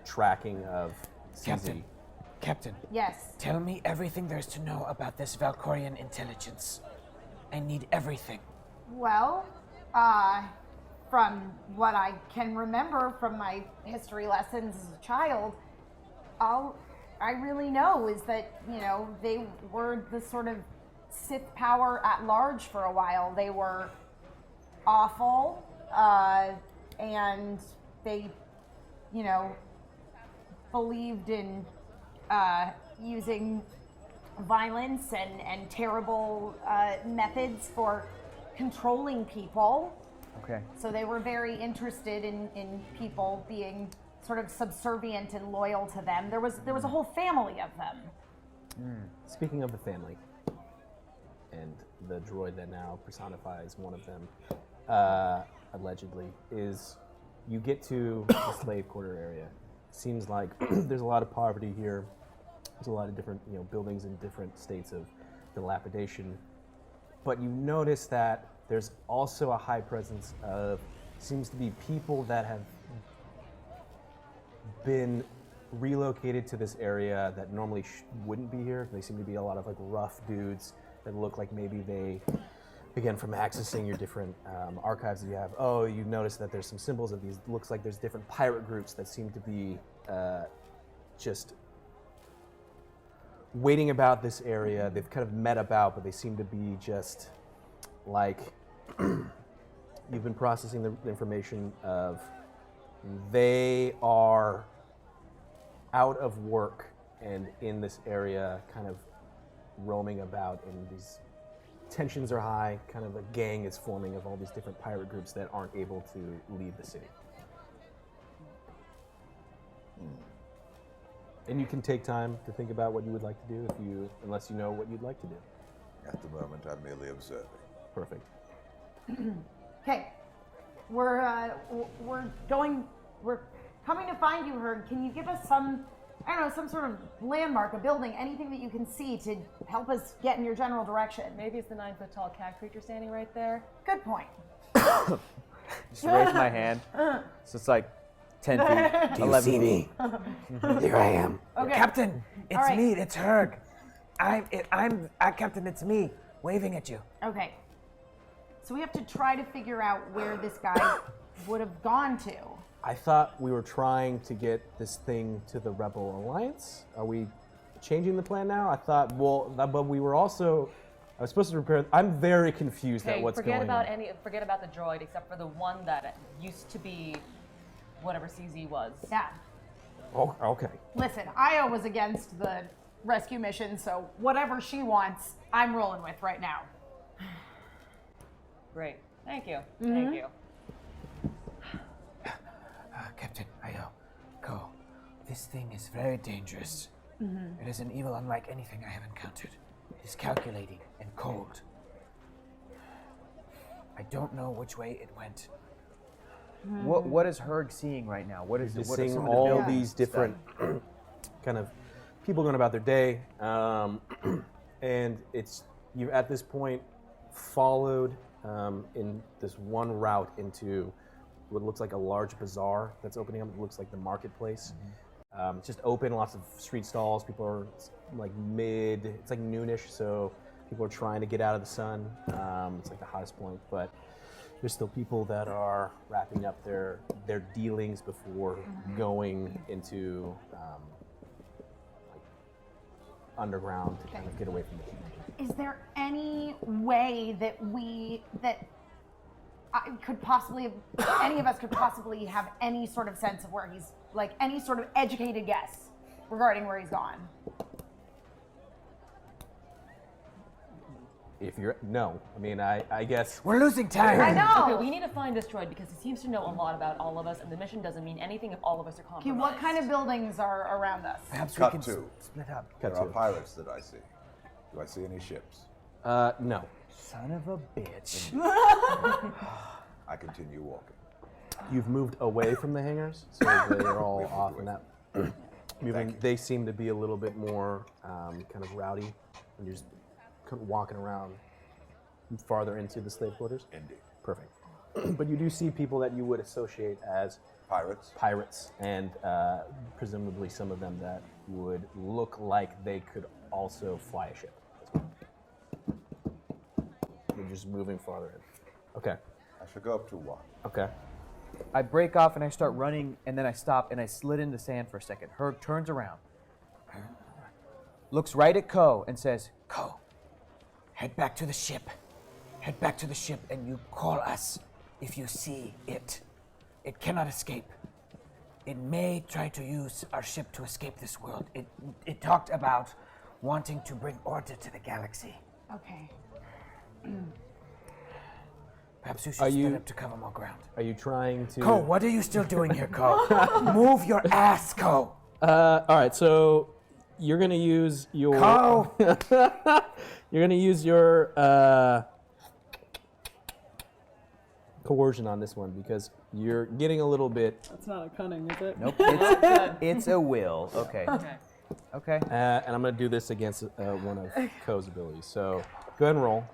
tracking of CZ. Captain, Yes. tell me everything there's to know about this Valkorian intelligence. I need everything. Well, from what I can remember from my history lessons as a child, all I really know is that, they were the sort of Sith power at large for a while. They were awful, and they, believed in using violence and terrible methods for controlling people. Okay. So they were very interested in people being sort of subservient and loyal to them. There was a whole family of them. Speaking of the family, and the droid that now personifies one of them, allegedly, is you get to the slave quarter area. Seems like there's a lot of poverty here. There's a lot of different buildings in different states of dilapidation. But you notice that there's also a high presence of, seems to be people that have been relocated to this area that normally wouldn't be here. They seem to be a lot of like rough dudes that look like maybe they, again, from accessing your different archives that you have. Oh, you notice that there's some symbols of these. Looks like there's different pirate groups that seem to be just waiting about this area. They've kind of met about, but they seem to be just like you've been processing the information of they are out of work and in this area kind of roaming about, and these tensions are high. Kind of a gang is forming of all these different pirate groups that aren't able to leave the city. And you can take time to think about what you would like to do unless you know what you'd like to do. At the moment, I'm merely observing. Perfect. Okay, we're coming to find you, Herg. Can you give us some sort of landmark, a building, anything that you can see to help us get in your general direction? Maybe it's the 9-foot-tall cat creature standing right there. Good point. Just raise my hand. So it's like 10 feet, Do you 11 see me? Here I am. Okay. Captain, it's All right. me. It's Herg. Captain, it's me, waving at you. Okay. So we have to try to figure out where this guy would have gone to. I thought we were trying to get this thing to the Rebel Alliance. Are we changing the plan now? I thought, but we were also. I was supposed to prepare. I'm very confused at what's going on. Forget about the droid, except for the one that used to be whatever CZ was. Yeah. Oh, okay. Listen, Io was against the rescue mission, so whatever she wants, I'm rolling with right now. Great. Thank you. Thank you. Captain, Go. This thing is very dangerous. It is an evil unlike anything I have encountered. It is calculating and cold. I don't know which way it went. What is Herg seeing right now? What is Just what are seeing some of the all buildings these different kind of people going about their day, and you at this point followed in this one route into what looks like a large bazaar that's opening up. It looks like the marketplace. It's just open, lots of street stalls. People are like it's like noonish, so people are trying to get out of the sun. It's like the hottest point, but there's still people that are wrapping up their dealings before going into like underground to kind of get away from the heat. Is there any way that any of us could possibly have any sort of sense of where he's, like any sort of educated guess regarding where he's gone? I guess we're losing time. I know. Okay, we need to find this droid because he seems to know a lot about all of us, and the mission doesn't mean anything if all of us are compromised. Okay, what kind of buildings are around us? Perhaps Cut we can to. split up. There are pirates that I see. Do I see any ships? No. Son of a bitch. I continue walking. You've moved away from the hangars, so they're all off in that. They seem to be a little bit more kind of rowdy, and you're just walking around farther into the slave quarters. Indeed. Perfect. But you do see people that you would associate as pirates, and presumably some of them that would look like they could also fly a ship. You're just moving farther in. Okay. I shall go up to one. Okay. I break off and I start running, and then I stop and I slid in the sand for a second. Herg turns around, looks right at Ko, and says, Ko, head back to the ship. Head back to the ship and you call us if you see it. It cannot escape. It may try to use our ship to escape this world. It talked about wanting to bring order to the galaxy. Okay. Perhaps you should split up to cover more ground. Are you trying to... Ko, what are you still doing here, Ko? Move your ass, Ko. All right, so you're going to use your... Ko! You're going to use your coercion on this one because you're getting a little bit... That's not a cunning, is it? Nope, it's a will. Okay. Okay. And I'm going to do this against one of Ko's abilities. So go ahead and roll.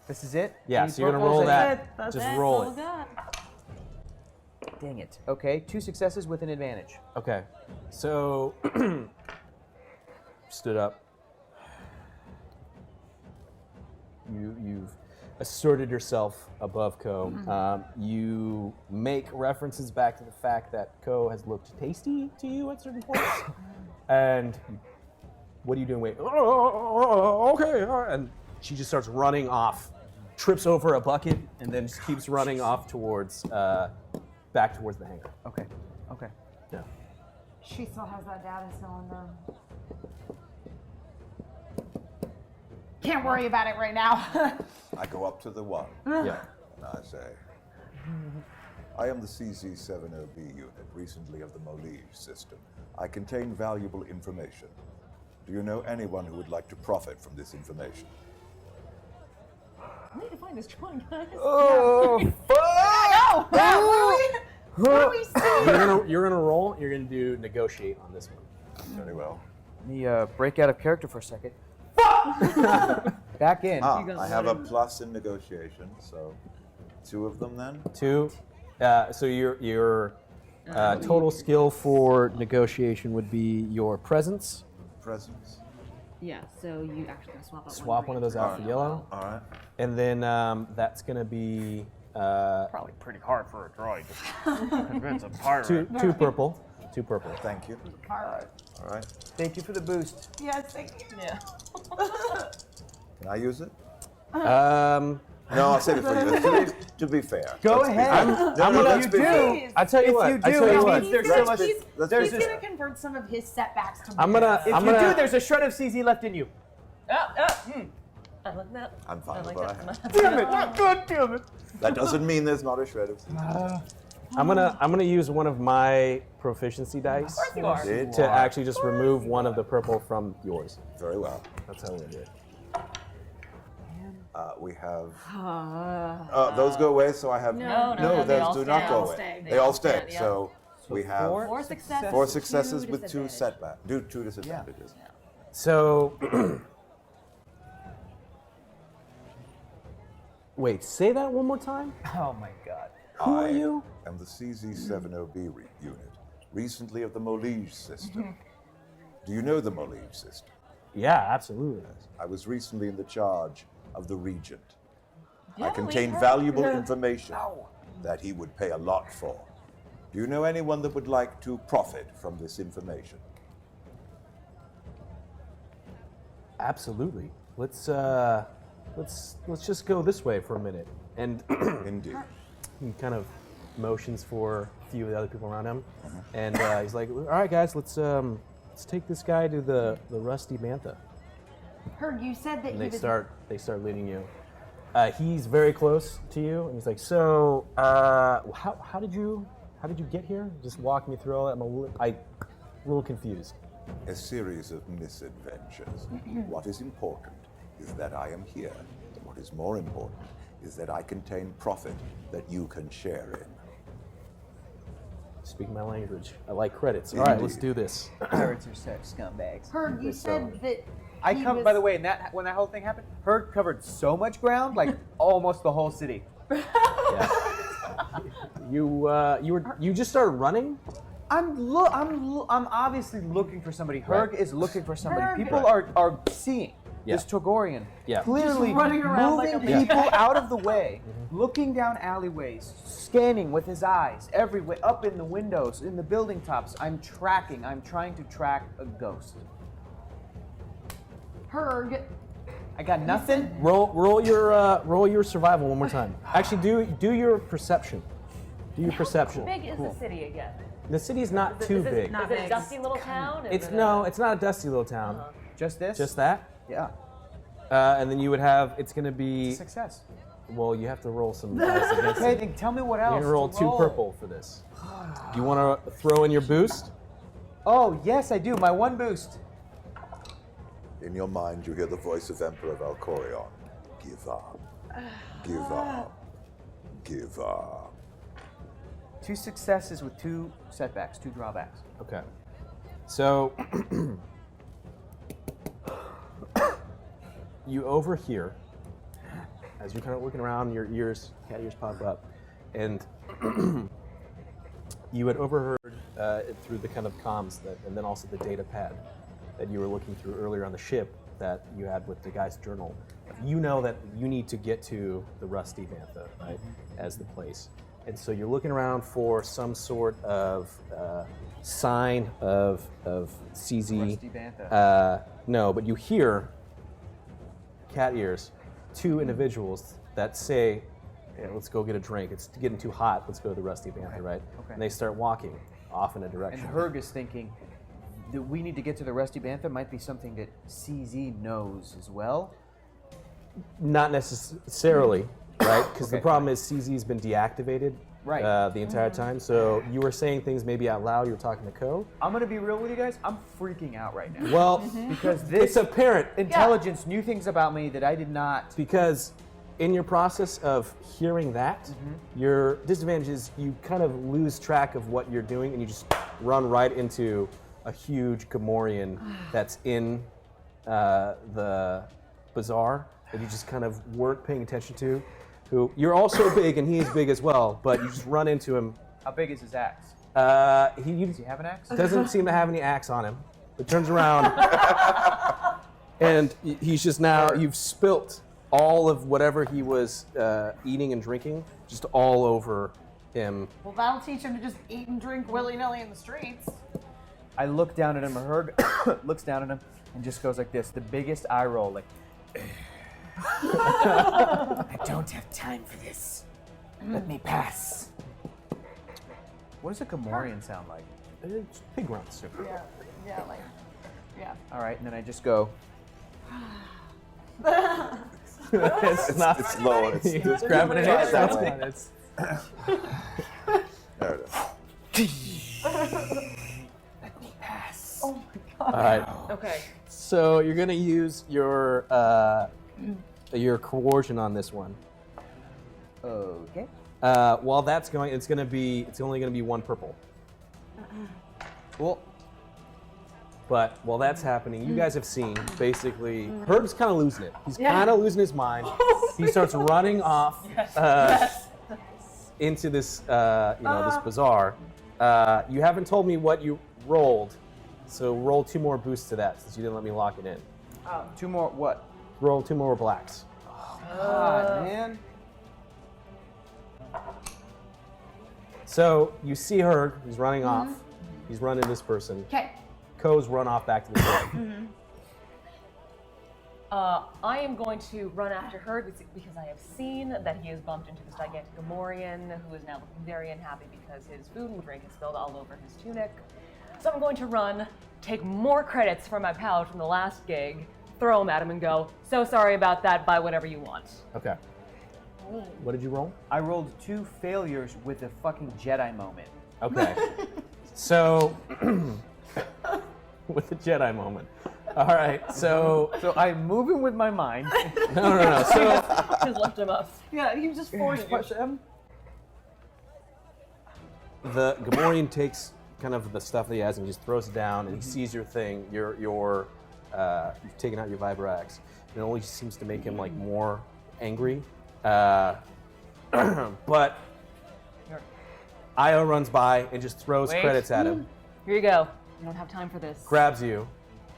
This is it? Yeah, so you're going to roll that. Just roll it. Dang it. Okay, 2 successes with an advantage. Okay. So stood up. You've asserted yourself above Ko. You make references back to the fact that Ko has looked tasty to you at certain points. And what are you doing? Wait. Oh, okay. And she just starts running off, trips over a bucket, and then just keeps running off towards, back towards the hangar. Okay. Okay. Yeah. She still has that data cylinder. Can't worry about it right now. I go up to the one. Yeah. And I say, I am the CZ-70B unit, recently of the Molige system. I contain valuable information. Do you know anyone who would like to profit from this information? I need to find this drawing, guys. Oh, fuck! What do we see? You're gonna roll. You're gonna do negotiate on this one. Very well. Let me break out of character for a second. Back in. I have a plus in negotiation, so 2 of them then? 2. So your total skill for negotiation would be your presence. Presence. Yeah, so you actually gonna swap out Swap one of those out for yellow. All right. And then that's gonna be Probably pretty hard for a droid to convince a pirate. 2 purple. 2 purple. Thank you. All right. All right. Thank you for the boost. Yes, thank you. Yeah. Can I use it? Um, No, I'll save it for you. To be fair. Go Let's be ahead. fair. I'm No, gonna- let's be fair. I tell you If what. you I do, tell you it what. means there's still a... Let's He's be gonna convert some of his setbacks to I'm gonna. If I'm you gonna. do, there's a shred of CZ left in you. I like that. I'm fine I with like what I that. have. Damn it! God damn it! That doesn't mean there's not a shred of I'm gonna use one of my proficiency dice You are. to actually just remove one of the purple from yours. Very well. That's how we do it. We have. Those go away, so I have. No, those they all do stay. not They go all away. stay. They all stay. Yeah. So we have 4 successes. 4 successes with 2 disadvantage. setbacks. 2 disadvantages. So. Wait, say that one more time. Oh my god. Who are you? I am the CZ-70B unit, recently of the Molige system. Do you know the Molige system? Yeah, absolutely. I was recently in the charge of the Regent. I Yeah, contain we valuable information that he would pay a lot for. Do you know anyone that would like to profit from this information? Absolutely. Let's just go this way for a minute. And Indeed. he kind of motions for a few of the other people around him, and he's like, "All right, guys, let's take this guy to the Rusty Bantha." Heard you said that And he they was. start leading you. He's very close to you, and he's like, "So, how did you get here? Just walk me through all that. I'm a little confused." A series of misadventures. What is important is that I am here. And what is more important is that I contain profit that you can share in. Speak my language. I like credits. All right, let's do this. Pirates are such scumbags. Heard you said that. I he come. was- By the way, when that whole thing happened, Herd covered so much ground, like almost the whole city. Yeah. You just started running. I'm obviously looking for somebody. Herg is looking for somebody. Herg. People are seeing Yeah. this Togorian Yeah. clearly Just running around like moving a people out of the way, looking down alleyways, scanning with his eyes everywhere, up in the windows, in the building tops. I'm trying to track a ghost. Herg. I got nothing. Roll your survival one more time. Actually, do your perception. Do your perception. How big is the city again? The city's not too big. Is it a dusty little town? It's not a dusty little town. Just this? Just that. Yeah. And then you would have. It's gonna be. Success. Well, you have to roll some dice against Okay, it. then tell me what You're else. gonna roll to 2 purple for this. Do you want to throw in your boost? Oh yes, I do. My 1 boost. In your mind, you hear the voice of Emperor Valkorion. Give up. Give up. Give up. 2 successes with 2 setbacks, 2 drawbacks. Okay. So you overhear as you're kind of looking around, your cat ears pop up, and you had overheard through the kind of comms and then also the data pad that you were looking through earlier on the ship that you had with the guy's journal. You know that you need to get to the Rusty Bantha, right, as the place. And so you're looking around for some sort of sign of CZ. Rusty Bantha. No, but you hear cat ears, two individuals that say, "Yeah, let's go get a drink. It's getting too hot. Let's go to the Rusty Bantha," right? Okay. And they start walking off in a direction. And Herg is thinking that we need to get to the Rusty Bantha might be something that CZ knows as well. Not necessarily, right? Because the Okay. problem is CZ's been deactivated the entire time. So you were saying things maybe out loud. You were talking to Ko. I'm gonna be real with you guys. I'm freaking out right now. Well, because this it's apparent. intelligence knew things about me that I did not. Because in your process of hearing that, your disadvantage is you kind of lose track of what you're doing and you just run right into a huge Gamorrean that's in the bazaar that you just kind of weren't paying attention to. Who you're also big and he is big as well, but you just run into him. How big is his axe? Does he have an axe? Doesn't seem to have any axe on him. But turns around and he's just now, you've spilt all of whatever he was eating and drinking just all over him. Well, that'll teach him to just eat and drink willy-nilly in the streets. I look down at him, Herg looks down at him and just goes like this, the biggest eye roll, like, I don't have time for this. Let me pass. what does a Gamorrean sound like? It's pig grunts. Yeah, like, yeah. All right, and then I just go, It's not. It's low. It's Just grabbing it. Try it that way. It's There it is. Let me pass. Oh my god. all right. Okay. So you're gonna use your coercion on this one. okay. While that's going, it's only gonna be one purple. Cool. But while that's happening, you guys have seen basically Herb's kind of losing it. He's kind of losing his mind. He starts running off into this this bazaar. You haven't told me what you rolled, so roll 2 more boosts to that since you didn't let me lock it in. 2 more what? Roll 2 more blacks. God, man. So you see her. He's running off. He's running this person. Okay. Ko's run off back to the ship. I am going to run after her because I have seen that he has bumped into this gigantic Gamorrean who is now looking very unhappy because his food and drink is spilled all over his tunic. So I'm going to run, take more credits from my pal from the last gig, throw them at him and go, "So sorry about that, buy whatever you want." Okay. What did you roll? I rolled 2 failures with a fucking Jedi moment. Okay. So, with the Jedi moment. All right. So I'm moving with my mind. no. So Just lift him up. Yeah, you just force push him. the Gamorrean takes kind of the stuff that he has and just throws it down, and he sees your thing. You've taken out your Vibro-Axe. It only seems to make him like more angry. But Io runs by and just throws Wait. credits at him, Here you go. You don't have time for this. grabs you,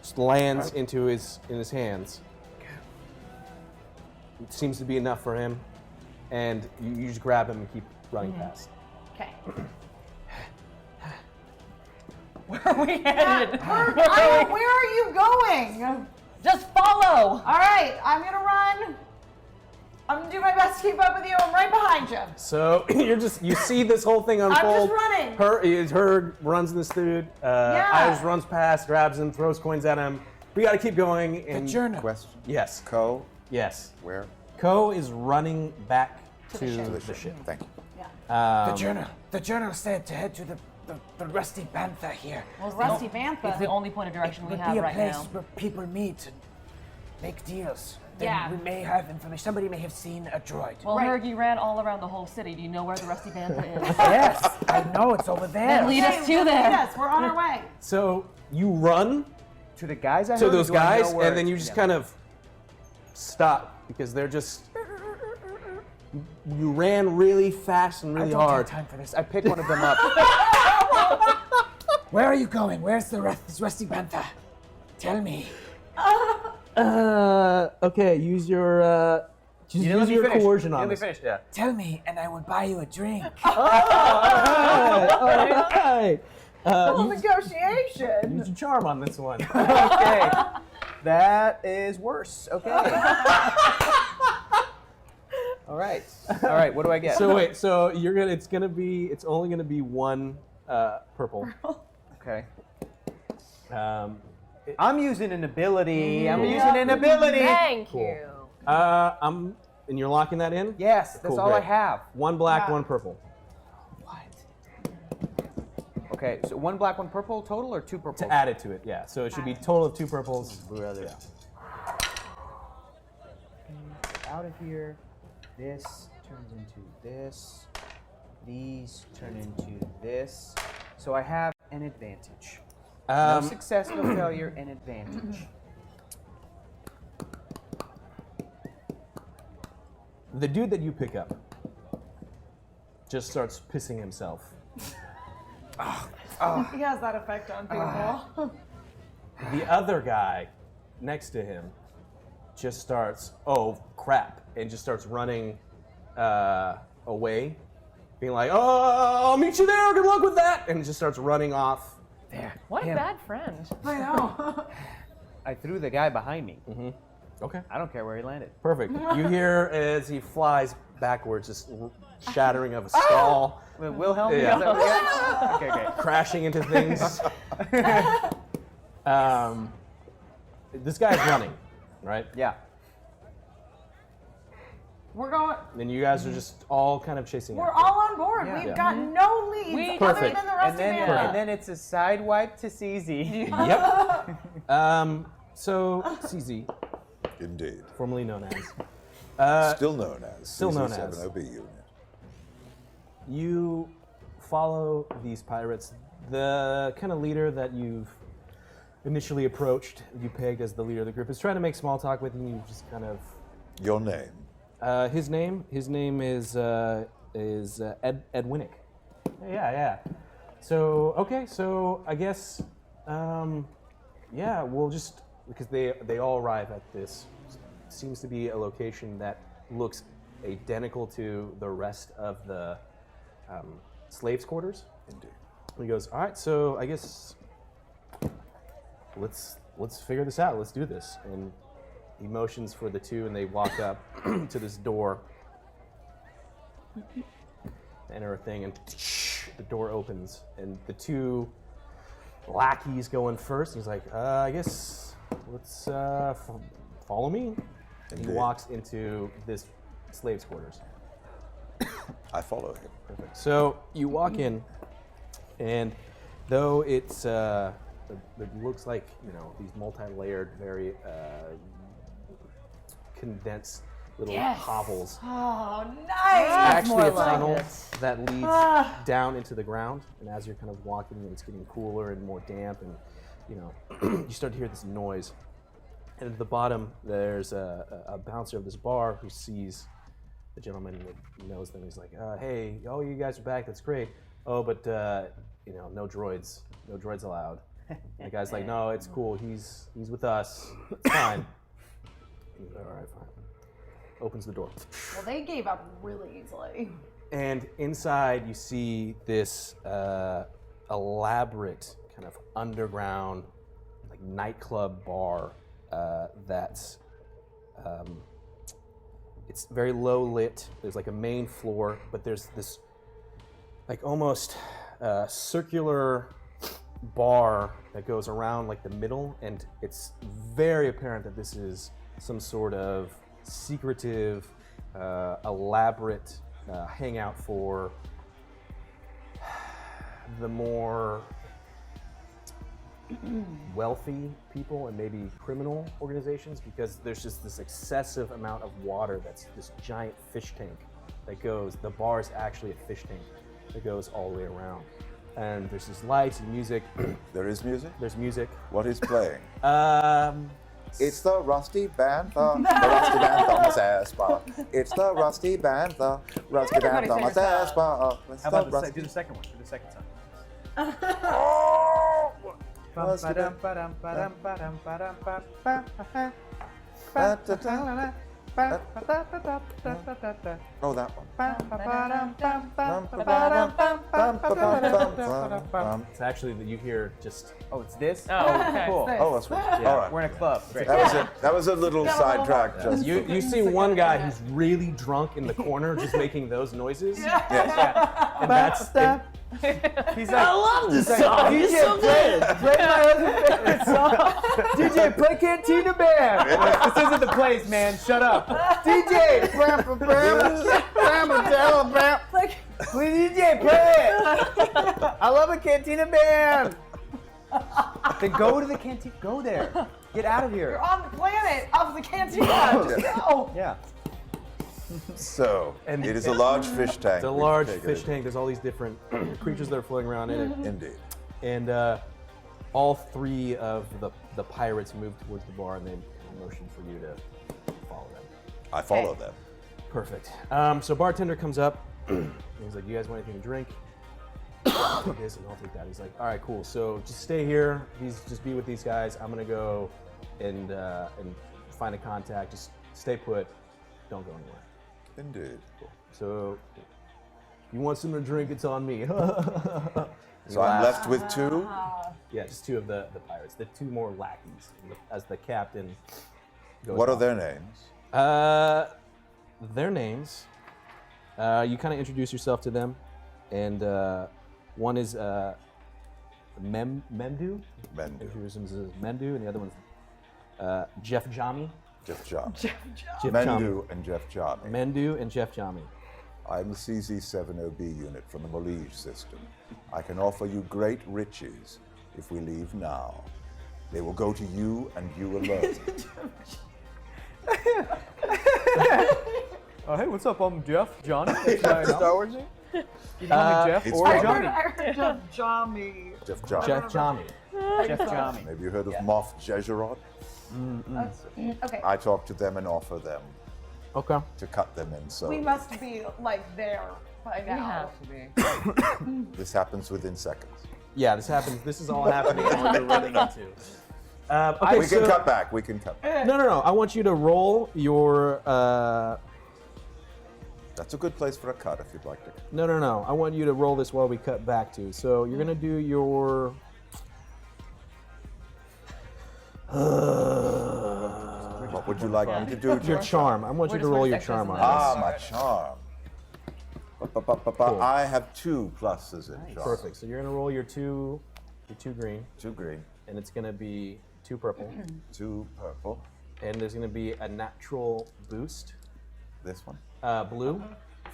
just lands in his hands. It seems to be enough for him, and you just grab him and keep running past. Okay. Where are we headed? Where are you going? Just follow. All right, I'm gonna run. I'm gonna do my best to keep up with you. I'm right behind you. So you see this whole thing unfold. I'm just running. Her runs this dude. I just runs past, grabs him, throws coins at him. We got to keep going. And journal. Question. Yes. Ko, Yes. where? Ko is running back to The ship. Thank you. The journal said to head to the Rusty Bantha here. Well, Rusty It's Bantha. the only point of direction we Would have be a right place now. where people meet and make deals. Then Yeah. we may have information. Somebody may have seen a droid. Well, Right. Hergy ran all around the whole city. Do you know where the Rusty Bantha is? Yes, I know it's over there. Then lead us to there. Yes, we're on our way. So you run To the guys I to heard, those do I know guys, where and then you it's- just kind of stop because they're just. You ran really fast and I really don't hard. have time for this. I pick one of them up. Where are you going? Where's this Rusty Panther? Tell me. Okay, use your use your coercion on this. Yeah. Tell me, and I will buy you a drink. All right. Negotiation. Use your charm on this one. Okay. That is worse. Okay. All right. All right. What do I get? So wait. So you're gonna. It's only gonna be one purple. Okay. It- I'm using an ability. I'm using an ability. Thank Cool. you. And you're locking that in? Yes, that's Cool, all I great. have. One black, Yeah. one purple. Okay, so one black, one purple total, or two purples? To add it to it, yeah. So it should be total of 2 purples. Yeah. Out of here. This turns into this. These turn into this. So I have an advantage. No success, no failure, an advantage. The dude that you pick up just starts pissing himself. He has that effect on people. The other guy next to him just starts, oh crap, and just starts running away, being like, oh, I'll meet you there, good luck with that, and just starts running off. There. What a him. bad friend. I know. I threw the guy behind me. Okay. I don't care where he landed. Perfect. You hear as he flies backwards, just shattering of a skull, Wilhelm? Yeah. Is that what okay, great. crashing into things. This guy's running, right? Yeah. We're going. And you guys are just all kind of chasing We're after it. all on board. Yeah. We've Yeah. got no leads other Perfect. than the Rusty Panther. And then it's a side wipe to CZ. Yep. So CZ, Indeed. formerly known as, Still known as. still known as. CZ7OB unit. You follow these pirates. The kind of leader that you've initially approached, you pegged as the leader of the group, is trying to make small talk with you. You just kind of. Your name? His name is Ed Winnick. Yeah. So okay, so I guess yeah, we'll just because they all arrive at this seems to be a location that looks identical to the rest of the slaves' quarters. Indeed. He goes, all right, so I guess let's figure this out. Let's do this. And he motions for the two, and they walk up to this door, enter a thing, and the door opens, and the two lackeys go in first. He's like, I guess let's follow me. And he Indeed. walks into this slave's quarters. I follow him. Perfect. So you walk in, and though it looks like these multi-layered, very condensed little hovels. Oh, nice! Actually, a more like tunnel it. that leads down into the ground, and as you're kind of walking, it's getting cooler and more damp, and you start to hear this noise. And at the bottom, there's a bouncer of this bar who sees the gentleman and knows them. He's like, "Hey, you guys are back. That's great. Oh, but no droids allowed." And the guy's like, "No, it's cool. He's with us. It's fine." He's like, all right, fine. Opens the door. Well, they gave up really easily. And inside, you see this elaborate kind of underground, like nightclub bar that's it's very low lit. There's like a main floor, but there's this like almost circular bar that goes around like the middle, and it's very apparent that this is some sort of secretive, elaborate hangout for the more wealthy people and maybe criminal organizations, because there's just this excessive amount of water that's this giant fish tank that goes, the bar is actually a fish tank that goes all the way around. And there's this lights and music. There is music? There's music. What is playing? It's the Rusty Bantha, the Rusty Bantha says bar. It's the Rusty Bantha, Rusty Everybody Bantha sing a says song. bar. How about do the second one? Do the second song. Oh, that one. It's actually that you hear just. Oh, it's this? Oh, okay. Cool. Oh, that's right. Yeah. All right. We're in a club. Great. That was a little sidetrack. Just You see one guy who's really drunk in the corner, just making those noises. yes. And that's. He's like, I love this song. DJ, play my other favorite song. DJ, play Cantina Band. This isn't the place, man. Shut up. DJ, please, DJ, play it. I love a Cantina Band. Then go to the cantina. Go there. Get out of here. You're on the planet of the cantina. Just go. Yeah. So, And it is a large fish tank. It's a large fish tank. There's all these different creatures that are floating around in it. Indeed. And all three of the pirates move towards the bar and they motion for you to follow them. I follow them. Perfect. So bartender comes up. And he's like, "You guys want anything to drink?" I'll take this and I'll take that. He's like, "All right, cool. So just stay here. Just be with these guys. I'm gonna go and find a contact. Just stay put. Don't go anywhere." Indeed. So, you want something to drink? It's on me. So I'm left with two? Yeah, just two of the pirates. The two more lackeys, as the captain goes What are off. their names? Their names. You kind of introduce yourself to them, and one is Memdu. Mendu. Introduces him as Mendu, and the other one's Jeff Jami. Jeff Jami. Jeff Mendu and Jeff Jami. Mendu and Jeff Jami. I'm the CZ-7OB unit from the Molige system. I can offer you great riches if we leave now. They will go to you and you alone. Hey, what's up? I'm Jeff. Johnny. That's my Star Wars name. You call me Jeff it's or fine. Johnny? I heard Jeff Jami. Jeff Jami. Jeff Jami. Jeff Jami. Maybe you heard of Moff Jezerod? Okay. I talk to them and offer them Okay. to cut them in. So We must be like there by We now. have to be. this happens within seconds. Yeah, this happens. This is all happening while you're running into. Okay, We can cut back. We can cut back. No. I want you to roll your. That's a good place for a cut if you'd like to. No. I want you to roll this while we cut back to. So you're gonna do your. What would you like me to do, Your Jeff? charm. I want you to roll your charm on Ah, this. my charm. I have 2 pluses in charm. Perfect. So you're gonna roll your two green, 2 green, and it's gonna be 2 purple, 2 purple. and there's gonna be a natural boost, This one. blue,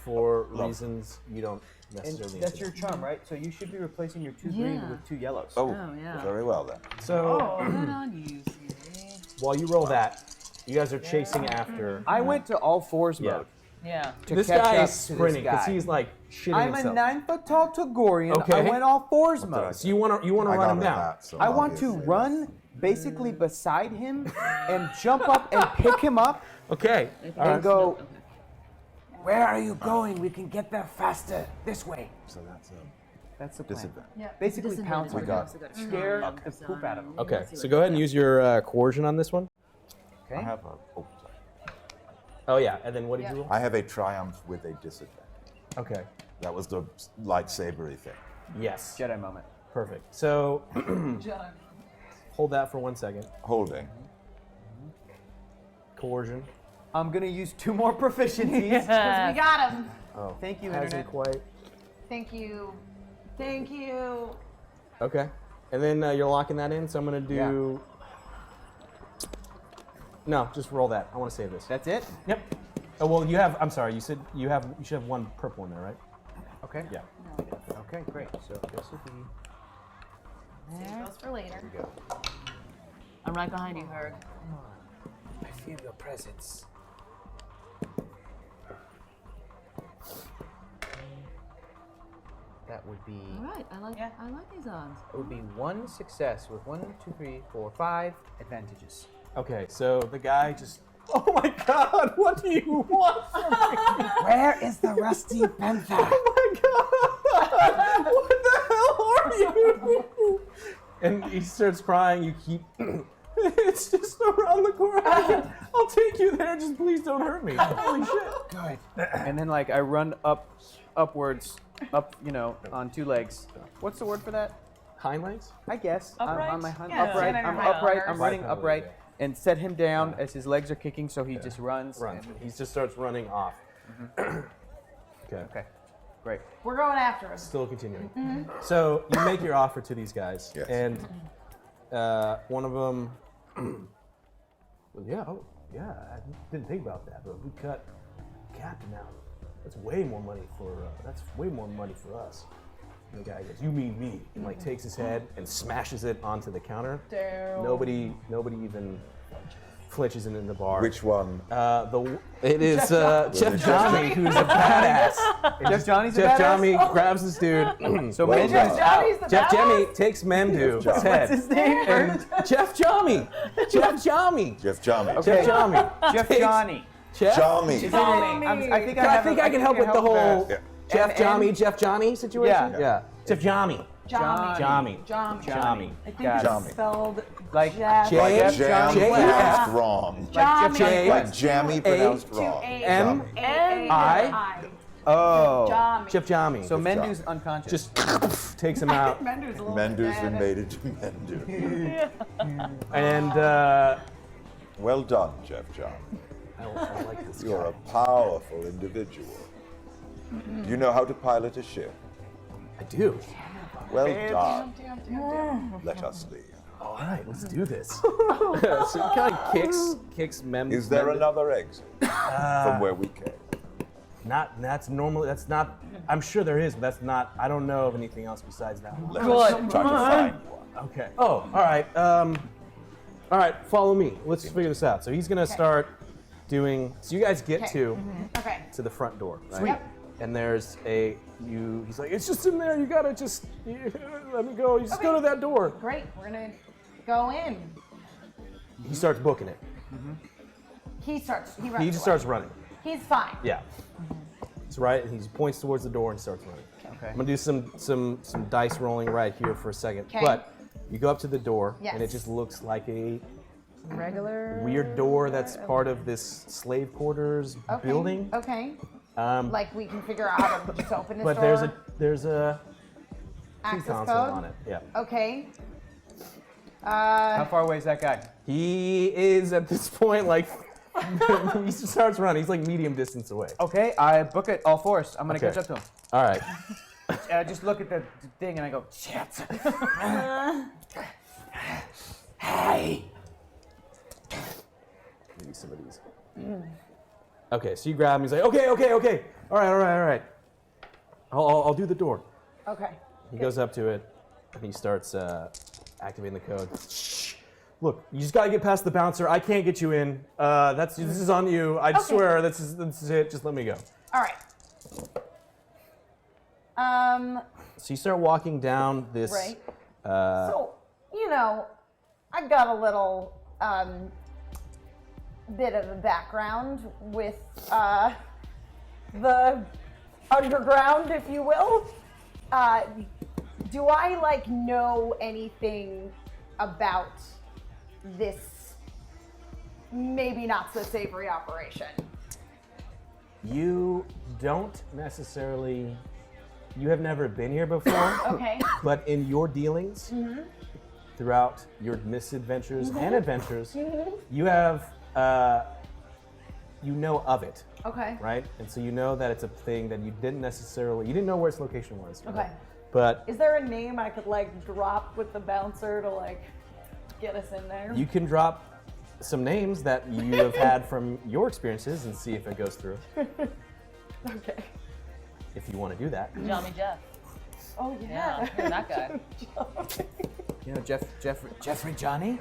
for reasons you don't necessarily. And that's need your to know. charm, right? So you should be replacing your 2 green Yeah. with 2 yellows. Oh, yeah. very well then. So Good on you, CZ. while you roll that, you guys are chasing after. I went to all fours Yeah. mode. Yeah. To This catch guy up is to sprinting this because guy. he's like shitting I'm himself. a 9-foot tall Togorian. I Okay. went all fours mode. So you want to I run got him a down. hat, so I want to obviously run basically beside him and jump up and pick him up Okay. All right. and go. Where are you going? We can get there faster. This way. So that's That's the plan. disadvantage. Basically, pounce on got him. Scare the poop out of him. Okay. So go ahead and use your coercion on this one. I Okay. have a. Oh, sorry. Oh yeah. And then what did you roll? I have a triumph with a disadvantage. Okay. That was the lightsabery thing. Yes. Jedi moment. Perfect. So hold that for 1 second. Holding. Coercion. I'm gonna use 2 more proficiencies. We got him. Oh. Thank you, Hasn't Internet. quite. Thank you. Thank you. Okay. And then you're locking that in. So I'm gonna do. No, just roll that. I want to save this. That's it? Yep. Oh well, you have. I'm sorry. You said you should have 1 purple in there, right? Okay. Yeah. Okay, great. So this will be. Save those for later. I'm right behind you, Herg. I feel your presence. That would be. All right. I like these odds. It would be 1 success with 1, 2, 3, 4, 5 advantages. Okay. So the guy just. Oh my God! What do you want from me? Where is the rusty panther? Oh my God! What the hell are And he starts crying. You keep. It's just around the corner. I'll take you there. Just please don't hurt me. Holy shit. Good. And then like I run upwards, on two legs. What's the word for that? Hind legs? I guess. Upright? On my hind, Yeah, upright. stand on I'm your hind upright. legs. I'm running Probably, upright yeah. and set him down as his legs are kicking, so he just runs. Runs. and- He just starts running off. Okay. Okay. Great. We're going after him. Still continuing. So you make your offer to these guys, Yes. and one of them. Well, yeah. Oh, yeah. I didn't think about that, but we cut Captain out. That's way more money for. That's way more money for us. And the guy goes, "You mean me?" And like takes his head and smashes it onto the counter. Damn. Nobody even flinches in the bar. Which one? It is Jeff Johnny, who's a badass. Jeff Johnny's a Jeff badass? Johnny grabs this dude. So Well Mendu's done. out. Johnny's the Jeff badass? Johnny takes Mendu's Jeff head. What's his name? And Jeff Johnny. Jeff Johnny. Jeff Johnny. Okay. Jeff Johnny. Jeff takes- Johnny. Jeff? Johnny. Is it I think I can help with the whole Yeah. Jeff And- Johnny, Jeff Johnny situation. Yeah. Yeah. Jeff Johnny. Johnny. Johnny. Johnny. I think Got it's it. Johnny. spelled Like Jeff. J- Like J- jam J- pronounced wrong. Johnny. J- Like jammy pronounced wrong. M- I. Oh. Johnny. Jeff Johnny. So Mendu's unconscious. Just takes him out. Mendu's a little Mendu's been bad. made into Mendu. And Well done, Jeff Johnny. I like this You're guy. a powerful individual. Do you know how to pilot a ship? I do. Well done. Let us leave. All right, let's do this. So he kind of kicks Mem. Is there Mem- another exit from where we came? That's normally. That's not. I'm sure there is, but that's not. I don't know of anything else besides that one. Let us try to find one. Okay. Oh, all right. All right. Follow me. Let's figure this out. So he's gonna start doing. So you guys get to Okay. the front door, right? Sweet. And there's he's like, it's just in there. You gotta just let me go. You just go to that door. Great. We're gonna go in. He starts booking it. He runs He just away. starts running. He's fine. Yeah. That's right. And he points towards the door and starts running. Okay. I'm gonna do some dice rolling right here for a second. 'Kay. But you go up to the door and it Yes. just looks like a Regular. weird door that's part of this slave quarters Okay. building. Okay. Um, Like we can figure out how to just open this but door. there's a key access console code. on it. Yeah. Okay. How far away is that guy? He is at this point like he starts running. He's like medium distance away. Okay, I book it all force. I'm gonna Okay. catch up to him. All right. I just look at the thing and I go, shit. Hey. Maybe some of these. Okay, so you grab him. He's like, okay. All right. I'll do the door. Okay. He goes up to it and he starts activating the code. Shh. Look, you just gotta get past the bouncer. I can't get you in. This is on you. I swear, this is it. Just let me go. All right. So you start walking down this. Right. So, I got a little bit of a background with the underground, if you will. Do I know anything about this maybe not so savory operation? You don't necessarily. You have never been here before. Okay. But in your dealings, throughout your misadventures and adventures, you have, you know of it, Okay. right? And so you know that it's a thing that you didn't know where its location was. right? Okay. But Is there a name I could drop with the bouncer to get us in there? you can drop some names that you have had from your experiences and see if it goes through. Okay. If you want to do that. Johnny Jeff. Oh Yeah, that guy. Jeffrey Johnny?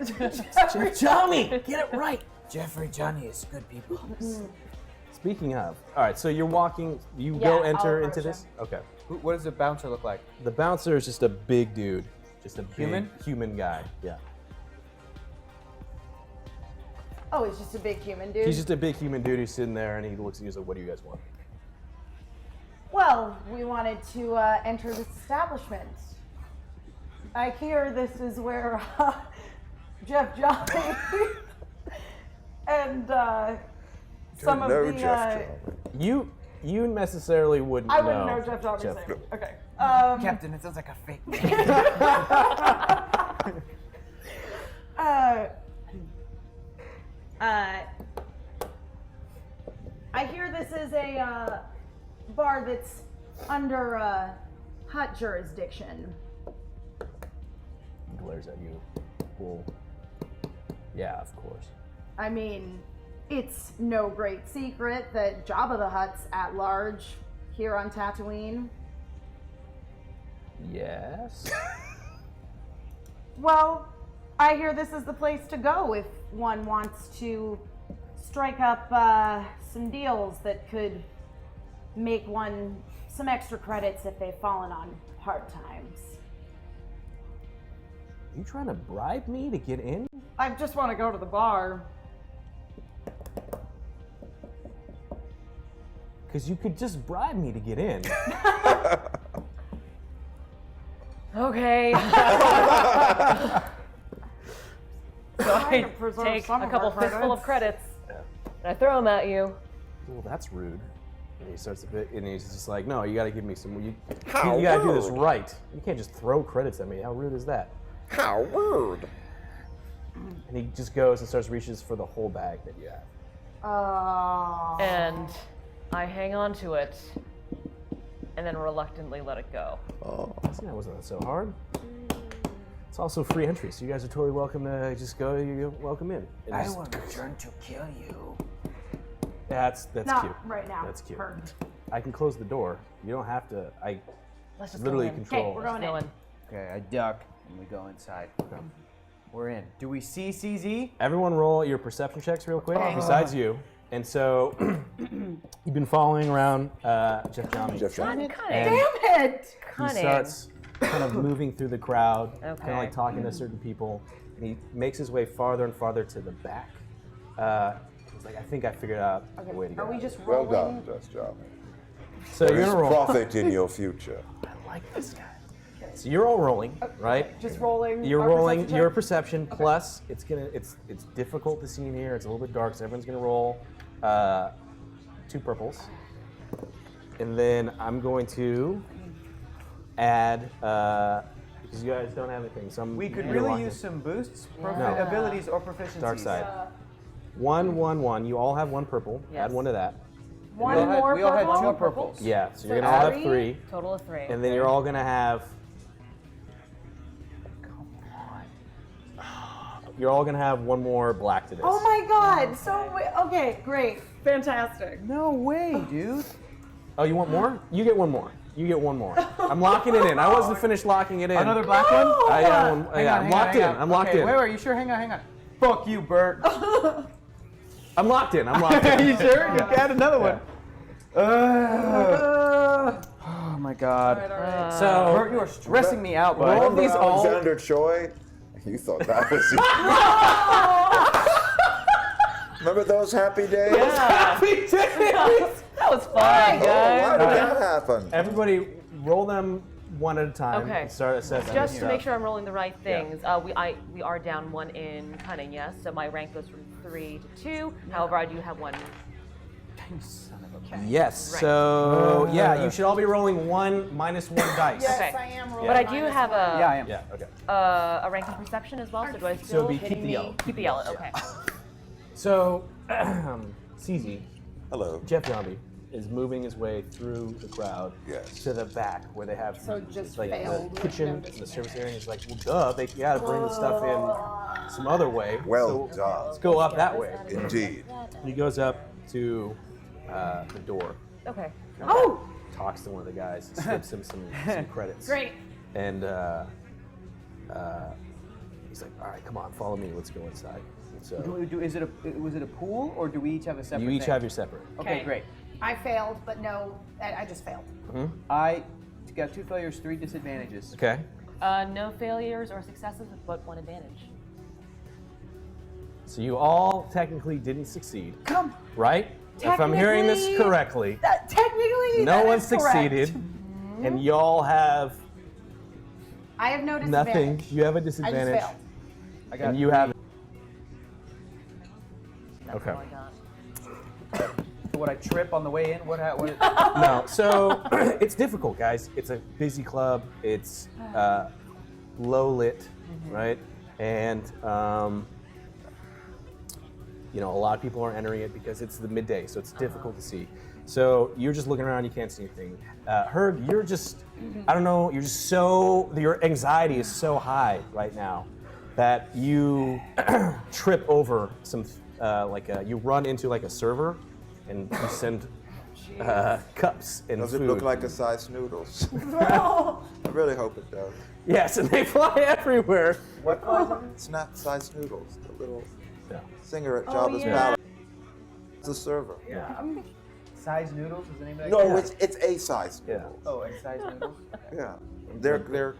Johnny, get it right. Jeffrey Johnny is good people. Speaking of, all right, so you're walking, you go Yeah, enter I'll into approach this? Okay. What does the bouncer look like? The bouncer is just a big dude. Just a big Human? human guy. Yeah. Oh, he's just a big human dude? He's just a big human dude who's sitting there and he looks at you and says, what do you guys want? Well, we wanted to enter this establishment. I hear this is where Jeff Johnny and some of the. Jeff You necessarily wouldn't I know. wouldn't know Jeff Johnny's name. Okay. Captain, it sounds like a fake name. I hear this is a bar that's under Hut jurisdiction. He glares at you. Well, yeah, of course. I mean, it's no great secret that Jabba the Hutt's at large here on Tatooine. Yes. Well, I hear this is the place to go if one wants to strike up some deals that could make one some extra credits if they've fallen on hard times. You trying to bribe me to get in? I just want to go to the bar. Because you could just bribe me to get in. Okay. So I preserve take some a of couple our fistful of credits. credits and I throw them at you. Well, that's rude. And he starts a bit, and he's just like, "No, you got to give me some. You How got to do this rude. right. You can't just throw credits at me. How rude is that?" How rude. And he just goes and starts reaches for the whole bag that you have. And I hang on to it and then reluctantly let it go. Oh, see, that wasn't so hard. It's also free entry, so you guys are totally welcome to just go. You're welcome in. And I just- will return to kill you. That's Not cute. right now. That's cute. Heard. I can close the door. You don't have to. I Let's just literally go in. control. Okay, we're going in. Okay, I duck and we go inside. We're in. Do we see CZ? Everyone roll your perception checks real quick, besides you. And so, you've been following around Jeff Johnny. Jeff Johnny. And Damn it! he Cunning. starts kind of moving through the crowd, kind Okay. of like talking to certain people. And he makes his way farther and farther to the back. He's like, I think I figured out the way to go. Are we just Well rolling? done, Jeff Johnny. So There you're is gonna roll. profit in your future. I like this guy. So you're all rolling, right? Just rolling. You're our rolling perception your check? perception plus it's difficult to see in here. It's a little bit dark, so everyone's gonna roll 2 purples, and then I'm going to add because you guys don't have anything. So We could you're really locked use in. some boosts, No. abilities, or proficiencies. Dark side. 1, 1, 1. You all have 1 purple. Yes. Add 1 to that. One We all had- more we all had purple? 2 purples. Yeah. So you're gonna all have 3? 3, Total of 3. and then you're all gonna have. You're all gonna have 1 more black to this. Oh my god! So, okay, great. Fantastic. No way, dude. Oh, you want more? You get 1 more. You get 1 more. I'm locking it in. I wasn't finished locking it in. Another black one? I got one. Hang Yeah, on, I'm hang locked on, in. hang on. I'm locked Okay, in. Wait, are you sure? Hang on. Fuck you, Bert. I'm locked in. I'm locked in. You sure? You got another one. Oh my god. So Bert, you are stressing me out, bud. roll these all. Alexander Choi? You thought that was Remember those happy days? Happy days. That was fun, Why guys. did that happen? Everybody, roll them 1 at a time. Okay. And start assessing. Just to stuff. make sure I'm rolling the right things, we are down 1 in cunning, yes. So my rank goes from 3 to 2. However, I do have 1. Yes. Right. So yeah, you should all be rolling 1 minus 1 dice. Yes, Okay. I am rolling. But I do have Yeah, I am. Yeah. Okay. a rank in perception as well. So do I still be keep the yellow. keep the yellow? Okay. So, CZ, Hello. Jeff Zombie, is moving his way through the crowd Yes. to the back where they have So just like failed. the kitchen and the service area. And he's like, well, duh, they gotta bring the stuff in some other way. Well so done. let's go up that way. Indeed. He goes up to the door, Okay. Oh, talks to one of the guys, slips him some credits. great. And he's like, all right, come on, follow me. Let's go inside. And so Was it a pool, or do we each have a separate you each thing? have your separate. Okay, great. I failed, but no, I just failed. I got 2 failures, 3 disadvantages. Okay. No failures or successes, but 1 advantage. So you all technically didn't succeed, Come. right? If I'm hearing this Technically- correctly, Technically, no that one is correct. succeeded, and y'all have I have no Nothing. disadvantage. You have a I just disadvantage. failed. I got And you have. That's Okay. all I got. Would I trip on the way in? What? No. So it's difficult, guys. It's a busy club. It's low lit, right? And you know, a lot of people are entering it because it's the midday, so it's difficult to see. So you're just looking around, you can't see anything. Herg, you're just, I don't know, you're just so, your anxiety is so high right now that you trip over some, you run into like a server and you send cups and Does food. it look like a size noodles? I really hope it does. Yes, and they fly everywhere. What flies? Snap size noodles. The little singer at Jabba's yeah. Palace. It's a server. Size noodles is the name of that? No, it's a size noodle. Oh, and size noodles. Yeah. They're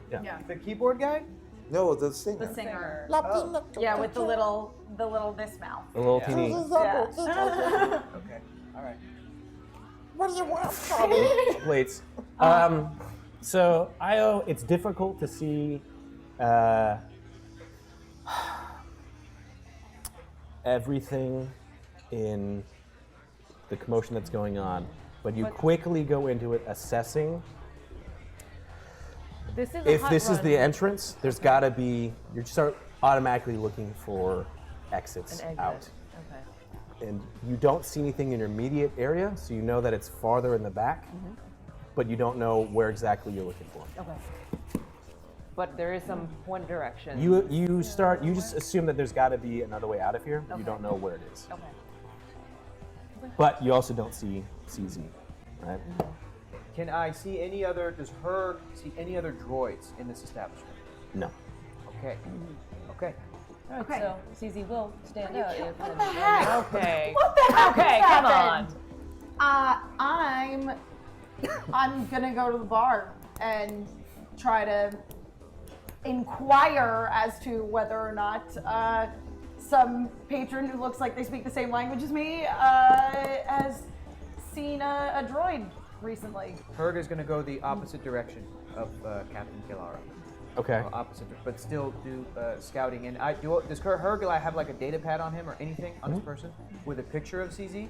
The keyboard guy? no, the singer. The singer. Oh. Yeah, with the little this mouth. A little teeny. Yeah. Okay. All right. What do you want? Plates. So Io, it's difficult to see everything in the commotion that's going on, but you quickly go into it assessing. This is a If hot this is run. the entrance, there's got to be, you start automatically looking for exits An exit. out. Okay. And you don't see anything in your immediate area, so you know that it's farther in the back, but you don't know where exactly you're looking for. Okay. But there is some one direction. You just assume that there's got to be another way out of here. You don't know where it is. Okay. But you also don't see CZ, right? Can I see any other? Does her see any other droids in this establishment? No. Okay. Okay. All right, Okay. so CZ will stand out. If What the heck? Okay. What the heck Okay, just come on. happened? I'm gonna go to the bar and try to inquire as to whether or not some patron who looks like they speak the same language as me has seen a droid recently. Herg is going to go the opposite direction of Captain Kilara. Okay. Opposite, but still do scouting. And does Herg have like a data pad on him or anything on this person with a picture of CZ?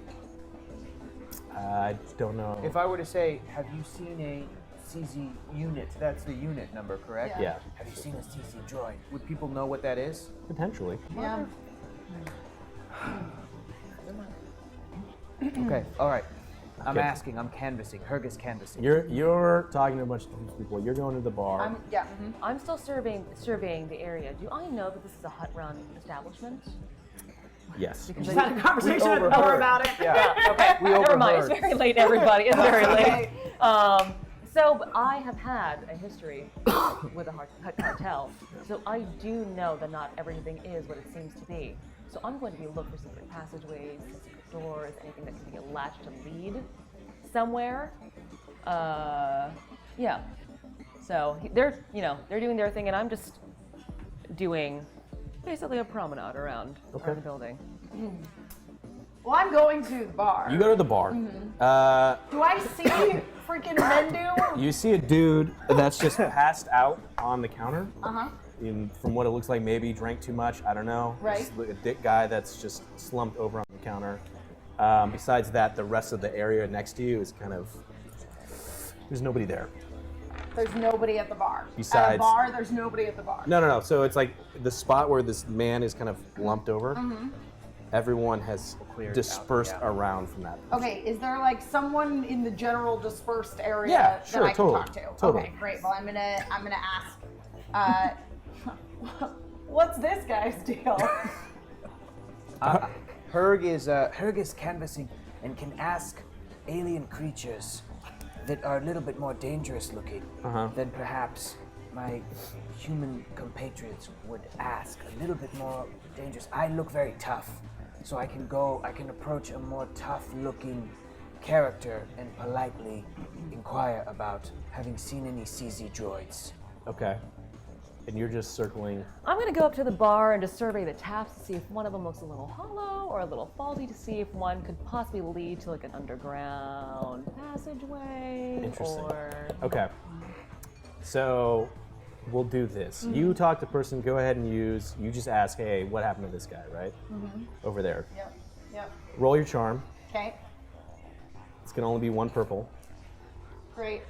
I don't know. If I were to say, have you seen a CZ unit? That's the unit number, correct? Yeah. Have you seen a CZ droid? Would people know what that is? Potentially. Yeah. Okay, all right. I'm asking, I'm canvassing. Herg is canvassing. You're talking to a bunch of people. You're going to the bar. I'm still surveying the area. Do I know that this is a hut run establishment? Yes. Because Just had a conversation with her about it. Yeah. Okay. We Never mind. overheard. It's very late, everybody. It's very late. Okay. So I have had a history with a hut cartel. So I do know that not everything is what it seems to be. So I'm going to be looking for secret passageways, secret doors, anything that can be a latch to lead somewhere. Yeah. So they're doing their thing, and I'm just doing basically a promenade around the building. Well, I'm going to the bar. You go to the bar. Do I see freaking Mendu? You see a dude that's just passed out on the counter. Uh-huh. From what it looks like, maybe drank too much. I don't know. Right. Just a dick guy that's just slumped over on the counter. Besides that, the rest of the area next to you is kind of, there's nobody there. There's nobody at the bar. At a Besides- bar, there's nobody at the bar. No. So it's like the spot where this man is kind of lumped over. Mm-hmm. Everyone has Cleared dispersed out, yeah. around from that. Okay, is there like someone in the general dispersed area Yeah, sure, that I can totally, talk to? totally. Okay, great. Well, I'm gonna ask. What's this guy's deal? Herg is canvassing and can ask alien creatures that are a little bit more dangerous looking than perhaps my human compatriots would ask. A little bit more dangerous. I look very tough, so I can approach a more tough looking character and politely inquire about having seen any CZ droids. Okay. And you're just circling. I'm gonna go up to the bar and just survey the taps to see if one of them looks a little hollow or a little faulty, to see if one could possibly lead to like an underground passageway. Interesting. Or Okay. So we'll do this. You talk to person, go ahead and you just ask, hey, what happened to this guy, right? Over there. Yep. Roll your charm. Okay. It's gonna only be 1 purple. Great.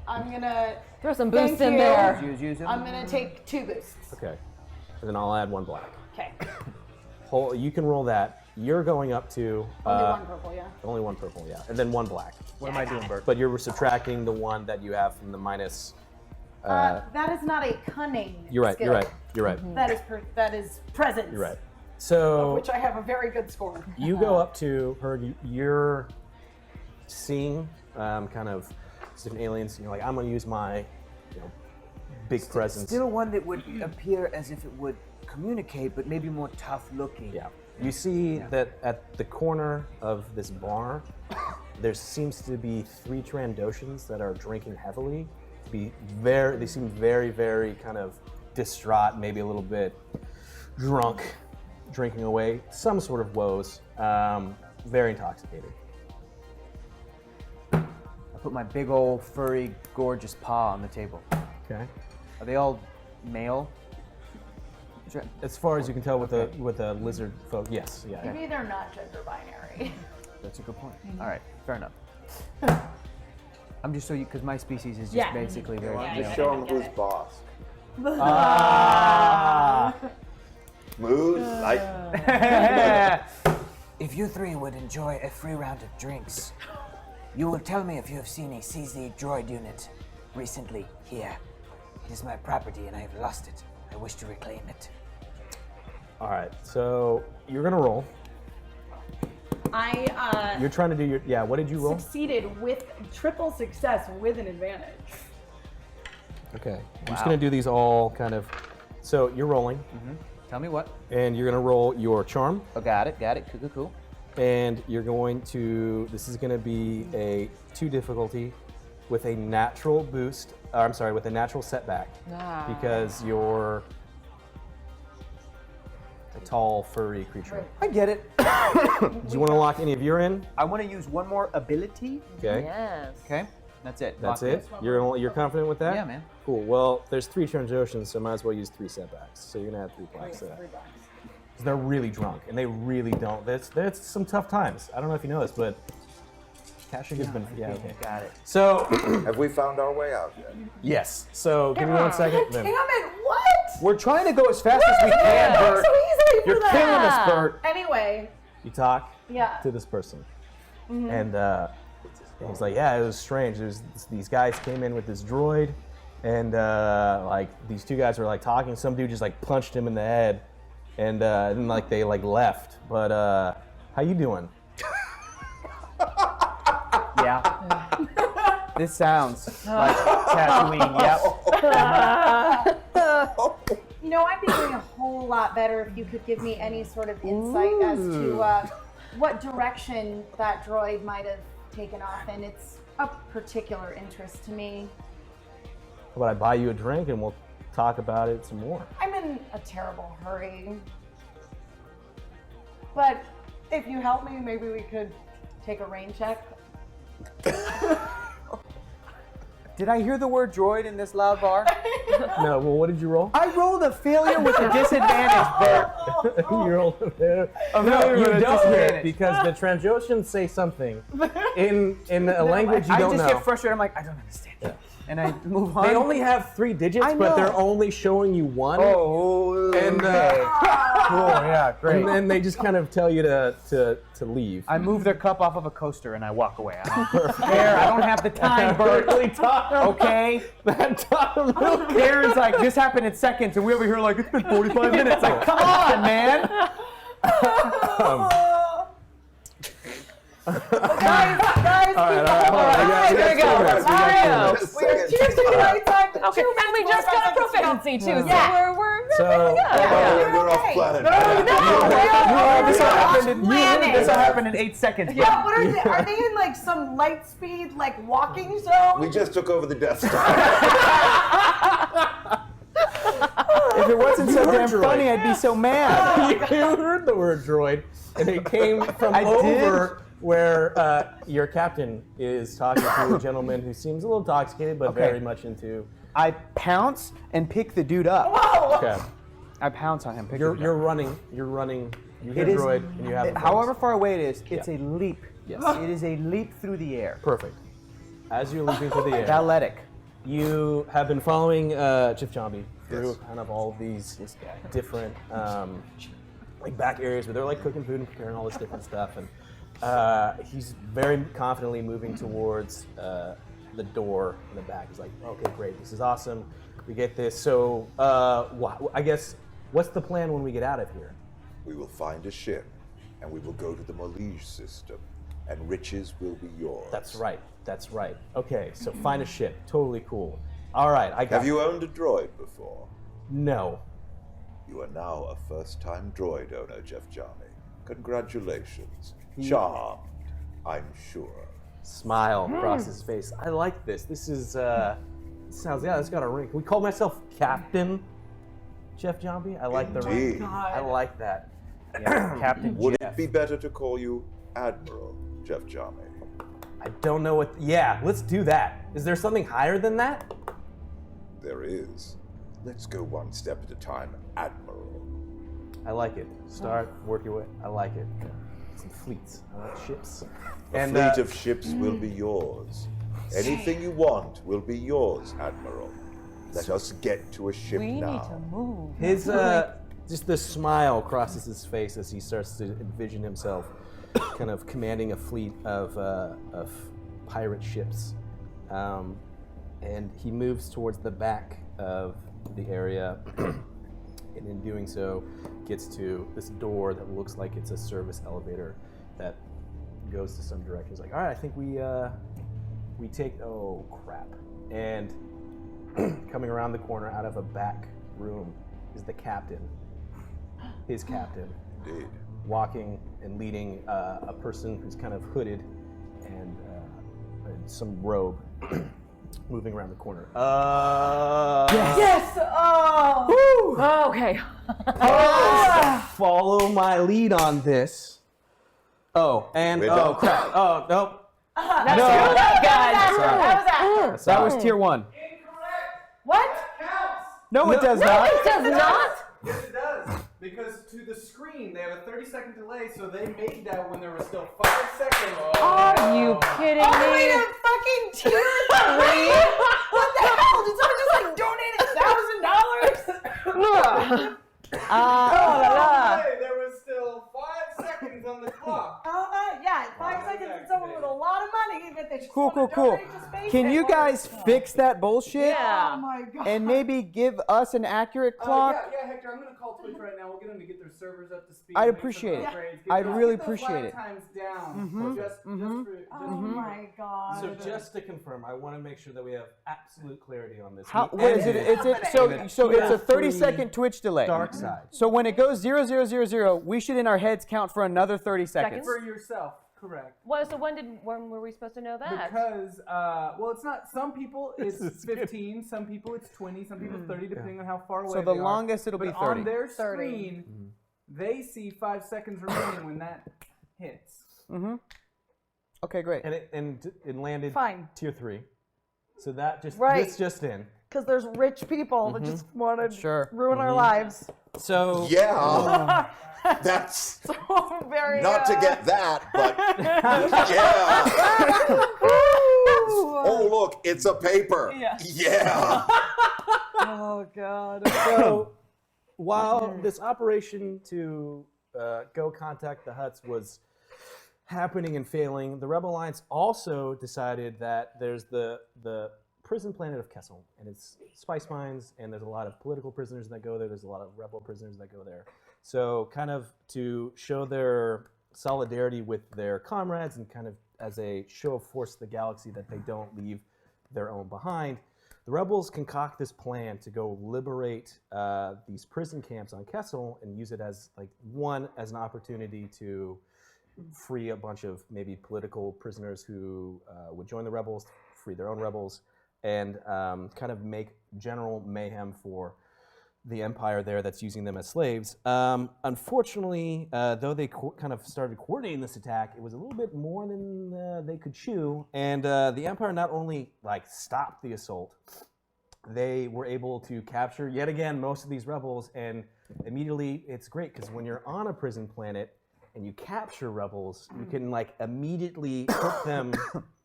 I'm gonna Throw some boosts thank in you. there. Use I'm gonna take 2 boosts. Okay. And then I'll add 1 black. Okay. You can roll that. You're going up to Only 1 purple, yeah. only 1 purple, yeah, and then 1 black. What am I doing, Bert? But you're subtracting the 1 that you have from the minus. That is not a cunning. You're right. skill. You're right. You're right. That is presence. You're right. So Which I have a very good score. you go up to her. You're seeing kind of different aliens. And you're like, I'm going to use my big presence. Still one that would appear as if it would communicate, but maybe more tough looking. Yeah. You see that at the corner of this bar, there seems to be 3 Trandoshans that are drinking heavily. They seem very, very kind of distraught, maybe a little bit drunk, drinking away some sort of woes, very intoxicated. I put my big old furry, gorgeous paw on the table. Okay. Are they all male? As far as you can tell with the lizard folk, yes. Yeah. Maybe they're not gender binary. That's a good point. All right, fair enough. I'm just because my species is just Yeah. basically very. Just show him who's boss. Smooth, like. If you 3 would enjoy a free round of drinks, you will tell me if you have seen a CZ droid unit recently here. It is my property and I have lost it. I wish to reclaim it. All right. So you're gonna roll. You're trying to do your. Yeah. What did you roll? Succeeded with triple success with an advantage. Okay. I'm just gonna do these all kind of. So you're rolling. Tell me what. And you're gonna roll your charm. Oh, got it. Cool. And you're going to. This is gonna be a 2 difficulty, with a natural boost. I'm sorry, with a natural setback, because you're a tall, furry creature. I get it. Do you want to lock any of your in? I want to use one more ability. Okay. Yes. Okay. That's it. That's Locked it. You're confident with that? Yeah, man. Cool. Well, there's 3 Transoceans, so might as well use 3 setbacks. So you're gonna have 3 blacks. Because they're really drunk, and they really don't. That's some tough times. I don't know if you know this, but Cashing has been. Yeah. Okay. Got it. So. Have we found our way out yet? Yes. So give me 1 second. Damn it! What? We're trying to go as fast as we can, Bert. So easily for You're that. killing us, Bert. Anyway. You talk Yeah. to this person, and he's like, "Yeah, it was strange. These guys came in with this droid, and like these 2 guys were like talking. Some dude just like punched him in the head, and then like they like left. But how you doing?" Yeah. This sounds like Tatooine. Yep. You know, I'd be doing a whole lot better if you could give me any sort of insight as to what direction that droid might have taken off, and it's a particular interest to me. How about I buy you a drink and we'll talk about it some more? I'm in a terrible hurry. But if you help me, maybe we could take a rain check. Did I hear the word droid in this loud bar? No. Well, what did you roll? I rolled a failure with a disadvantage, Bert. You rolled a failure. A No, failure you with a don't hear it disadvantage. because the Transoceans say something in a language you I don't just know. get frustrated. I'm like, I don't understand. And I move on. They only have 3 digits, I but they're know. only showing you 1. Oh, And cool. Yeah, great. and then they just kind of tell you to leave. I move their cup off of a coaster and I walk away. I don't care. I don't have the time, Bert. Really tough. Okay. That time. Karen's like, this happened in seconds, and we over here like, it's been 45 minutes. Like, come on, man. Guys, All right, There we go. We're cheers to the right side. Okay, and we just got a proficiency too, so Yeah. we're So, You're off planet. This all happened in 8 seconds. Bert. Yeah, what are they? Are they in like some light speed, like walking zone? We just took over the Death Star. If it wasn't so damn droid. funny, I'd be so mad. you heard the word droid, and it came from I over where your captain is talking to a gentleman who seems a little intoxicated, but Okay. very much into. I pounce and pick the dude up. Whoa! Okay. I pounce on him. Pick You're him up. running. You hear It is- Droid, and you have. the however focus. far away it is, it's a leap. Yes. It is a leap through the air. Perfect. As you're leaping through the air, Athletic. you have been following Chief Zombie through kind of all these different like back areas where they're like cooking food and preparing all this different stuff, and he's very confidently moving towards the door in the back. He's like, okay, great, this is awesome. We get this. So I guess what's the plan when we get out of here? We will find a ship, and we will go to the Malige system, and riches will be yours. That's right. That's right. Okay, so find a ship. Totally cool. All right, I got. Have you owned a droid before? No. You are now a first-time droid owner, Jeff Jarmy. Congratulations. Charmed, I'm sure. Smile across his face. I like this. This is sounds it's got a ring. Can we call myself Captain Jeff Zombie? I like the ring. Indeed. I like that. Yeah, Captain Would Jeff. it be better to call you Admiral Jeff Jarmy? I don't know what. Yeah, let's do that. Is there something higher than that? There is. Let's go one step at a time, Admiral. I like it. Start, work your way. I like it. Some fleets. I like ships. A fleet of ships will be yours. Anything you want will be yours, Admiral. Let us get to a ship We now. need to move. His just the smile crosses his face as he starts to envision himself kind of commanding a fleet of pirate ships, and he moves towards the back of the area, and in doing so, gets to this door that looks like it's a service elevator that goes to some direction. He's like, all right, I think we take. Oh crap! And coming around the corner out of a back room is the captain. His captain. Indeed. Walking and leading a person who's kind of hooded and in some robe, moving around the corner. Yes! Oh! Oh, okay. Follow my lead on this. Oh, and We're oh done. crap! Oh nope. That's No. true. That That was that. That was tier 1. What? No, it does not. It does not. Yes, it does. Because to the screen, they have a 30-second delay, so they made that when there was still 5 seconds. Are you kidding All the way me? to fucking tier 3? What the hell? Did someone just like donate $1,000? There was still 5 seconds on the clock. Yeah, 5 seconds and someone with a lot of money, but they just Cool. wanna donate to space Can you networks. guys fix that bullshit? Yeah. Oh my god. And maybe give us an accurate clock? Yeah, Hector, I'm gonna call Twitch right now. We'll get them to get their servers up to speed. I'd make some appreciate it. upgrades, get I'd those- really get those appreciate lag it. times down. Just for Oh my god. So just to confirm, I want to make sure that we have absolute clarity on this. How, We what is it? ended So it's a tier 30-second Twitch delay. dark side. So when it goes 0, we should in our heads count for another 30 seconds. for yourself, correct. Well, so when were we supposed to know that? Because, well, it's not. Some people it's 15, some people it's 20, some people 30, depending on how far away. So the they are. longest it'll be But 30. on their 30. screen, they see 5 seconds remaining when that hits. Okay, great. And it landed Fine. tier 3. So that just Right. this just in. Because there's rich people that just want to Sure. ruin our lives. So Yeah, that's So very. not to get that, but yeah. Oh, look, it's a paper. Yeah. Oh god. So while this operation to go contact the Hutts was happening and failing, the Rebel Alliance also decided that there's the prison planet of Kessel, and it's spice mines, and there's a lot of political prisoners that go there. There's a lot of rebel prisoners that go there. So kind of to show their solidarity with their comrades and kind of as a show of force to the galaxy that they don't leave their own behind, the rebels concoct this plan to go liberate these prison camps on Kessel and use it as as an opportunity to free a bunch of maybe political prisoners who would join the rebels, free their own rebels, and kind of make general mayhem for the empire there that's using them as slaves. Unfortunately, though they kind of started coordinating this attack, it was a little bit more than they could chew, and the empire not only stopped the assault, they were able to capture yet again most of these rebels, and immediately it's great because when you're on a prison planet and you capture rebels, you can like immediately put them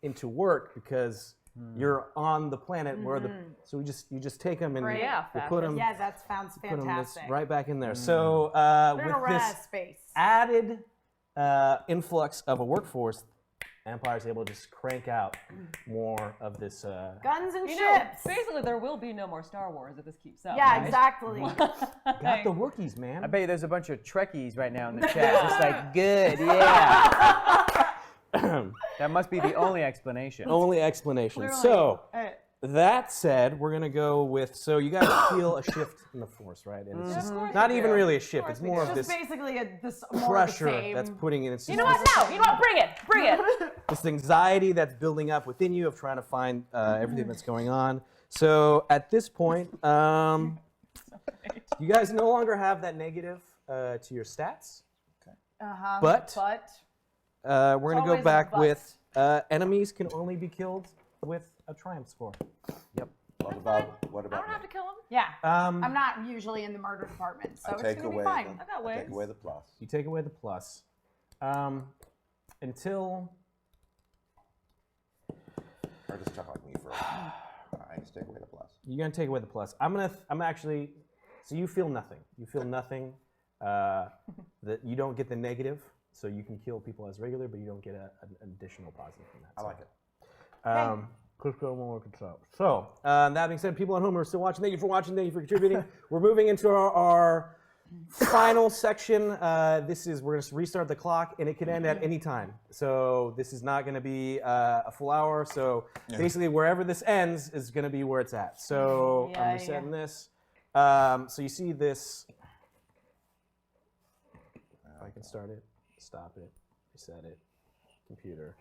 into work because you're on the planet where so you just take them and you put them. Yeah, that sounds fantastic. Right back in there. So We're with gonna run this out of space. added influx of a workforce, Empire's able to just crank out more of this. Guns and You know, ships. basically, there will be no more Star Wars if this keeps up. Yeah, right? exactly. Got the Wookies, man. I bet you there's a bunch of Trekkies right now in the chat. Just like, good, yeah. That must be the only explanation. Only explanation. Clearly. So, that said, we're gonna go with. So you guys feel a shift in the force, right? And it's just not even really a shift. It's more of Just this basically this more pressure of the same. that's putting in. It's You just know what? No. You know what? Bring it. Bring it. this anxiety that's building up within you of trying to find everything that's going on. So at this point, you guys no longer have that negative to your stats. But we're going to go always a back but. with enemies can only be killed with a triumph score. Yep. What about I don't have to kill him. Yeah. Um, I'm not usually in the murder department, so I it's take gonna be away fine. I got I ways. take away the plus. You take away the plus. Until Or just talk like me for a while. I just take away the plus. you're going to take away the plus. I'm actually, so you feel nothing. You feel nothing. That you don't get the negative, so you can kill people as regular, but you don't get an additional positive from that. I like it. So, that being said, people at home who are still watching, thank you for watching, thank you for contributing. We're moving into our final section. We're going to restart the clock, and it can end at any time. So this is not going to be a full hour. So basically, wherever this ends is going to be where it's at. So I'm resetting this. So you see this. If I can start it, stop it, reset it, computer.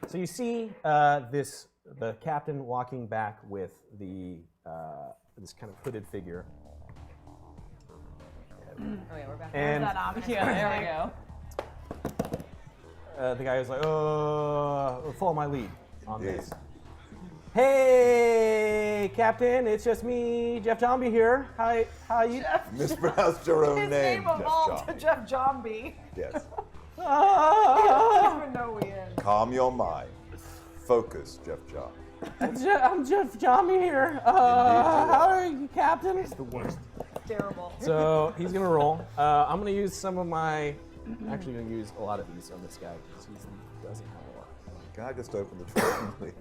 So you see the captain walking back with this kind of hooded figure. Oh yeah, we're back. And Yeah, there we go. the guy was like, "Oh, follow my lead on this." Hey, Captain, it's just me, Jeff Zombie here. How you? Mispronounced your own His name, name Jeff evolved to Zombie. Jeff Zombie. Yes. I don't even know who he is. Calm your mind. Focus, Jeff John. I'm Jeff Zombie here. How are you, Captain? It's the worst. Terrible. So he's gonna roll. I'm gonna use some of my. Actually, gonna use a lot of these on this guy because he doesn't have a lot. Can I just open the trunk, please?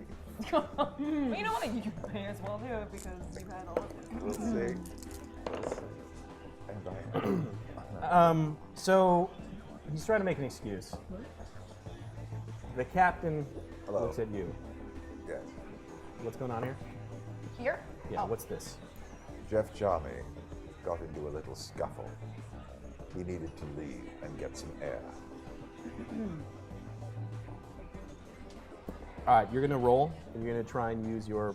Well, you know what? You may as well do it because you've had all of it. We'll see. And I am. So he's trying to make an excuse. The captain Hello. looks at you. Yes. What's going on here? Here? Yeah. What's this? Jeff Johnny got into a little scuffle. He needed to leave and get some air. All right, you're gonna roll, and you're gonna try and use your.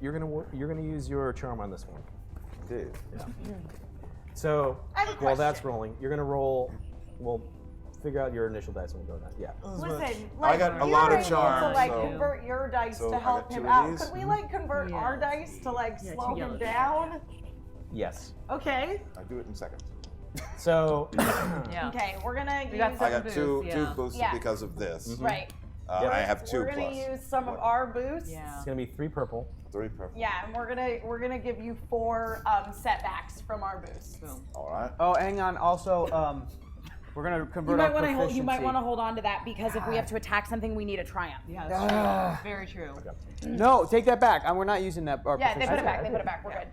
You're gonna use your charm on this one. Did. Yeah. So I have a while that's question. rolling, you're gonna roll. We'll figure out your initial dice when we go to that. Yeah. Listen, I got a lot of you're able charm, to like so- convert your dice so to I help got him two of out. these. Could we like convert our dice to like slow him down? Yes. Okay. I do it in seconds. So. Yeah. Okay, we're gonna use. got I got boosts, two yeah. boosts Yeah. because of this. Right. I have 2 We're gonna plus. use some of our boosts. Yeah. It's gonna be 3 purple. 3 purple. Yeah, and we're gonna give you 4 setbacks from our boosts. Boom. All right. Oh, hang on. Also, we're gonna convert our proficiency. You might want to hold on to that because if we have to attack something, we need a triumph. Yeah, that's true. Very true. No, take that back. We're not using that. Our Yeah, they put it proficiency. back. They put it back. We're good.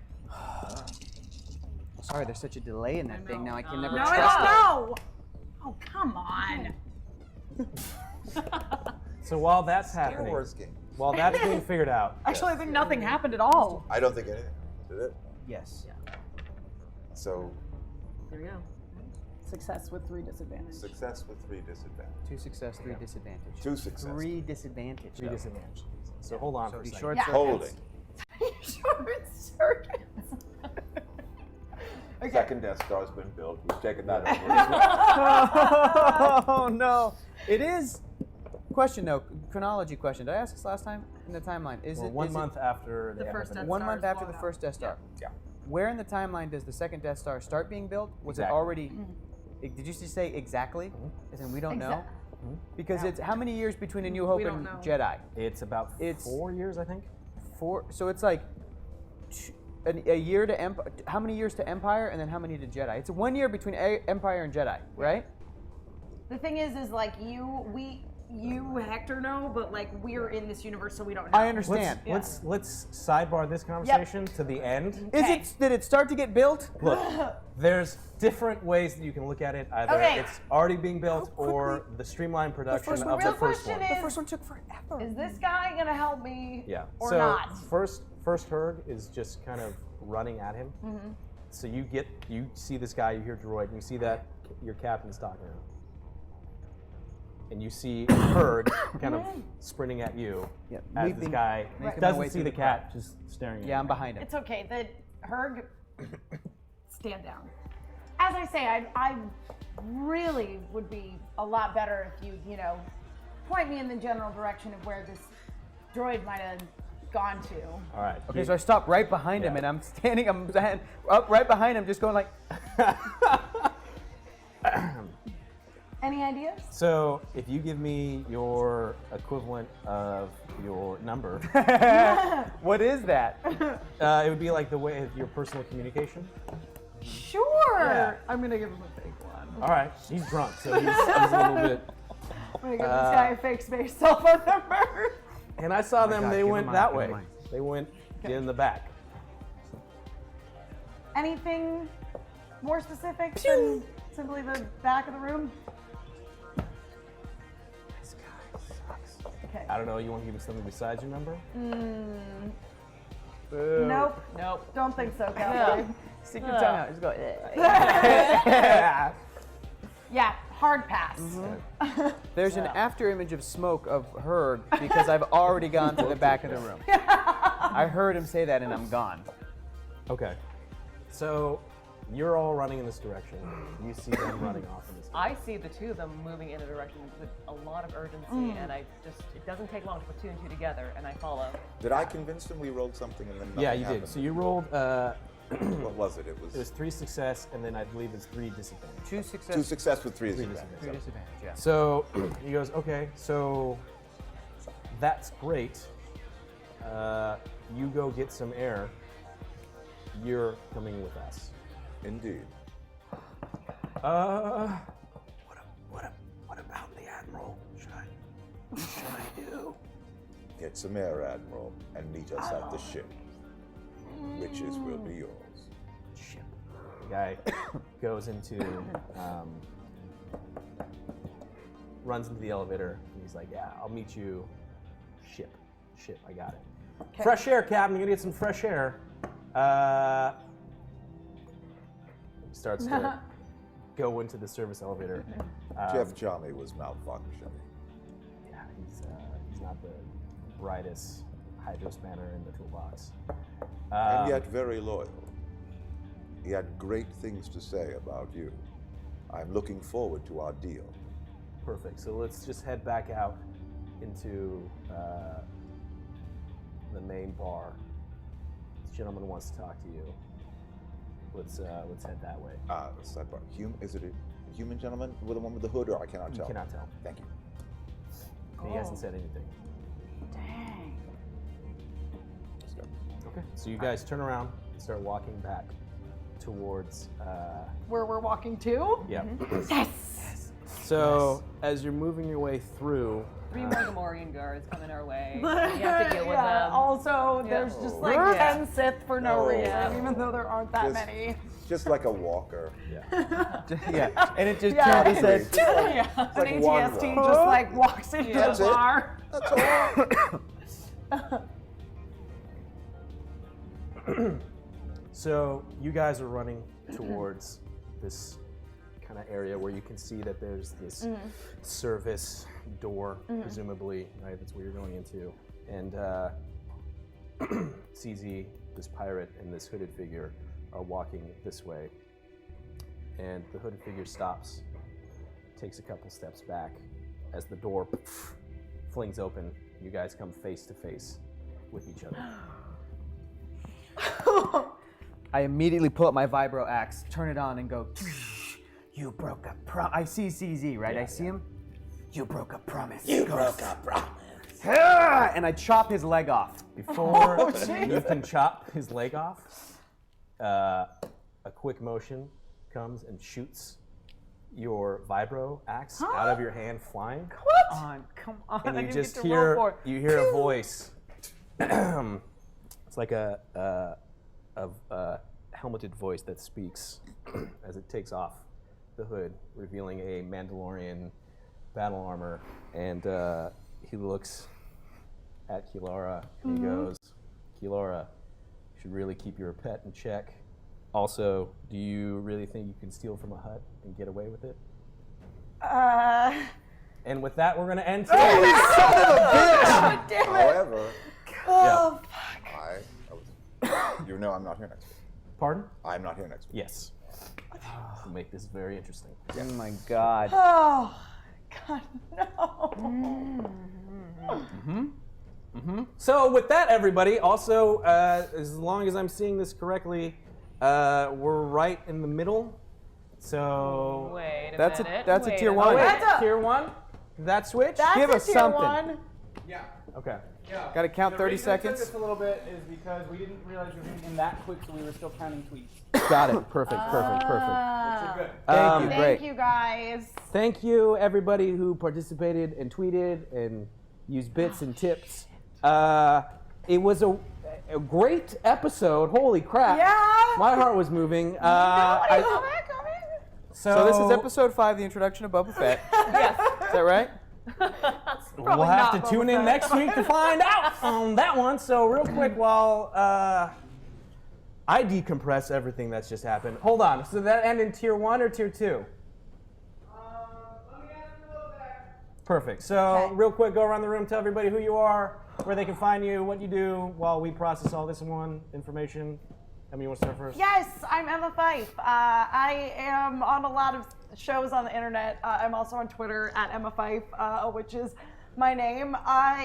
Sorry, there's such a delay in that thing. Now I can never No, trust it. no. Oh, come on. So while that's Star happening, Wars game. while that's being figured out, Actually, I think nothing happened at all. I don't think anything. Did it? Yes. So, There we go. Success with 3 disadvantages. success with 3 disadvantage. 2 success, 3 disadvantage. 2 success. 3 disadvantage. 3 disadvantage. So hold on for a Be second. short Yeah. circuits. Holding. Short circuits. Second Death Star's been built. We've taken that over. Oh no! It is. Question though, chronology question. Did I ask this last time in the timeline? Is it 1 month after The first Death 1 Star month is after blown the up. first Death Star? Yeah. Where in the timeline does the second Death Star start being built? Was Exactly. it already? Did you just say exactly? As in we don't know. Because it's how many years between A New Hope don't and know. Jedi? It's about 4 years, I think. 4. So it's like a year to Empire. How many years to Empire, and then how many to Jedi? It's 1 year between Empire and Jedi, right? The thing is like you Hector know, but like we're in this universe, so we don't know. I understand. Let's sidebar this conversation to the end. Did it start to get built? Look, there's different ways that you can look at it. Either it's already being built, or the streamlined production of the first one. The first one took forever. Is this guy gonna help me? Yeah. Or so not? first Herg is just kind of running at him. So you see this guy, you hear Droid, and you see that your captain's talking to him. And you see Herg kind of sprinting at you as this guy doesn't see the cat just staring at you. Yeah, I'm behind him. It's okay. The Herg, stand down. As I say, I really would be a lot better if you point me in the general direction of where this droid might have gone to. All right. Okay, so I stopped right behind him, and I'm standing up right behind him, just going like. Any ideas? So if you give me your equivalent of your number, what is that? It would be like the way of your personal communication. Sure. Yeah. I'm gonna give him a fake one. All right. He's drunk, so he's a little bit. I'm gonna give this guy a fake space cell phone number. And I saw them. God, They give went him that mine, way. give him mine. They went in the back. Anything more specific than simply the back of the room? This guy sucks. Okay. I don't know. You want to give me something besides your number? Nope. Don't think so, Cowboy. Stick your tongue out. Just go. Yeah, hard pass. There's an after image of smoke of Herg because I've already gone to the back of the room. I heard him say that, and I'm gone. Okay. So you're all running in this direction. You see them running off in this direction. I see the two of them moving in a direction with a lot of urgency, and it doesn't take long to put 2 and 2 together, and I follow. Did I convince them we rolled something and then nothing Yeah, you happened? did. So you rolled. What was it? It It was was 3 success, and then I believe it's 3 disadvantage. 2 success. 2 success with 3 Three disadvantage. 3 disadvantage. Yeah. So he goes, okay, so that's great. You go get some air. You're coming with us. Indeed. What about the Admiral? Should I do? Get some air, Admiral, and meet us at the ship. Riches will be yours. Ship. The guy goes into, runs into the elevator, and he's like, yeah, I'll meet you. Ship, I got it. Okay. Fresh air, Captain, you're gonna get some fresh air. He starts to go into the service elevator. Jeff Jami was malfunctioning. Yeah, he's not the brightest hydro spanner in the toolbox. And yet very loyal. He had great things to say about you. I'm looking forward to our deal. Perfect. So let's just head back out into the main bar. This gentleman wants to talk to you. Let's head that way. Sidebar. Is it a human gentleman with the one with the hood, or I cannot tell? You cannot tell. Thank you. He hasn't said anything. Dang. Let's go. Okay. So you guys turn around and start walking back towards. Where we're walking to? Yep. Yes. So as you're moving your way through. 3 more Gamorrean guards coming our way. We have to deal with them. Also, there's just like 10 Sith for no reason, even though there aren't that Just- many. Just like a walker. Yeah, and it just Yeah. turned his head. Yeah. like An one ATST walk. just like walks into That's the it. bar. That's all. So you guys are running towards this kind of area where you can see that there's this service door, presumably, right? That's where you're going into. And CZ, this pirate, and this hooded figure are walking this way. and the hooded figure stops, takes a couple steps back as the door flings open. You guys come face to face with each other. I immediately pull up my vibro axe, turn it on, and go. You broke a promise. I see CZ, right? I see him. You broke a promise. You broke a promise. And I chop his leg off. Before you can chop his leg off, a quick motion comes and shoots your vibro axe out of your hand, flying. Come on! And I you didn't just get to roll for hear it. a voice. It's like a helmeted voice that speaks as it takes off the hood, revealing a Mandalorian battle armor, and he looks at Kilara and he goes, Kilara, you should really keep your pet in check. Also, do you really think you can steal from a hut and get away with it? And with that, we're going to end today. Oh, son of a bitch! Damn it. However, Oh, fuck. you know I'm not here next week. Pardon? I'm not here next week. Yes. To make this very interesting. Oh my god. Oh, God, no. So with that, everybody, also, as long as I'm seeing this correctly, we're right in the middle. So Wait a That's minute. that's a wait tier a one. minute. That's a- Tier 1? Did that switch? That's Give a us tier something. 1. Yeah. Okay. Yeah. Gotta count 30 seconds. It took us a little bit is because we didn't realize we were moving that quick, so we were still counting tweets. Got it. Perfect. So good. Thank you. Thank Great. you, guys. Thank you, everybody who participated and tweeted and used bits and tips. It was a great episode. Holy crap. Yeah. My heart was moving. So this is episode 5, the introduction of Boba Fett. Yes. Is that right? We'll have to tune in next week to find out on that one. So real quick, while I decompress everything that's just happened. Hold on. So that end in tier 1 or tier 2? Perfect. So real quick, go around the room, tell everybody who you are, where they can find you, what you do, while we process all this information. Emma, you want to start first? Yes, I'm Emma Fife. I am on a lot of shows on the internet. I'm also on Twitter at Emma Fife, which is my name.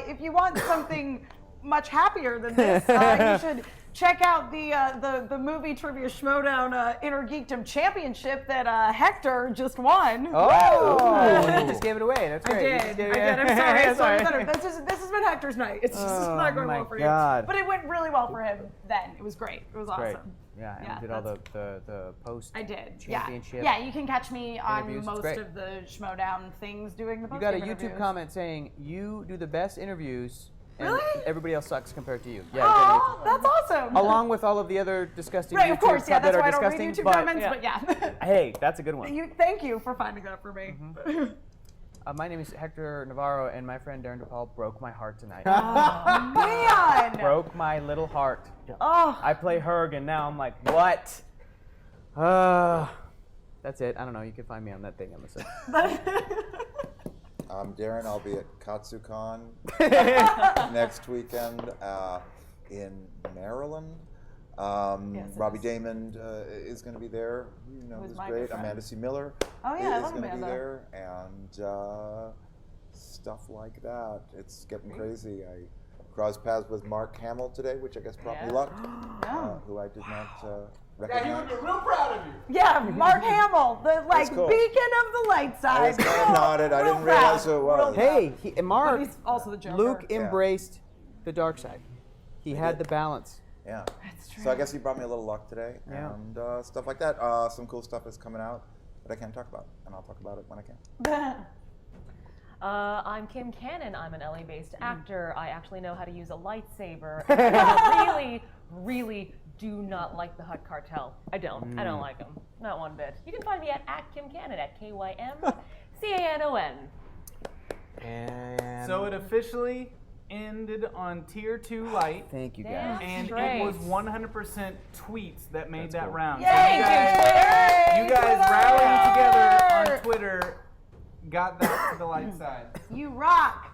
If you want something much happier than this, you should check out the movie Trivia Schmodown Inner Geekdom Championship that Hector just won. Oh! You just gave it away. That's I great. did. I'm sorry. This has been Hector's night. It's just not going well for you. God. But it went really well for him then. It was great. It was Great. awesome. Yeah, and Yeah, you did all the post. I did. Championship. Yeah, you can catch me on interviews. It's most great. of the Schmodown things doing the You got a post-game YouTube interviews. comment saying you do the best interviews, and Really? everybody else sucks compared to you. Yeah. you got a Oh, that's awesome. Along with all of the other disgusting Right, YouTube of course. Yeah, that that's are why I don't read disgusting. YouTube but comments, but yeah. hey, that's a good one. Thank you for finding that for me. My name is Hector Navarro, and my friend Darren DePaul broke my heart tonight. Oh, man. Broke my little heart. Oh. I play Herg, and now I'm like, what? That's it. I don't know. You can find me on that thing. I'm I'm Darren. I'll be at KatsuCon next weekend in Maryland. Robbie Damon is going to be there. You know, Who's who's my great. good friend. Amanda C. Miller Oh, yeah, I is love going to be Amanda. there, and stuff like that. It's getting crazy. I crossed paths with Mark Hamill today, which I guess brought me luck. Who I did not recognize. real proud of you. Yeah, Mark Hamill, the cool. beacon of the light I side. was kind of nodded. I didn't realize who it was. Hey, Mark. But he's also the Joker. Luke embraced the dark side. He had the balance. Yeah. That's true. So I guess he brought me a little luck today, Yeah. and stuff like that. Some cool stuff is coming out that I can't talk about, and I'll talk about it when I can. I'm Kim Cannon. I'm an LA-based actor. I actually know how to use a lightsaber. And I really do not like the Hutt Cartel. I don't like them. Not one bit. You can find me at Kim Cannon, at KYMCANON. And So it officially ended on tier 2 light. Thank you, Damn guys. And straight. it was 100% tweets that made that cool. round. Yay! So you guys rallying together Twitter! on Twitter got that to the light side. You rock.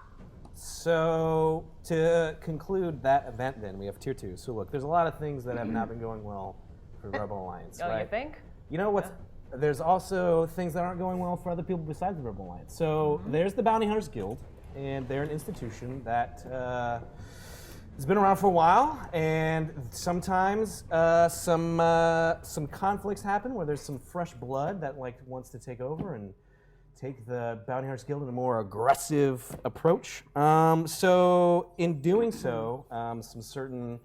So to conclude that event, then we have tier 2. So look, there's a lot of things that have not been going well for Rebel Alliance, Oh, right? you think? You know what's there's also things that aren't going well for other people besides the Rebel Alliance. So there's the Bounty Hunters Guild, and they're an institution that has been around for a while, and sometimes some conflicts happen where there's some fresh blood that wants to take over and take the Bounty Hunters Guild in a more aggressive approach. So in doing so, some certain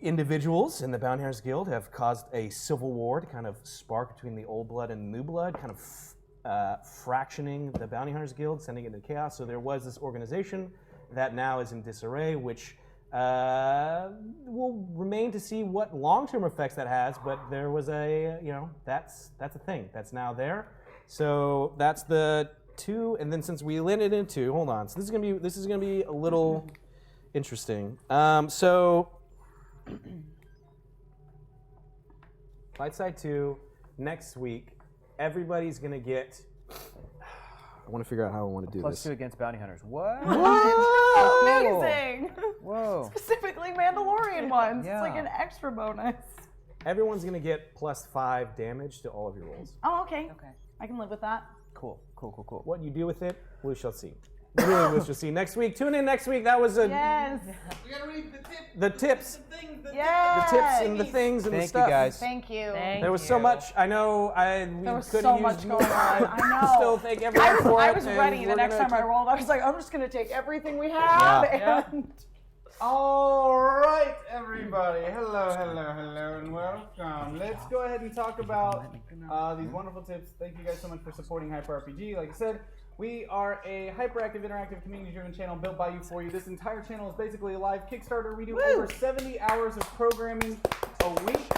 individuals in the Bounty Hunters Guild have caused a civil war to kind of spark between the old blood and the new blood, kind of fractioning the Bounty Hunters Guild, sending it into chaos. So there was this organization that now is in disarray, which will remain to see what long-term effects that has, but there was that's a thing that's now there. So that's the 2, and then since we landed in 2, hold on. So this is gonna be a little interesting. So Light Side 2 next week. Everybody's gonna get. I want to figure out how I want to do this. +2 against bounty hunters. What? Amazing. Whoa. Specifically Mandalorian ones. Yeah. It's like an extra bonus. Everyone's gonna get +5 damage to all of your rolls. Oh, okay. Okay. I can live with that. Cool. What you do with it, we shall see. Really, we shall see next week. Tune in next week. That was a Yes. We gotta read the tips. the tips, The things, the Yes. the tips and the things and the Thank stuff. you guys. Thank you. There was so much. I know. We There was could so have much used going more. on. I know. Still thank everyone for I it. was and ready the we're next gonna time I keep- rolled. I was like, I'm just gonna take everything we have and All right, everybody. Hello, and welcome. Let's go ahead and talk about these wonderful tips. Thank you guys so much for supporting Hyper RPG. Like I said, we are a hyperactive, interactive, community-driven channel built by you for you. This entire channel is basically a live Kickstarter. We do over 70 hours of programming a week.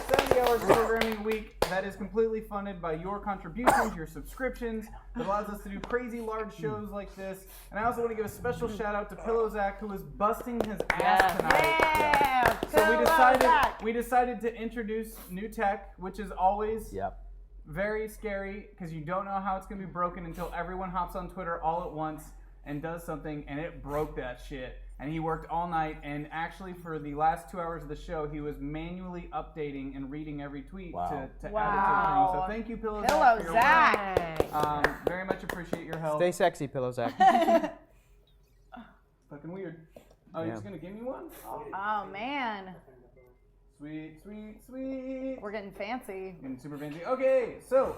70 hours of programming a week that is completely funded by your contributions, your subscriptions, that allows us to do crazy large shows like this. And I also want to give a special shout out to Pillow Zach, who is busting his ass tonight. So we decided to introduce new tech, which is always very scary because you don't know how it's going to be broken until everyone hops on Twitter all at once and does something, and it broke that shit. And he worked all night, and actually for the last 2 hours of the show, he was manually updating and reading every tweet to add it to the thing. So thank you, Pillow Zach, for your work. Very much appreciate your help. Stay sexy, Pillow Zach. Fucking weird. Oh, you're just gonna give me one? Oh man. Sweet, sweet, sweet. We're getting fancy. Getting super fancy. Okay, so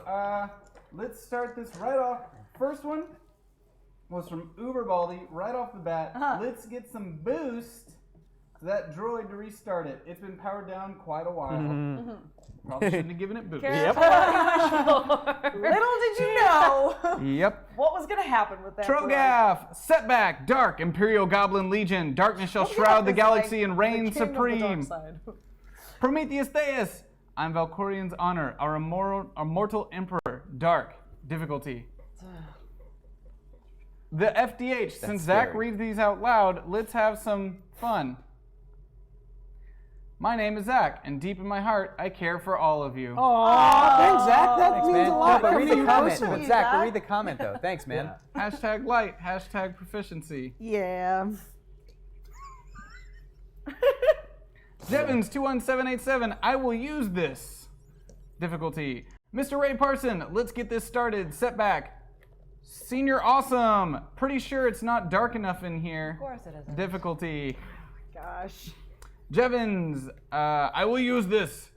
let's start this right off. First one was from Uberbaldi right off the bat. Let's get some boost to that droid to restart it. It's been powered down quite a while. Probably shouldn't have given it boost. Little did you know Yep. what was going to happen with that. Trogaff, setback, dark, Imperial Goblin Legion, darkness shall shroud the galaxy and reign supreme. Prometheus Theus, I'm Valkorian's honor, our immortal emperor, dark, difficulty. The FDH, since Zach reads these out loud, let's have some fun. My name is Zach, and deep in my heart, I care for all of you. Aw, thanks, Zach. That means a lot. But read the comment. Personally. But Zach, but read the comment though. Thanks, man. Hashtag light, hashtag proficiency. Yeah. Jevons21787, I will use this. Difficulty. Mr. Ray Parson, let's get this started. Setback. Senior awesome. Pretty sure it's not dark enough in here. Of course it isn't. Difficulty. Gosh. Jevons, I will use this.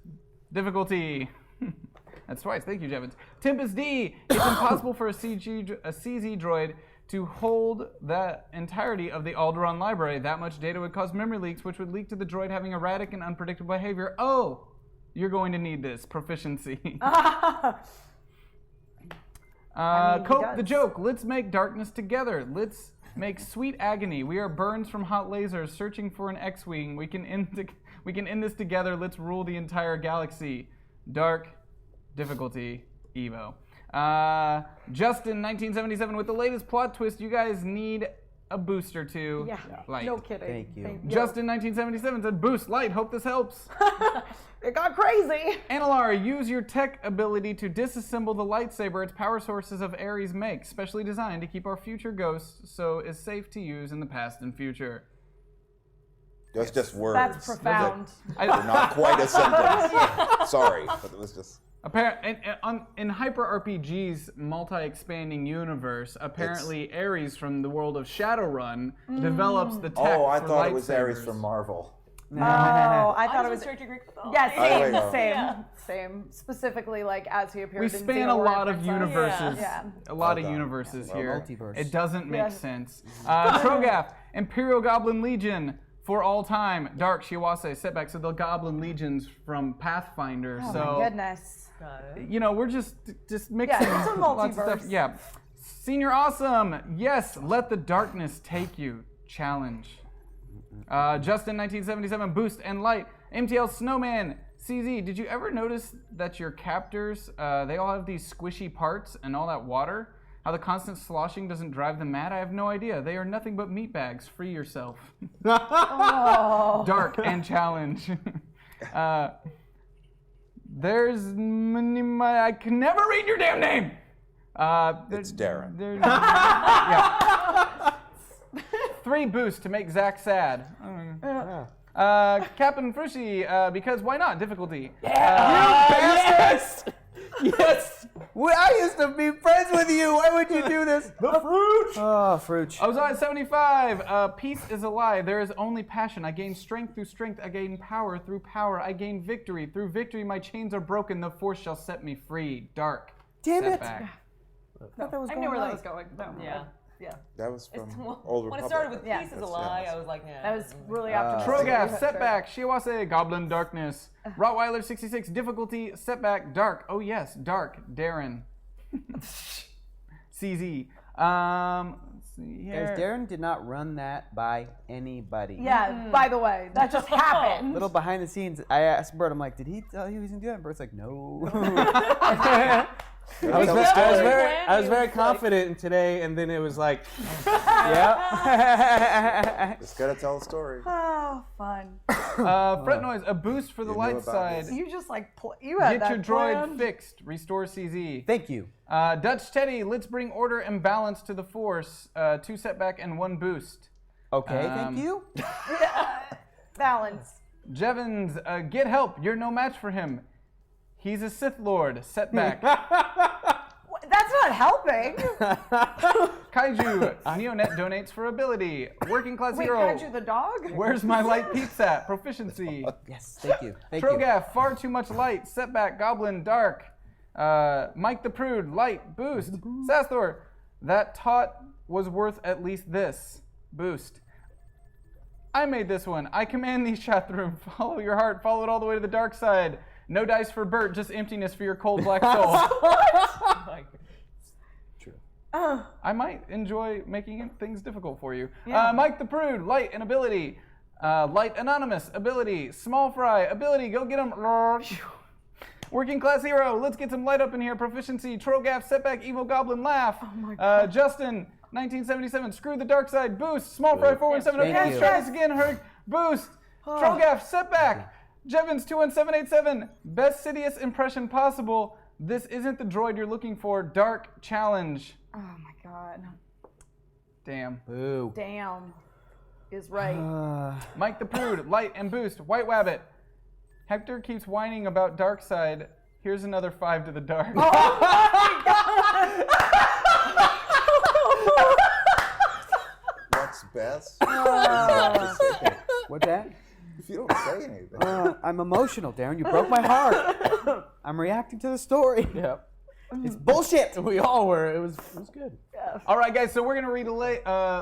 Difficulty. That's twice. Thank you, Jevons. Tempest D, it's impossible for a CZ droid to hold the entirety of the Alderaan library. That much data would cause memory leaks, which would leak to the droid having erratic and unpredictable behavior. Oh, you're going to need this. Proficiency. Cope the joke. Let's make darkness together. Let's make sweet agony. We are burns from hot lasers searching for an X-wing. We can end this together. Let's rule the entire galaxy. Dark, difficulty, Evo. Justin 1977 with the latest plot twist. You guys need a boost or two. Yeah. Light. No kidding. Thank you. Justin 1977 said boost light. Hope this helps. It got crazy. Analar, use your tech ability to disassemble the lightsaber its power sources of Ares make, specially designed to keep our future ghosts so is safe to use in the past and future. That's just words. That's profound. They're not quite a sentence. Sorry, but it was just. In Hyper RPG's multi-expanding universe, apparently Ares from the world of Shadowrun develops the tech Oh, I for thought it was Ares lightsabers. from Marvel. Oh, I thought it was Strictly Greek mythology. Yeah, same. Yeah. Same. Specifically, like as he appeared We in span Zero a lot War of Princess. universes. Yeah. A lot of Well done. universes Well, here. multiverse. It doesn't make Yeah. sense. Trogath, Imperial Goblin Legion for all time. Dark, Shiwase, Setback. So the Goblin Legions from Pathfinder. Oh so my goodness. you know, we're just mixing Yeah, it's a lots of stuff. multiverse. Yeah. Senior Awesome. Yes, let the darkness take you. Challenge. Justin 1977 Boost and Light. MTL Snowman. CZ, did you ever notice that your captors, they all have these squishy parts and all that water? How the constant sloshing doesn't drive them mad? I have no idea. They are nothing but meat bags. Free yourself. Dark and challenge. I can never read your damn name. It's Darren. Yeah. 3 boosts to make Zach sad. Captain Frushi, because why not? Difficulty. Yes! Yes! I used to be friends with you. Why would you do this? The fruit! Oh, fruit. Ozai 75. Peace is a lie. There is only passion. I gain strength through strength. I gain power through power. I gain victory. Through victory, my chains are broken. The force shall set me free. Dark. Damn it. Setback. I knew where that was going. No. Yeah. Yeah. That was from Well, Old when Republic. it started with Yeah. peace is a lie, I was like, yeah. That was really optimistic. Trogath, Setback, Shiwase, Goblin Darkness. Rottweiler 66, Difficulty, Setback, Dark. Oh yes, Dark, Darren. CZ. Let's see here. Guys, Darren did not run that by anybody. Yeah, by the way, that just happened. Little behind the scenes, I asked Bert, I'm like, did he tell you he was going to do that? And Bert's like, no. I was very confident today, and then it was like, yeah. Just gotta tell the story. Oh, fun. Fret Noise, a boost for the You knew light about side. this. You just like you had Get that your droid planned. fixed. Restore CZ. Thank you. Dutch Teddy, let's bring order and balance to the force. 2 setback and 1 boost. Okay, thank you. Balance. Jevons, get help. You're no match for him. He's a Sith Lord. Setback. That's not helping. Kaiju, Neonet donates for ability. Working class Wait, hero. Kaiju the dog? Where's my light pizza? Proficiency. Yes, thank you. Thank you. Trogath, far too much light. Setback, Goblin, Dark. Mike the Prude, light, boost. Sasthor, that taught was worth at least this. Boost. I made this one. I command these chat room. Follow your heart. Follow it all the way to the dark side. No dice for Bert, just emptiness for your cold black soul. true. I might enjoy making things difficult for you. Yeah. Mike the Prude, light and ability. Light Anonymous, ability. Small Fry, ability. Go get him. Working class hero, let's get some light up in here. Proficiency, Trogath, Setback, Evil Goblin, Laugh. Oh my God. Justin, 1977, Screw the Dark Side, Boost. Small Fry, 417, Thank okay, you. try this again, Herc, Boost. Trogath, Setback. Jevons, 21787, Best Sidious impression possible. This isn't the droid you're looking for. Dark challenge. Oh my God. Damn. Boo. Damn. Is right. Mike the Prude, light and boost. White Wabbit. Hector keeps whining about dark side. Here's another 5 to the dark. What's best? What's that? If you don't say anything. I'm emotional, Darren. You broke my heart. I'm reacting to the story. Yep. It's bullshit. We all were. It was good. All right, guys. So we're gonna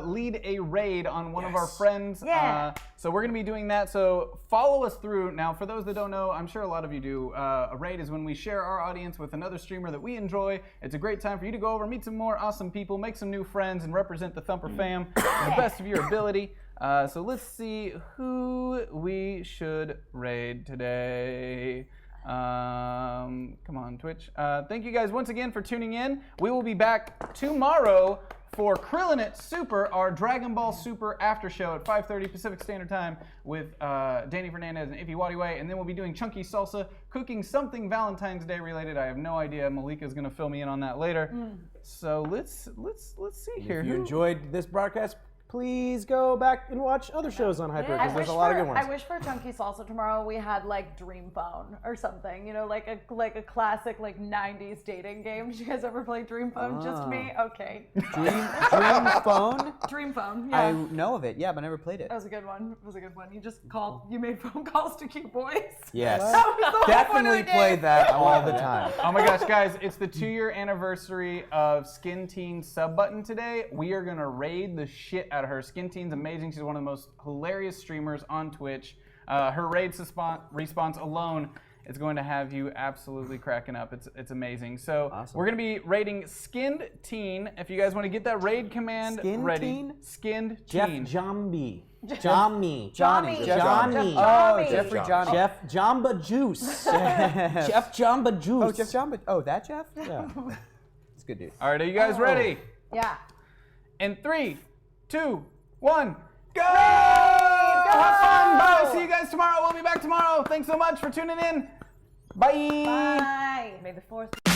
lead a raid on one of our friends. Yeah. So we're gonna be doing that. So follow us through. Now, for those that don't know, I'm sure a lot of you do. A raid is when we share our audience with another streamer that we enjoy. It's a great time for you to go over, meet some more awesome people, make some new friends, and represent the Thumper fam to the best of your ability. So let's see who we should raid today. Come on, Twitch. Thank you guys once again for tuning in. We will be back tomorrow for Krillin' It Super, our Dragon Ball Super after show at 5:30 Pacific Standard Time with Danny Fernandez and Iffy Wadiway, and then we'll be doing Chunky Salsa, cooking something Valentine's Day related. I have no idea. Malika's gonna fill me in on that later. So let's see here. If you enjoyed this broadcast, please go back and watch other shows on Hyper because there's a lot of good ones. I wish for Chunky Salsa tomorrow we had like Dream Phone or something. You know, like a classic like 90s dating game. Did you guys ever play Dream Phone? Just me? Okay. Dream Phone? Dream Phone, yeah. I know of it, yeah, but I never played it. That was a good one. It was a good one. You just called, you made phone calls to cute boys. Yes. That was the whole point of Definitely the game. play that all the time. Oh my gosh, guys, it's the 2-year anniversary of Skin Teen sub button today. We are gonna raid the shit out of her. Skin Teen's amazing. She's one of the most hilarious streamers on Twitch. Her raid response alone is going to have you absolutely cracking up. It's amazing. So awesome. We're gonna be raiding Skinned Teen. If you guys want to get that raid command ready. Skinned Teen. Johnny. Johnny. Oh, Jeffrey Johnny. Jeff Jamba Juice. Jeff Jamba Juice. Oh, Jeff Jamba. Oh, that Jeff? Yeah. It's a good dude. All right, are you guys ready? Yeah. In 3, 2, 1, go! Have fun. Bye. See you guys tomorrow. We'll be back tomorrow. Thanks so much for tuning in. Bye. Bye. May the 4th.